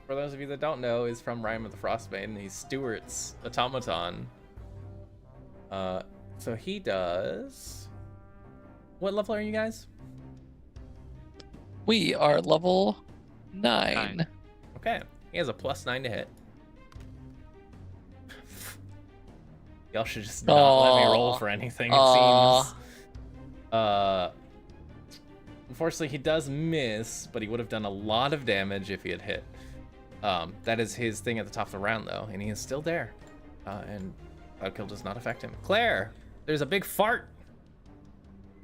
those of you that don't know, is from Rime of the Frostbane, and he's Stuart's automaton. So he does. What level are you guys? We are level 9. 9. Okay, he has a +9 to hit. Y'all should just not let me roll Aw. for anything. It Aw. seems. Unfortunately, he does miss, but he would have done a lot of damage if he had hit. That is his thing at the top of the round, though, and he is still there. And Cloud Kill does not affect him. Claire, there's a big fart.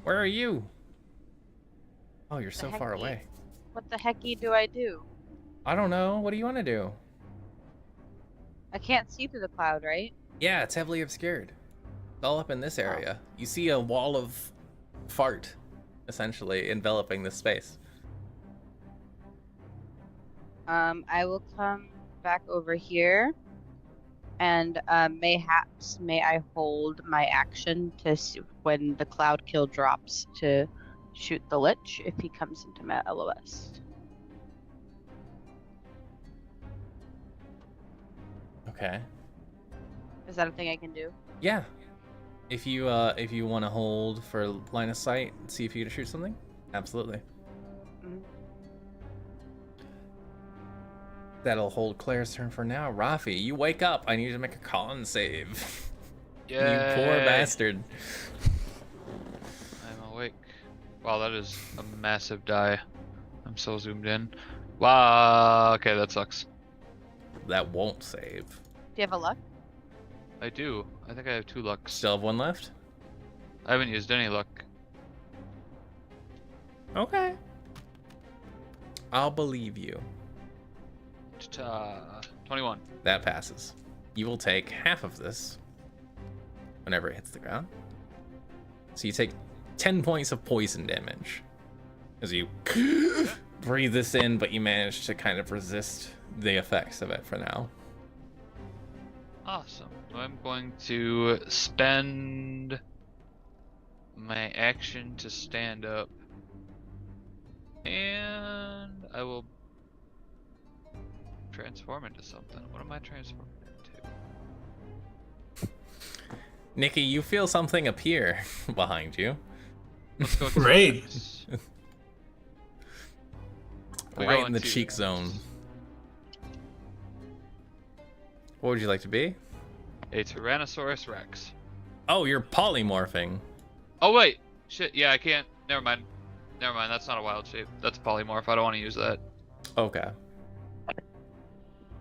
Where are you? Oh, you're so far hecky? away. What the hecky do I do? I don't know. What do you want to do? I can't see through the cloud, right? Yeah, it's heavily obscured. It's all up in this area. You see a wall of fart, essentially, enveloping this space. I will come back over here, and mayhaps may I hold my action to when the cloud kill drops to shoot the lich if he comes into my LOS. Okay. Is that a thing I can do? Yeah. If you want to hold for line of sight, see if you can shoot something. Absolutely. Mhm. That'll hold Claire's turn for now. Rafi, you wake up. I need you to make a con save. You poor Yay. bastard. I'm awake. Wow, that is a massive die. I'm so zoomed in. Wow. Okay, that sucks. That won't save. Do you have a luck? I do. I think I have 2 lucks. Still have one left? I haven't used any luck. Okay. I'll believe you. 21. That passes. You will take half of this whenever it hits the ground. So you take 10 points of poison damage as you breathe this in, but you manage to kind of resist the effects of it for now. Awesome. So I'm going to spend my action to stand up. And I will transform into something. What am I transforming into? Nikki, you feel something appear behind you. Let's go to Great. We Right go in the into- cheek zone. What would you like to be? A Tyrannosaurus Rex. Oh, you're polymorphing. Oh wait, shit. Yeah, I can't. Never mind. Never mind. That's not a wild shape. That's a polymorph. I don't want to use that. Okay.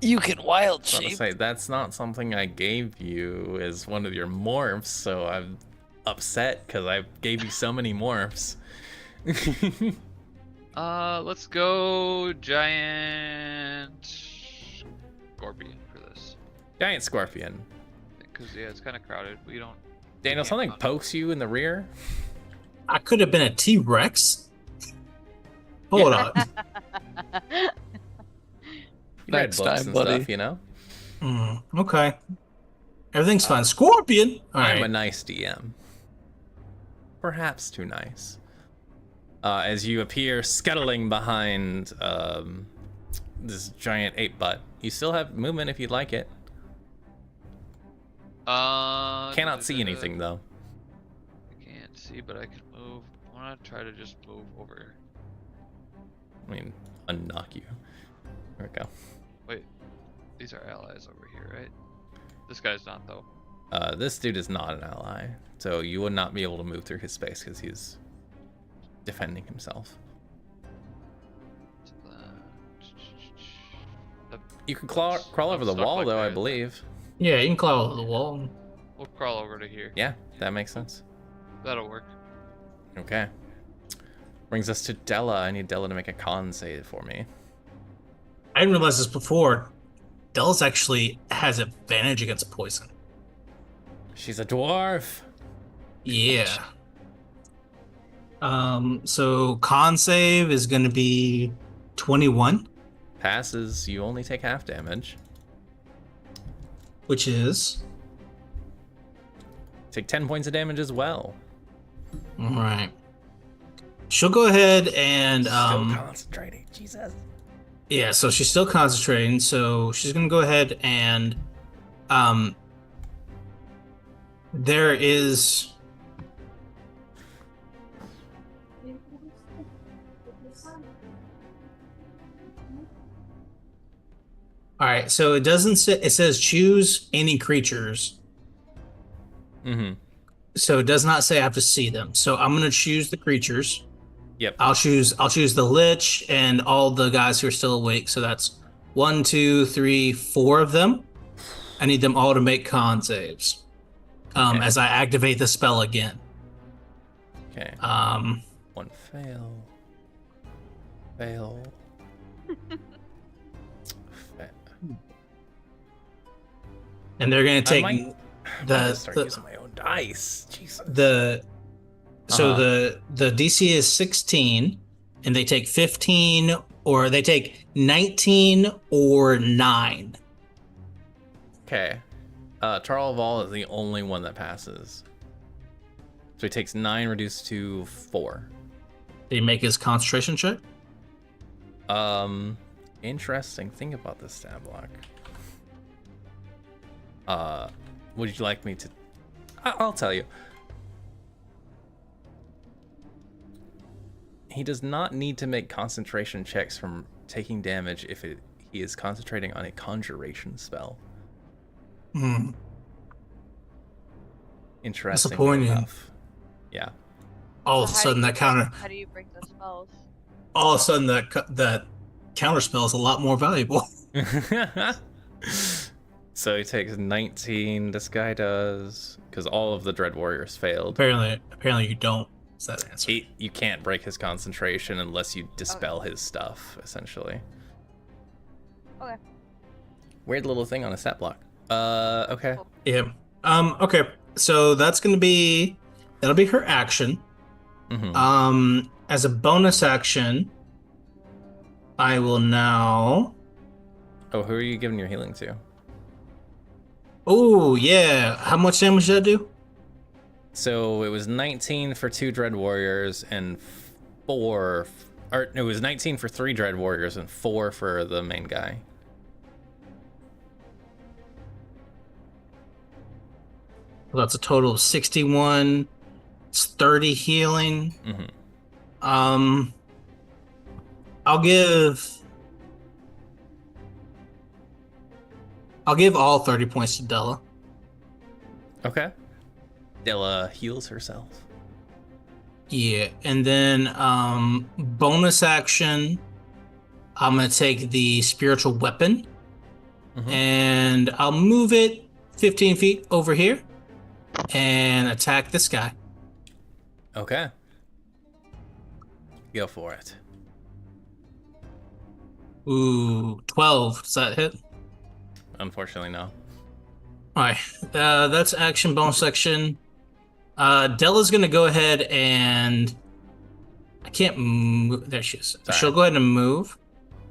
You can wild I was about to shape. say, that's not something I gave you as one of your morphs, so I'm upset because I gave you so many morphs. Let's go giant scorpion for this. Giant scorpion. Because yeah, it's kind of crowded. We don't. Daniel, can't something hunt. pokes you in the rear. I could have been a T-Rex. Hold on. You read Next books time, and buddy. stuff, you know? Okay. Everything's fine. Scorpion. All I'm a right. nice DM. Perhaps too nice. as you appear scuttling behind this giant ape butt. You still have movement if you'd like it. Cannot see anything though. I can't see, but I can move. I want to try to just move over. I mean, unknock you. There we go. Wait, these are allies over here, right? This guy's not though. This dude is not an ally, so you would not be able to move through his space because he's defending himself. You can crawl over the wall, though, I believe. Yeah, you can crawl over the wall. We'll crawl over to here. Yeah, that makes sense. That'll work. Okay. Brings us to Della. I need Della to make a con save for me. I didn't realize this before. Della's actually has advantage against poison. She's a dwarf. Yeah. So con save is going to be 21. Passes, you only take half damage. Which is? Take 10 points of damage as well. All right. She'll go ahead and Still concentrating, Jesus. yeah, so she's still concentrating, so she's gonna go ahead and there is all right, so it doesn't say, it says choose any creatures. Mm-hmm. So it does not say I have to see them. So I'm gonna choose the creatures. Yep. I'll choose the Lich and all the guys who are still awake. So that's 1, 2, 3, 4 of them. I need them all to make con saves. Okay. As I activate the spell again. Okay. One fail. Fail. And they're gonna take I'm gonna start using my own dice. Jesus. the DC is 16, and they take 15, or they take 19 or 9. Okay. Tharul of all is the only one that passes. So he takes 9 reduced to 4. Did he make his concentration check? Interesting thing about this stat block. Would you like me to? I'll tell you. He does not need to make concentration checks from taking damage if he is concentrating on a conjuration spell. Hmm. Interesting Disappointing. enough. Yeah. All of a sudden, that counter. How do you break those spells? All of a sudden, that counter spell is a lot more valuable. So he takes 19. This guy does, because all of the Dread Warriors failed. Apparently, you don't. Is that answer? You can't break his concentration unless you dispel his stuff, essentially. Okay. Weird little thing on a stat block. Okay. Cool. Yeah. Okay. So that'll be her action. Mm-hmm. As a bonus action, I will now. Oh, who are you giving your healing to? Oh yeah. How much damage did that do? So it was 19 for 2 Dread Warriors and 4. Or no, it was 19 for 3 Dread Warriors and 4 for the main guy. Well, that's a total of 61. It's 30 healing. Mm-hmm. I'll give all 30 points to Della. Okay. Della heals herself. Yeah, and then bonus action, I'm gonna take the spiritual weapon, Mhm. and I'll move it 15 feet over here and attack this guy. Okay. Go for it. Ooh, 12. Does that hit? Unfortunately, no. All right, that's action, bonus action. Della's gonna go ahead and I can't move. There she is. Sorry. She'll go ahead and move.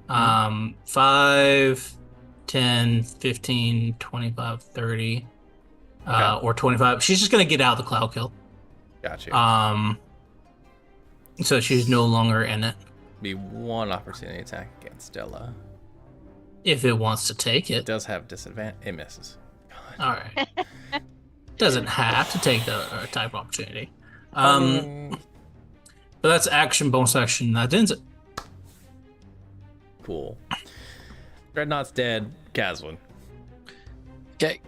5, 10, 15, 25, 30, Okay. or 25. She's just gonna get out of the cloud kill. Got you. So she's no longer in it. Be one opportunity attack against Stella. If it wants to take It it. does have disadvantage. It misses. All right. Doesn't have to take the type opportunity. Um, But that's action, bonus action. That ends it. cool. Dreadnought's dead. Caswin. Okay.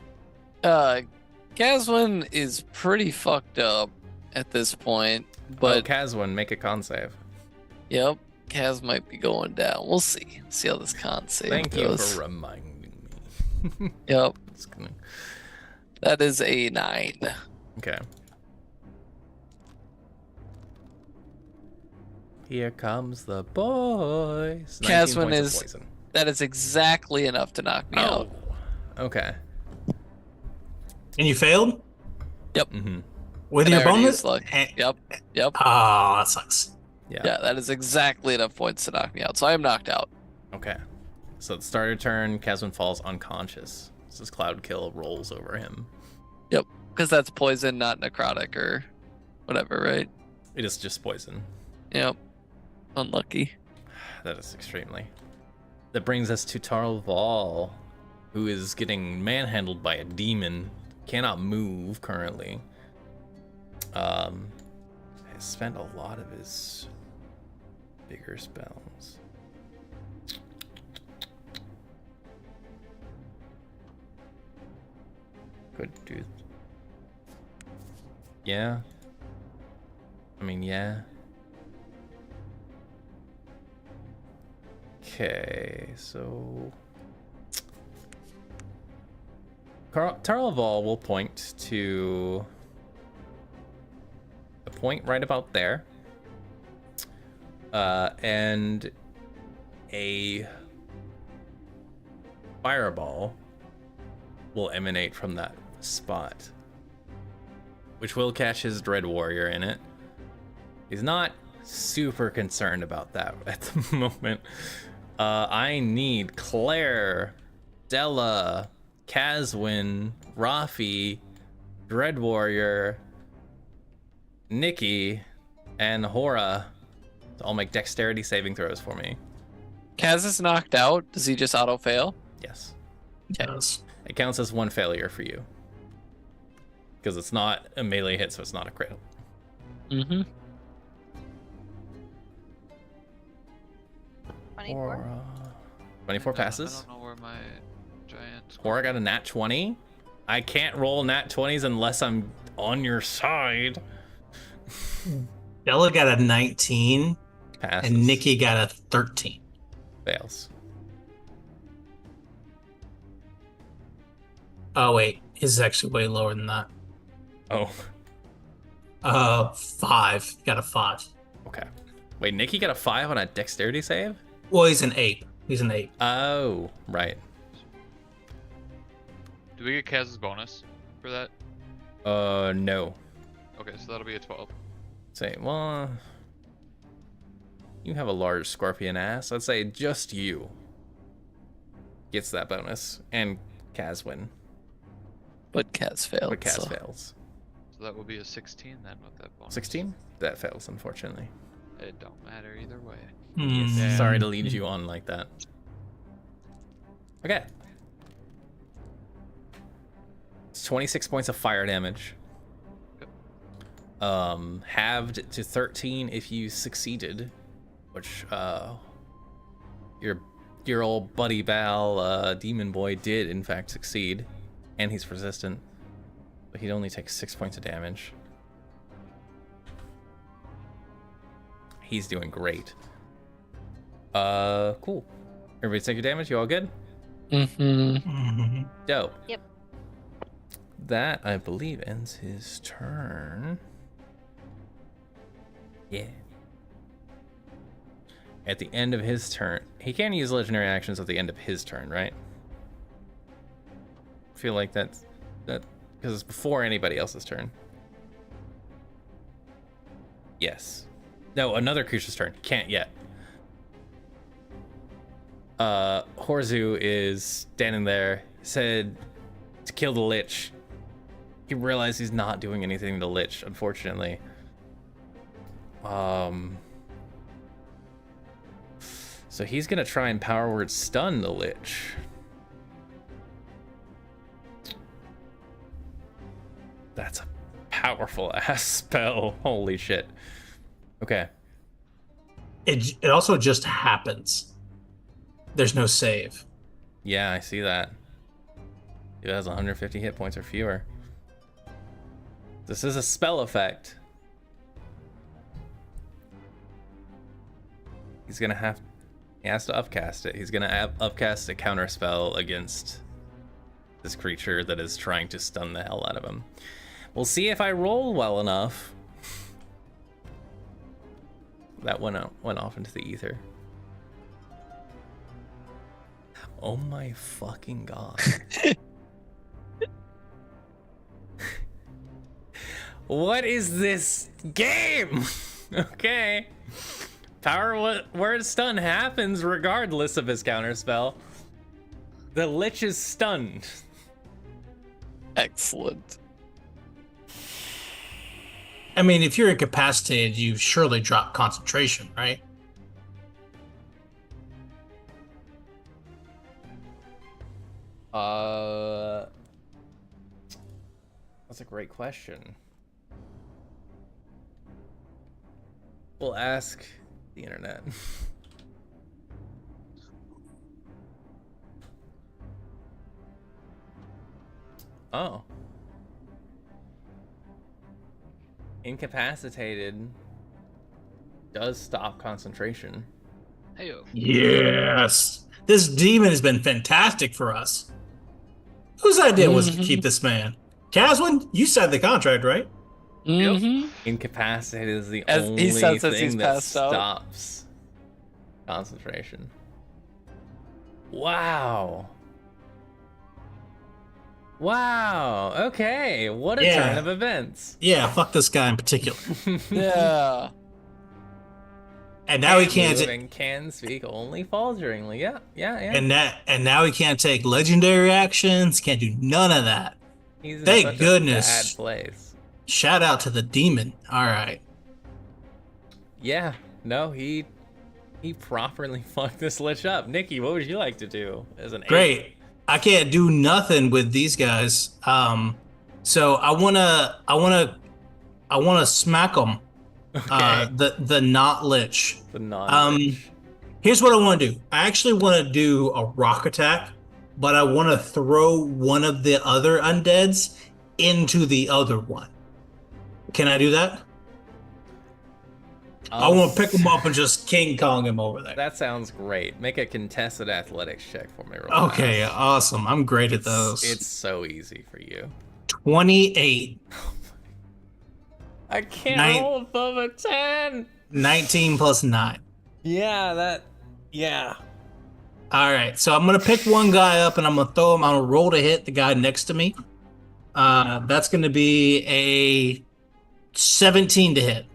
Caswin is pretty fucked up at this point, but Caswin, make a con save. yep, Kaz might be going down. We'll see. See how this con save Thank goes. you for reminding me. Yep, Just gonna... that is a 9. Okay. Here comes the boys. 19 Caswin points of is- poison. That is exactly enough to knock me out. Okay. And you failed? Mm-hmm. With And I your already bonus? used luck. Yep. Oh, that sucks. Yeah. Yeah, that is exactly enough points to knock me out. So I am knocked out. Okay. So at the start of turn, Caswin falls unconscious. So this cloud kill rolls over him. Because that's poison, not necrotic or whatever, right? It is just poison. Yep. Unlucky. That is extremely. That brings us to Tharul, who is getting manhandled by a demon. Cannot move currently. Has spent a lot of his bigger spells. Could do. Yeah. I mean, yeah. Okay, so Tharul will point to a point right about there, and a fireball will emanate from that spot, which will catch his Dread Warrior in it. He's not super concerned about that at the moment. I need Claire, Della, Caswin, Rafi, Dread Warrior, Nikki, and Hora to all make dexterity saving throws for me. Kaz is knocked out. Does he just auto fail? Yes. Yes. It counts as one failure for you. Because it's not a melee hit, so it's not a crit. Mm-hmm. 24. 24 passes. I don't know where my giant. Hora got a nat 20. I can't roll nat 20s unless I'm on your side. Bella got a 19, Passes. and Nikki got a 13. Fails. Oh, wait. His is actually way lower than that. Oh, 5. Got a 5. okay. Wait, Nikki got a 5 on a dexterity save? Well, he's an 8. He's an 8. Oh, right. Do we get Kaz's bonus for that? No. Okay, so that'll be a 12. Say, well, you have a large scorpion ass. I'd say just you gets that bonus, and Caswin, But Kaz failed. but Kaz so. fails. So that will be a 16 then with that bonus. 16? That fails, unfortunately. It don't matter either way. Mm. Sorry to lead you on like that. Okay. It's 26 points of fire damage. Halved to 13 if you succeeded, which your old buddy Bal, demon boy, did in fact succeed, and he's resistant, but he'd only take 6 points of damage. He's doing great. Cool. Everybody take your damage. You all good? Mm-hmm. Mhm. Dope. Yep. That, I believe, ends his turn. Yeah. At the end of his turn, he can use legendary actions at the end of his turn, right? I feel like that because it's before anybody else's turn. Yes. No, another creature's turn. Can't yet. Horzu is standing there, said to kill the Lich. He realized he's not doing anything to Lich, unfortunately. So he's gonna try and power word stun the Lich. That's a powerful ass spell. Holy shit. Okay. It also just happens. There's no save. Yeah, I see that. It has 150 hit points or fewer. This is a spell effect. He has to upcast it. He's gonna upcast a counter spell against this creature that is trying to stun the hell out of him. We'll see if I roll well enough. That went off into the ether. Oh my fucking god. What is this game? Okay. Power word stun happens regardless of his counterspell. The Lich is stunned. Excellent. I mean, if you're incapacitated, you surely drop concentration, right? That's a great question. We'll ask the internet. Oh. Incapacitated does stop concentration. Heyo. Yes. This demon has been fantastic for us. Whose idea was to keep this man? Caswin, you signed the contract, right? Mm-hmm. Incapacitated is the As only he says as he's thing that passed out. stops concentration. Wow. Wow. Okay. What a Yeah. turn of events. Yeah, fuck this guy in particular. Yeah. And now he move can't. and can speak only falteringly. Yeah. And now he can't take legendary actions. Can't do none of that. He's in Thank such goodness. a bad place. Shout out to the demon. All right. Yeah. No, he properly fucked this Lich up. Nikki, what would you like to do as an Great. aide? I can't do nothing with these guys. So I wanna smack them. Okay. The not lich. The non-Lich. Here's what I want to do. I actually want to do a rock attack, but I want to throw one of the other undeads into the other one. Can I do that? I want to pick him up and just King Kong him over there. That sounds great. Make a contested athletics check for me real Okay, fast. awesome. I'm great at those. It's so easy for you. 28. I can't Nine- roll above a 10. 19 plus 9. Yeah. All right, so I'm gonna pick one guy up and I'm gonna throw him. I'm gonna roll to hit the guy next to me. That's gonna be a 17 to hit.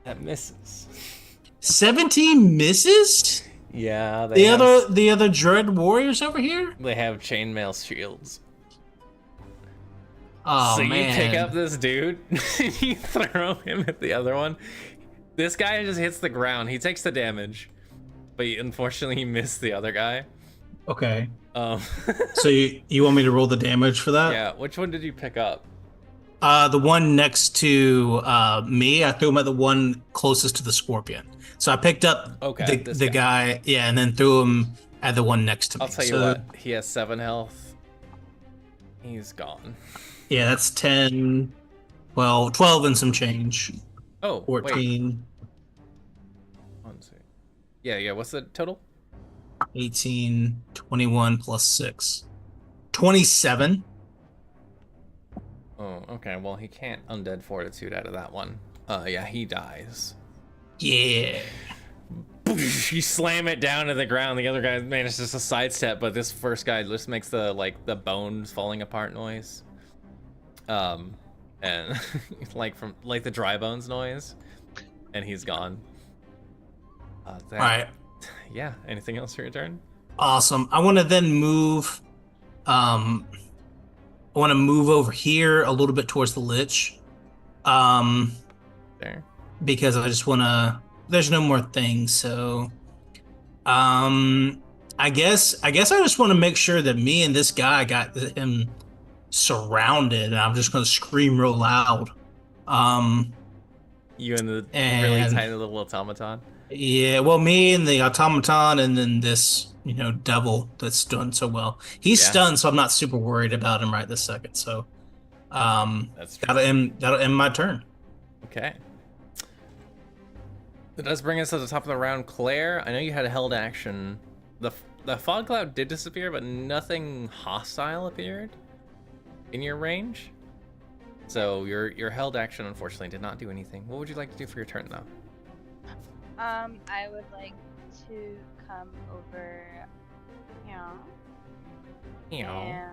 That misses. 17 misses? Yeah, The other dread warriors over here? they have chainmail shields. Oh so man. you pick up this dude, and you throw him at the other one. This guy just hits the ground. He takes the damage, but unfortunately he missed the other guy. Okay. Um, So you want me to roll the damage for that? yeah. Which one did you pick up? The one next to me. I threw him at the one closest to the scorpion. So I picked up this the guy, yeah, and then threw him at the one next to me. I'll tell you what. He has 7 health. He's gone. Yeah, that's 10, 12 and some change. Oh, 14, Wait. 1, 2. Yeah. What's the total? 18, 21 plus 6. 27. Oh, okay. Well, he can't undead fortitude out of that one. Yeah, he dies. Yeah. You slam it down to the ground. The other guy manages to sidestep, but this first guy just makes the the bones falling apart noise. And like the dry bones noise, and he's gone. All right. Yeah. Anything else for your turn? Awesome. I want to then move. I want to move over here a little bit towards the lich. There. because I just want to. There's no more things, so I guess I just want to make sure that me and this guy got him surrounded, and I'm just going to scream real loud. You and the really And- tiny little automaton. Yeah, well, me and the automaton, and then this, devil that's doing so well. He's Yeah. stunned, so I'm not super worried about him right this second. So, That's true. that'll end my turn. Okay. That does bring us to the top of the round. Claire, I know you had a held action. The fog cloud did disappear, but nothing hostile appeared in your range. So your held action unfortunately did not do anything. What would you like to do for your turn though? I would like to come over here and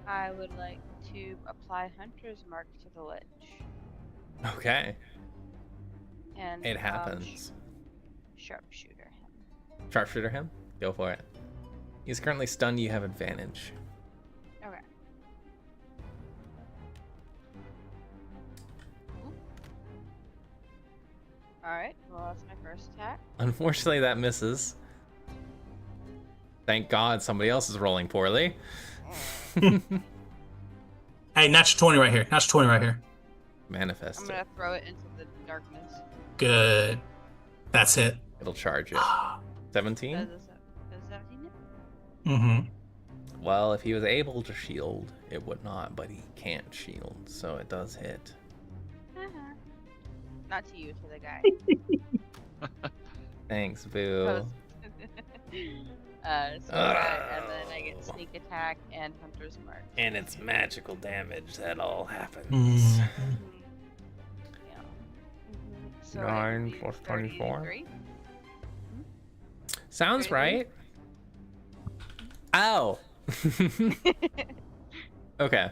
I would like to apply Hunter's Mark to the lich. Okay. And It happens. Sharpshooter him. Sharpshooter him? Go for it. He's currently stunned, you have advantage. Okay. Alright, well that's my first attack. Unfortunately that misses. Thank God somebody else is rolling poorly. Hey, natural 20 right here. Natural 20 right here. Manifest I'm it. gonna throw it into the darkness. Good. That's it. It'll charge it. 17? Does it 17 hit? Mm-hmm. Well, if he was able to shield, it would not, but he can't shield, so it does hit. Uh-huh. Not to you, to the guy. Thanks, Boo. And then I get sneak attack and hunter's mark. And it's magical damage that all happens. Mm. Yeah. So 9 it'd be plus 24. 33. Sounds 33. right. Ow! Okay.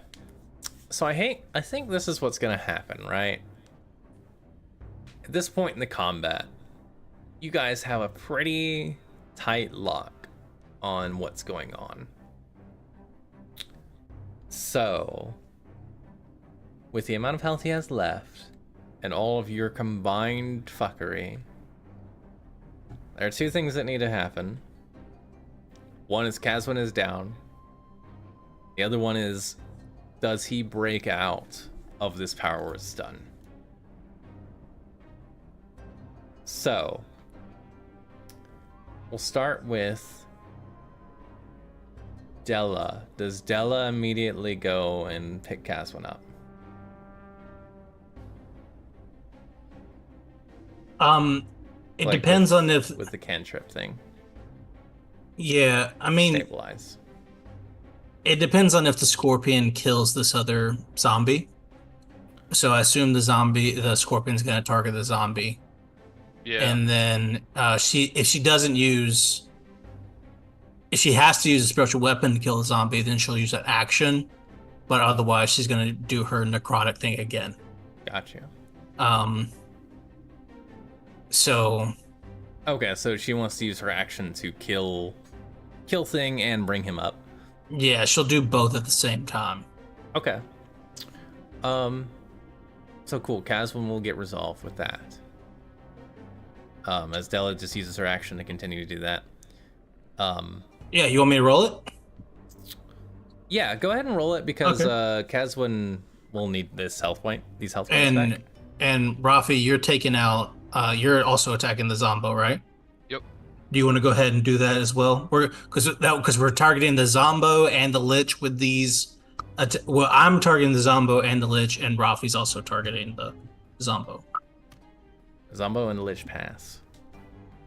So I think this is what's gonna happen, right? At this point in the combat, you guys have a pretty tight lock on what's going on. So, with the amount of health he has left, and all of your combined fuckery, there are two things that need to happen. One is Caswin is down. The other one is, does he break out of this power word stun? So, we'll start with Della. Does Della immediately go and pick Caswin up? It Like depends on if, With the cantrip thing. yeah, I mean, Stabilize. it depends on if the scorpion kills this other zombie. So I assume the scorpion's gonna target the zombie. Yeah. And then if she has to use a spiritual weapon to kill the zombie, then she'll use that action. But otherwise, she's gonna do her necrotic thing again. Got you. So Okay, so she wants to use her action to kill thing and bring him up. yeah, she'll do both at the same time. Okay. So cool. Caswin will get resolved with that. As Della just uses her action to continue to do that. Yeah, you want me to roll it? Yeah, go ahead and roll it because Caswin will need these health points back. And Rafi, you're taking out. You're also attacking the Zombo, right? Yep. Do you want to go ahead and do that as well? Because we're targeting the Zombo and the Lich with these. Well, I'm targeting the Zombo and the Lich, and Rafi's also targeting the Zombo. Zombo and the Lich pass.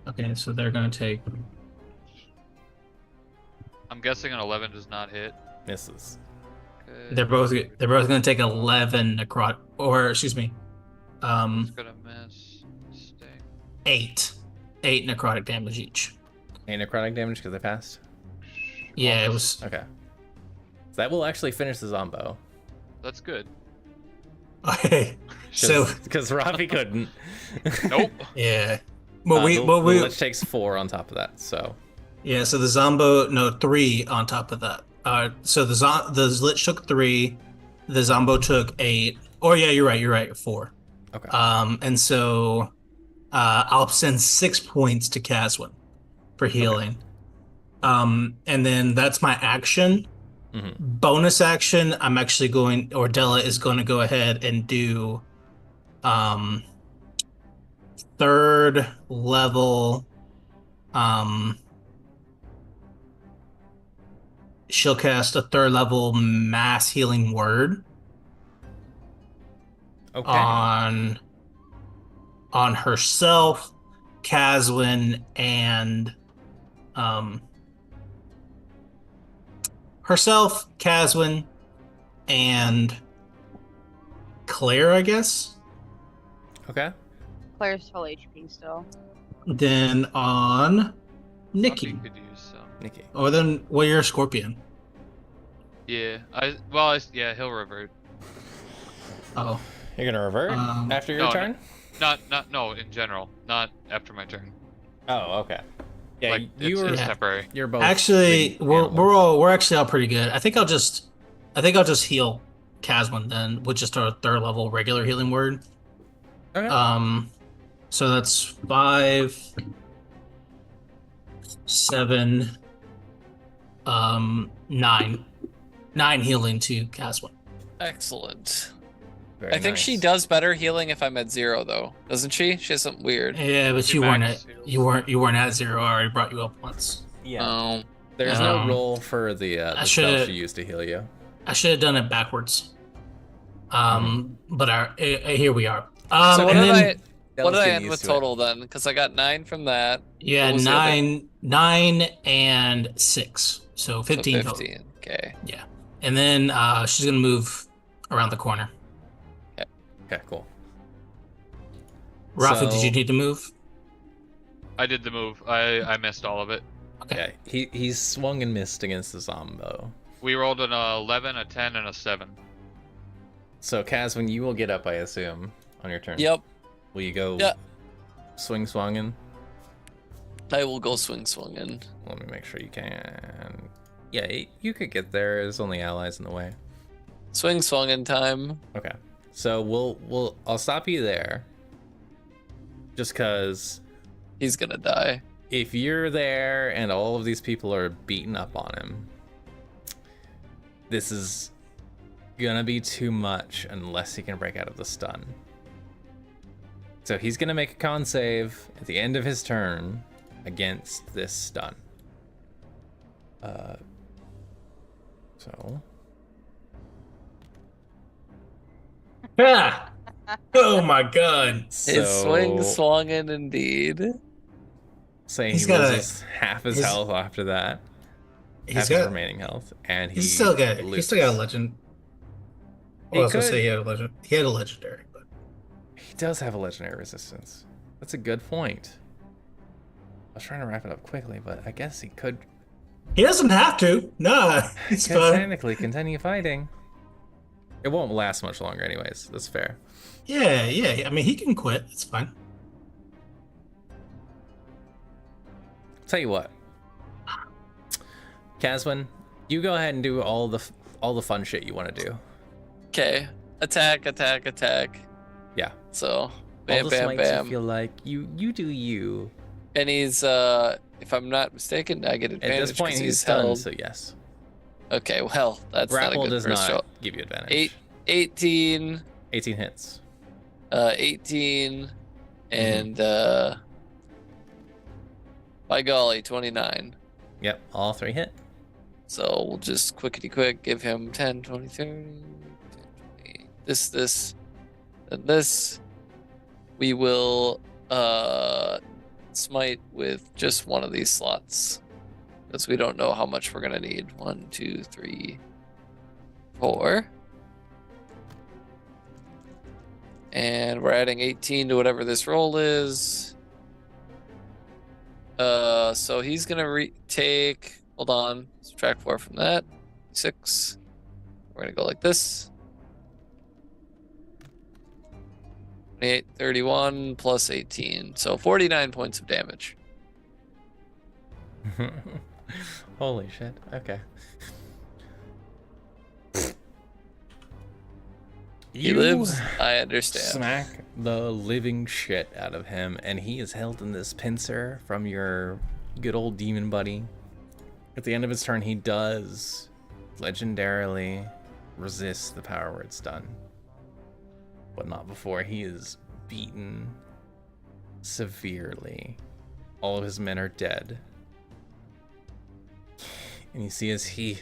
Okay, so they're gonna take. I'm guessing an 11 does not hit. Misses. Okay. They're both gonna take 11 necrotic, or excuse me, It's gonna miss. Sting. 8 necrotic damage each. Any necrotic damage because they passed? Yeah, it was. Okay. So that will actually finish the Zombo. That's good. Okay, so Because Rafi couldn't. Nope. yeah. Well, the Lich takes 4 on top of that, so. Yeah, so the Zombo, no, 3 on top of that. So the Lich took 3, The Zombo took 8. Oh yeah, you're right. You're right. 4. Okay. And so I'll send 6 points to Caswin for healing. And then that's my action. Hmm. Bonus action, I'm actually going, or Della is going to go ahead and do um 3rd level. Um, she'll cast a 3rd level mass healing word Okay. on herself, Caswin, and um herself, Caswin, and Claire, I guess. Okay. Claire's full HP still. Then on Buffy Nikki. could use some. Nikki. Or then, well, you're a Scorpion. Yeah, yeah, he'll revert. Oh, You're gonna revert after your no, turn? No, in general, not after my turn. Oh, okay. Yeah, Like, you were. it's Yeah. temporary. You're both. actually, big we're animals. we're actually all pretty good. I think I'll just heal Caswin then with just our 3rd level regular healing word. Okay. So that's 5, 7, 9. 9 healing to Caswin. Excellent. Very I think she nice. does better healing if I'm at 0 though, doesn't she? She has something weird. Yeah, but She you weren't max at heals. you weren't at 0. I already brought you up once. Yeah. Oh, There's no Um, roll for the I spell should- she used to heal you. I should have done it backwards. But here we are. so what and did then what did I getting end used with to it. total then? Because I got 9 from that. you had What was the other? 9 and 6, so 15 So total. 15. Okay. Yeah, and then she's gonna move around the corner. Okay, cool. Rafa, So- did you need to move? I did the move. I missed all of it. Okay. Yeah, he's swung and missed against the Zombo. We rolled an 11, a 10, and a 7. So, Caswin, you will get up, I assume, on your turn. Yep. Will you go Yeah. swinging? I will go swinging. Let me make sure you can. Yeah, you could get there. There's only allies in the way. Swinging time. Okay. So I'll stop you there. Just cause He's gonna die. if you're there and all of these people are beating up on him, this is gonna be too much unless he can break out of the stun. So he's gonna make a con save at the end of his turn against this stun. So Ah! Oh my God! His swinging indeed. Say He's he got loses half his he's- health after that. He's Half his got remaining health, and he's still got a loses. legend. He Well, I was gonna could- say he had a legend. He had a legendary, but He does have a legendary resistance. That's a good point. I was trying to wrap it up quickly, but I guess he could he doesn't have to. Nah, it's fine. technically continue fighting. It won't last much longer, anyways. That's fair. Yeah. I mean, he can quit. It's fine. Tell you what, Caswin, you go ahead and do all the fun shit you want to do. Okay. Attack. Yeah. So bam, all the bam, smites bam. you feel like you do you. And he's if I'm not mistaken, I get At advantage. this point, 'cause he's stunned, held. so yes. Okay, well, that's Grapple not a good does first not roll. give you advantage. 18, 18 hits. 18, and by golly, 29. Yep, all 3 hit. So we'll just quickety quick give him 10, 20, 30, 10, 20, this, and this. We will smite with just one of these slots. Because we don't know how much we're gonna need. 1, 2, 3, 4. And we're adding 18 to whatever this roll is. So he's gonna take. Hold on. Subtract 4 from that. 6. We're gonna go like this. 28, 31 plus 18. So 49 points of damage. Holy shit. Okay. He lives. I understand. Smack the living shit out of him, and he is held in this pincer from your good old demon buddy. At the end of his turn, he does legendarily resist the power where it's done, but not before he is beaten severely. All of his men are dead, and you see as he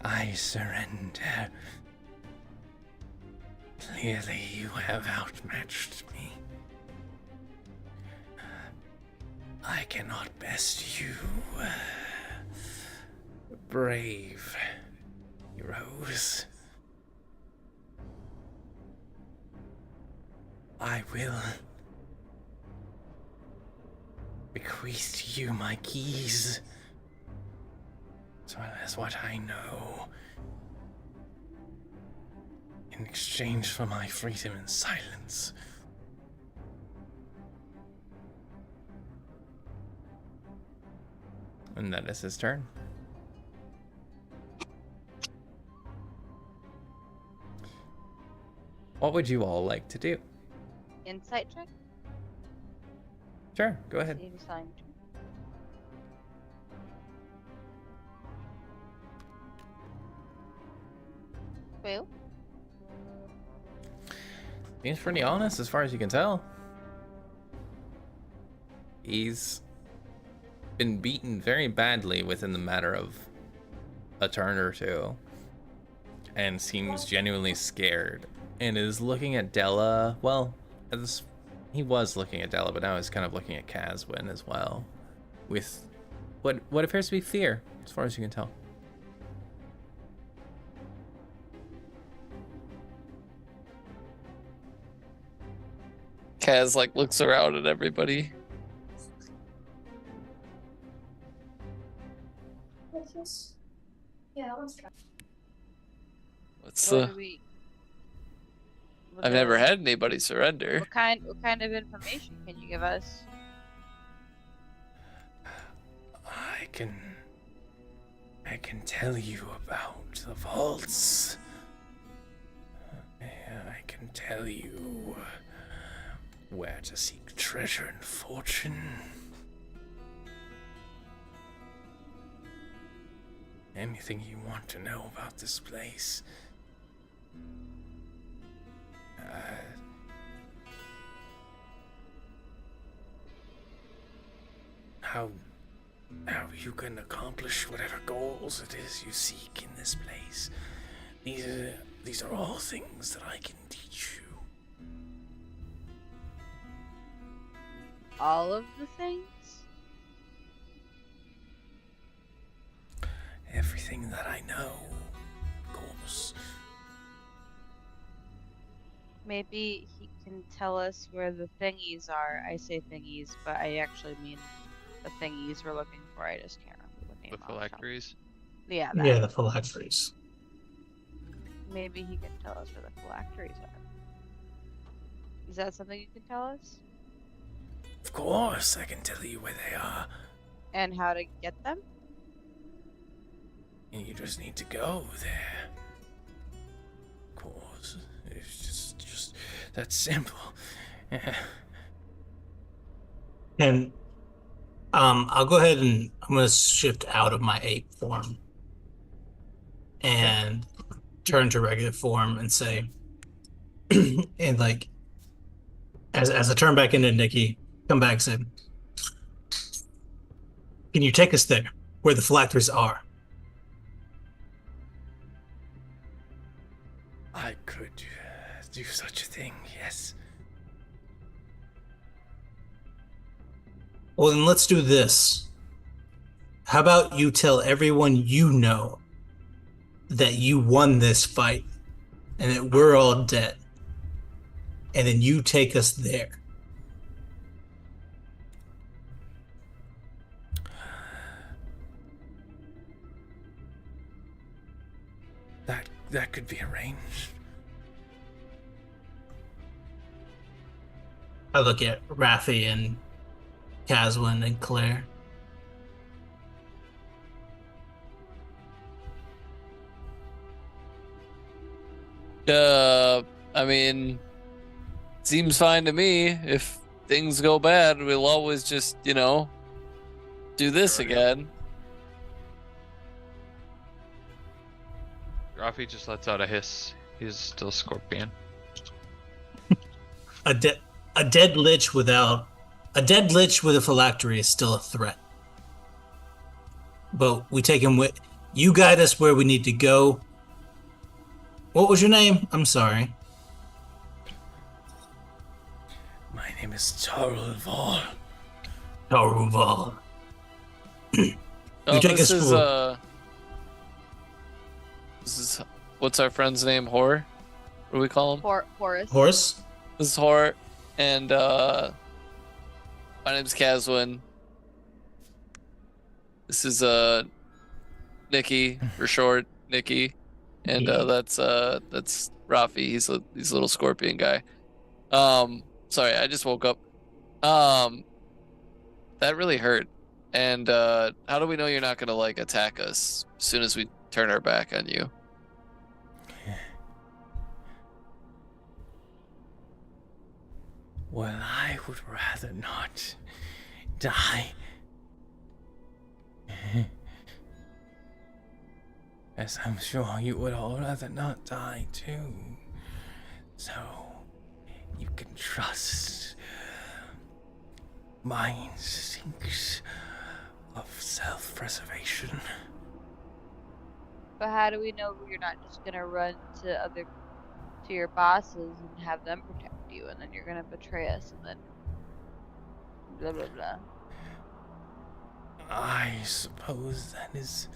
I surrender. Clearly you have outmatched me. I cannot best you, brave heroes. I will bequeath to you my keys, as well as what I know, in exchange for my freedom and silence. And that is his turn. What would you all like to do? Insight check? Sure, go ahead. See if he's telling the truth. Well, Seems pretty honest as far as you can tell. He's been beaten very badly within the matter of a turn or two, and seems genuinely scared, and is looking at Della. Well, he was looking at Della, but now he's kind of looking at Caswin as well, with what appears to be fear, as far as you can tell. Kaz like looks around at everybody. Yeah, that one's dry. What's what the? do we? what I've do- never had anybody surrender. What kind of information can you give us? I can tell you about the vaults. I can tell you where to seek treasure and fortune. Anything you want to know about this place. How you can accomplish whatever goals it is you seek in this place. These are all things that I can teach you. All of the things? Everything that I know, of course. Maybe he can tell us where the thingies are. I say thingies, but I actually mean the thingies we're looking for. I just can't remember the name. The off the top. phylacteries. Yeah, that. Yeah, the phylacteries. Maybe he can tell us where the phylacteries are. Is that something you can tell us? Of course, I can tell you where they are. And how to get them? And you just need to go there. Of course. It's just that simple. And I'll go ahead and I'm gonna shift out of my ape form and turn to regular form and say, and like, as I turn back into Nikki, come back and say, can you take us there where the phylacteries are? I could do such a thing, yes. Well, then let's do this. How about you tell everyone you know that you won this fight and that we're all dead, and then you take us there. That could be arranged. I look at Raffi and Caswin and Claire. I mean, seems fine to me. If things go bad, we'll always just, do this Sure. again. Rafi just lets out a hiss. He's still a scorpion. A dead lich with a phylactery is still a threat. But we take him with. You guide us where we need to go. What was your name? I'm sorry. My name is Tharul. Tharul. Oh, take this us is for- this is what's our friend's name? Hor? What do we call him? Horus. Horse? This is Hor, and my name's Caswin. This is Nikki for short, Nikki, and that's Rafi. He's a little scorpion guy. Sorry, I just woke up. That really hurt. And how do we know you're not gonna like attack us as soon as we turn our back on you? Well, I would rather not die. As I'm sure you would all rather not die too. So, you can trust my instincts of self-preservation. But how do we know you're not just gonna run to your bosses and have them protect you, and then you're gonna betray us, and then blah blah blah. I suppose that is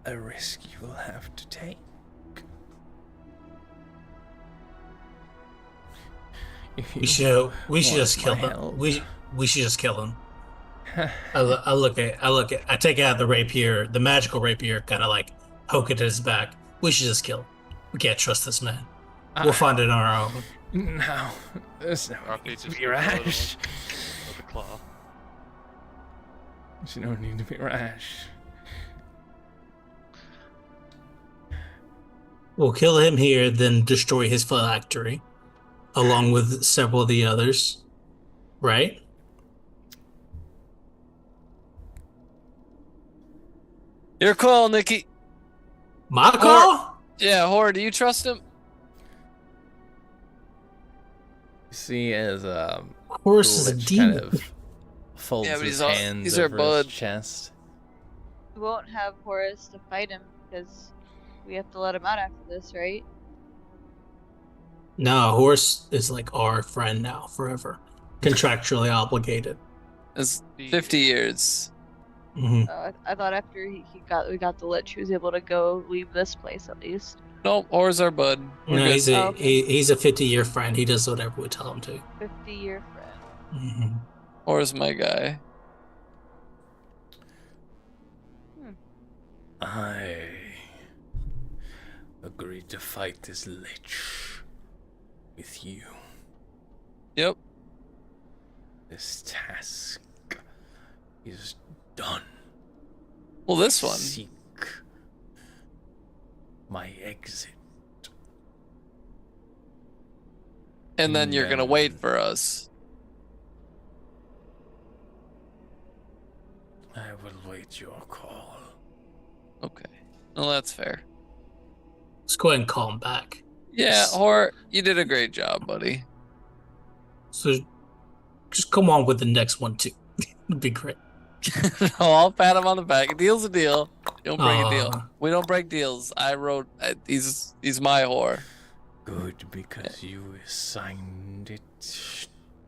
a risk you will have to take. If We you should want just kill my him. help. We should just kill him. I take out the rapier, the magical rapier, kind of like poke it at his back. We should just kill him. We can't trust this man. We'll find it on our own. No, there's no Rafi need to just be looks at him rash. with a claw. There's no need to be rash. We'll kill him here, then destroy his phylactery, along with several of the others. Right? Your call, Nikki. My call? Yeah, Hor, do you trust him? You see as Horse is a Lich demon. kind of folds Yeah, but his he's hands our over bud. his chest. We won't have Horus to fight him because we have to let him out after this, right? No, Horse is like our friend now, forever. Contractually obligated. It's 50 years. Hmm. I thought after we got the lich, he was able to go leave this place at least. Nope, Hor's our bud. We're No, good. he's a 50-year friend. He does whatever we tell him to. 50-year friend. Hmm. Hor's my guy. I agreed to fight this lich with you. Yep. This task is done. Well, this one. Seek my exit. And then you're gonna wait for us. I will wait your call. Okay. Well, that's fair. Let's go ahead and call him back. Yeah, Hor, you did a great job, buddy. So just come on with the next one too. It'd be great. No, I'll pat him on the back. A deal's a deal. You don't break a deal. Aw. We don't break deals. I wrote. He's my Hor. Good, because you signed it,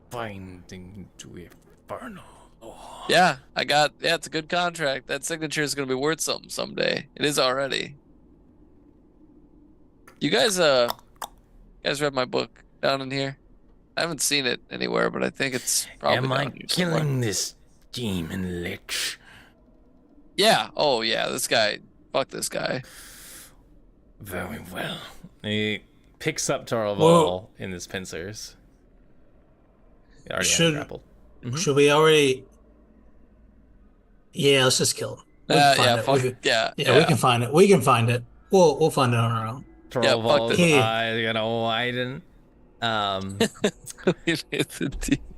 binding to infernal law. Yeah, I got. Yeah, it's a good contract. That signature is gonna be worth something someday. It is already. You guys read my book down in here? I haven't seen it anywhere, but I think it's probably Am I down here somewhere. killing this demon lich? Yeah. Oh yeah. This guy. Fuck this guy. Very well. He picks up Tharul Whoa. in his pincers. He already Should- grappled. Should we already? Yeah, let's just kill him. We can find Yeah. it. Fuck. We can- Yeah. yeah, we can find it. We can find it. We'll find it on our own. Trollball's it. eyes gonna widen.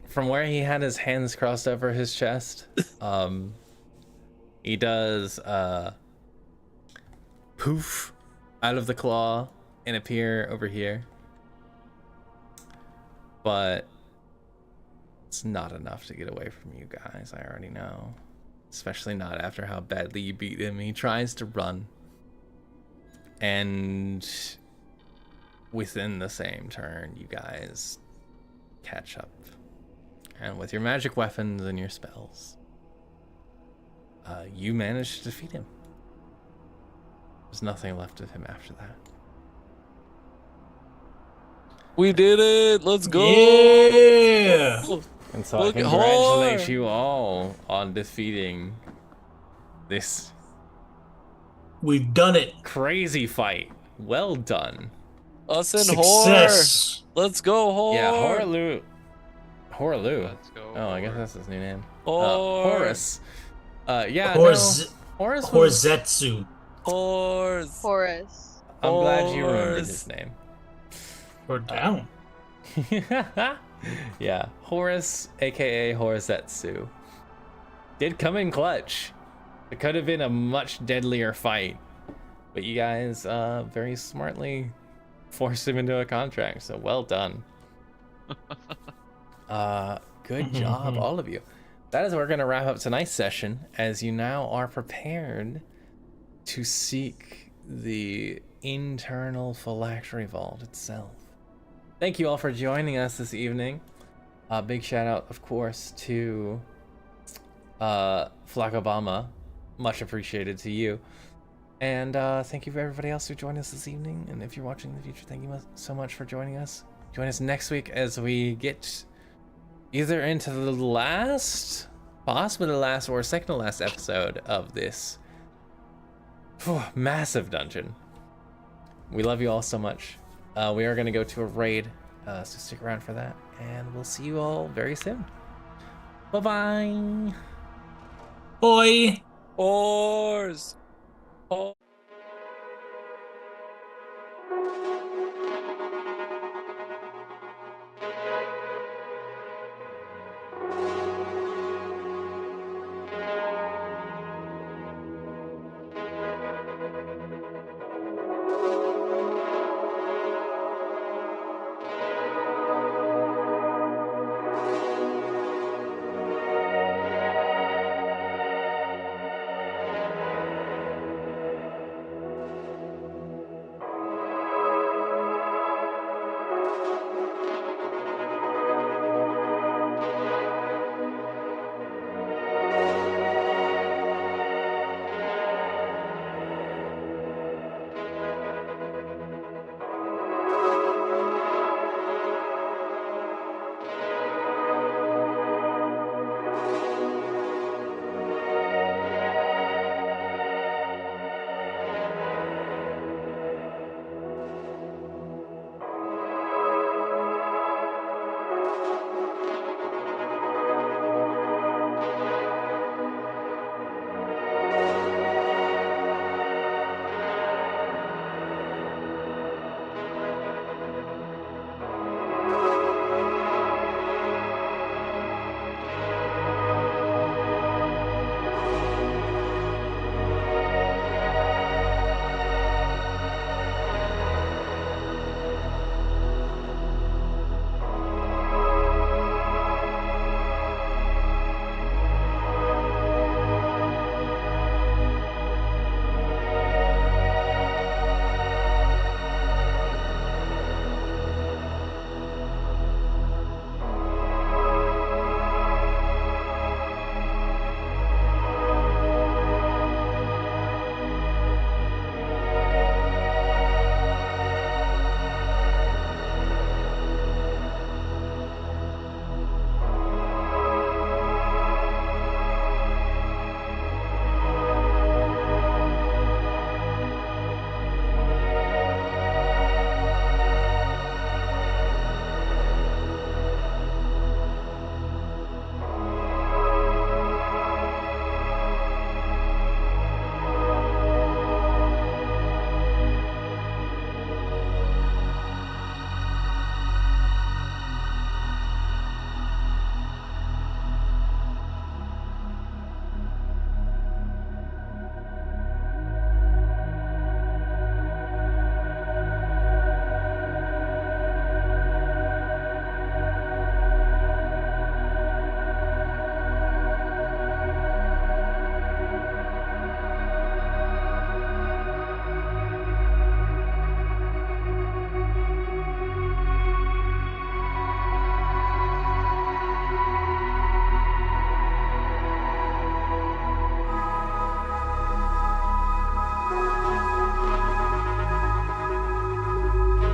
From where he had his hands crossed over his chest, he does poof out of the claw and appear over here. But it's not enough to get away from you guys, I already know. Especially not after how badly you beat him. He tries to run. And within the same turn, you guys catch up. And with your magic weapons and your spells, you manage to defeat him. There's nothing left of him after that. We did it! Let's go! Yeah! And so Look I at congratulate Hor! you all on defeating this We've done it. crazy fight. Well done. Us and Success. Hor! Let's go, Hor! Yeah, Horaloo. Horaloo. Let's go. Oh, I guess that's his new name. Hor! Horus. Yeah, Horz- no. Horus was... Horzetsu. Horse! Horus. I'm glad you remembered Horus. his name. We're down. Yeah, Horus, aka Horzetsu, did come in clutch. It could have been a much deadlier fight, but you guys very smartly forced him into a contract, so well done. Good job, all of you. That is where we're going to wrap up tonight's session, as you now are prepared to seek the internal phylactery vault itself. Thank you all for joining us this evening. Big shout out, of course, to Flakobama. Much appreciated to you. And thank you for everybody else who joined us this evening. And if you're watching in the future, thank you so much for joining us. Join us next week as we get either into the last, possibly the last or second to last episode of this massive dungeon. We love you all so much. We are going to go to a raid, so stick around for that, and we'll see you all very soon. Bye-bye. Boy. Horse!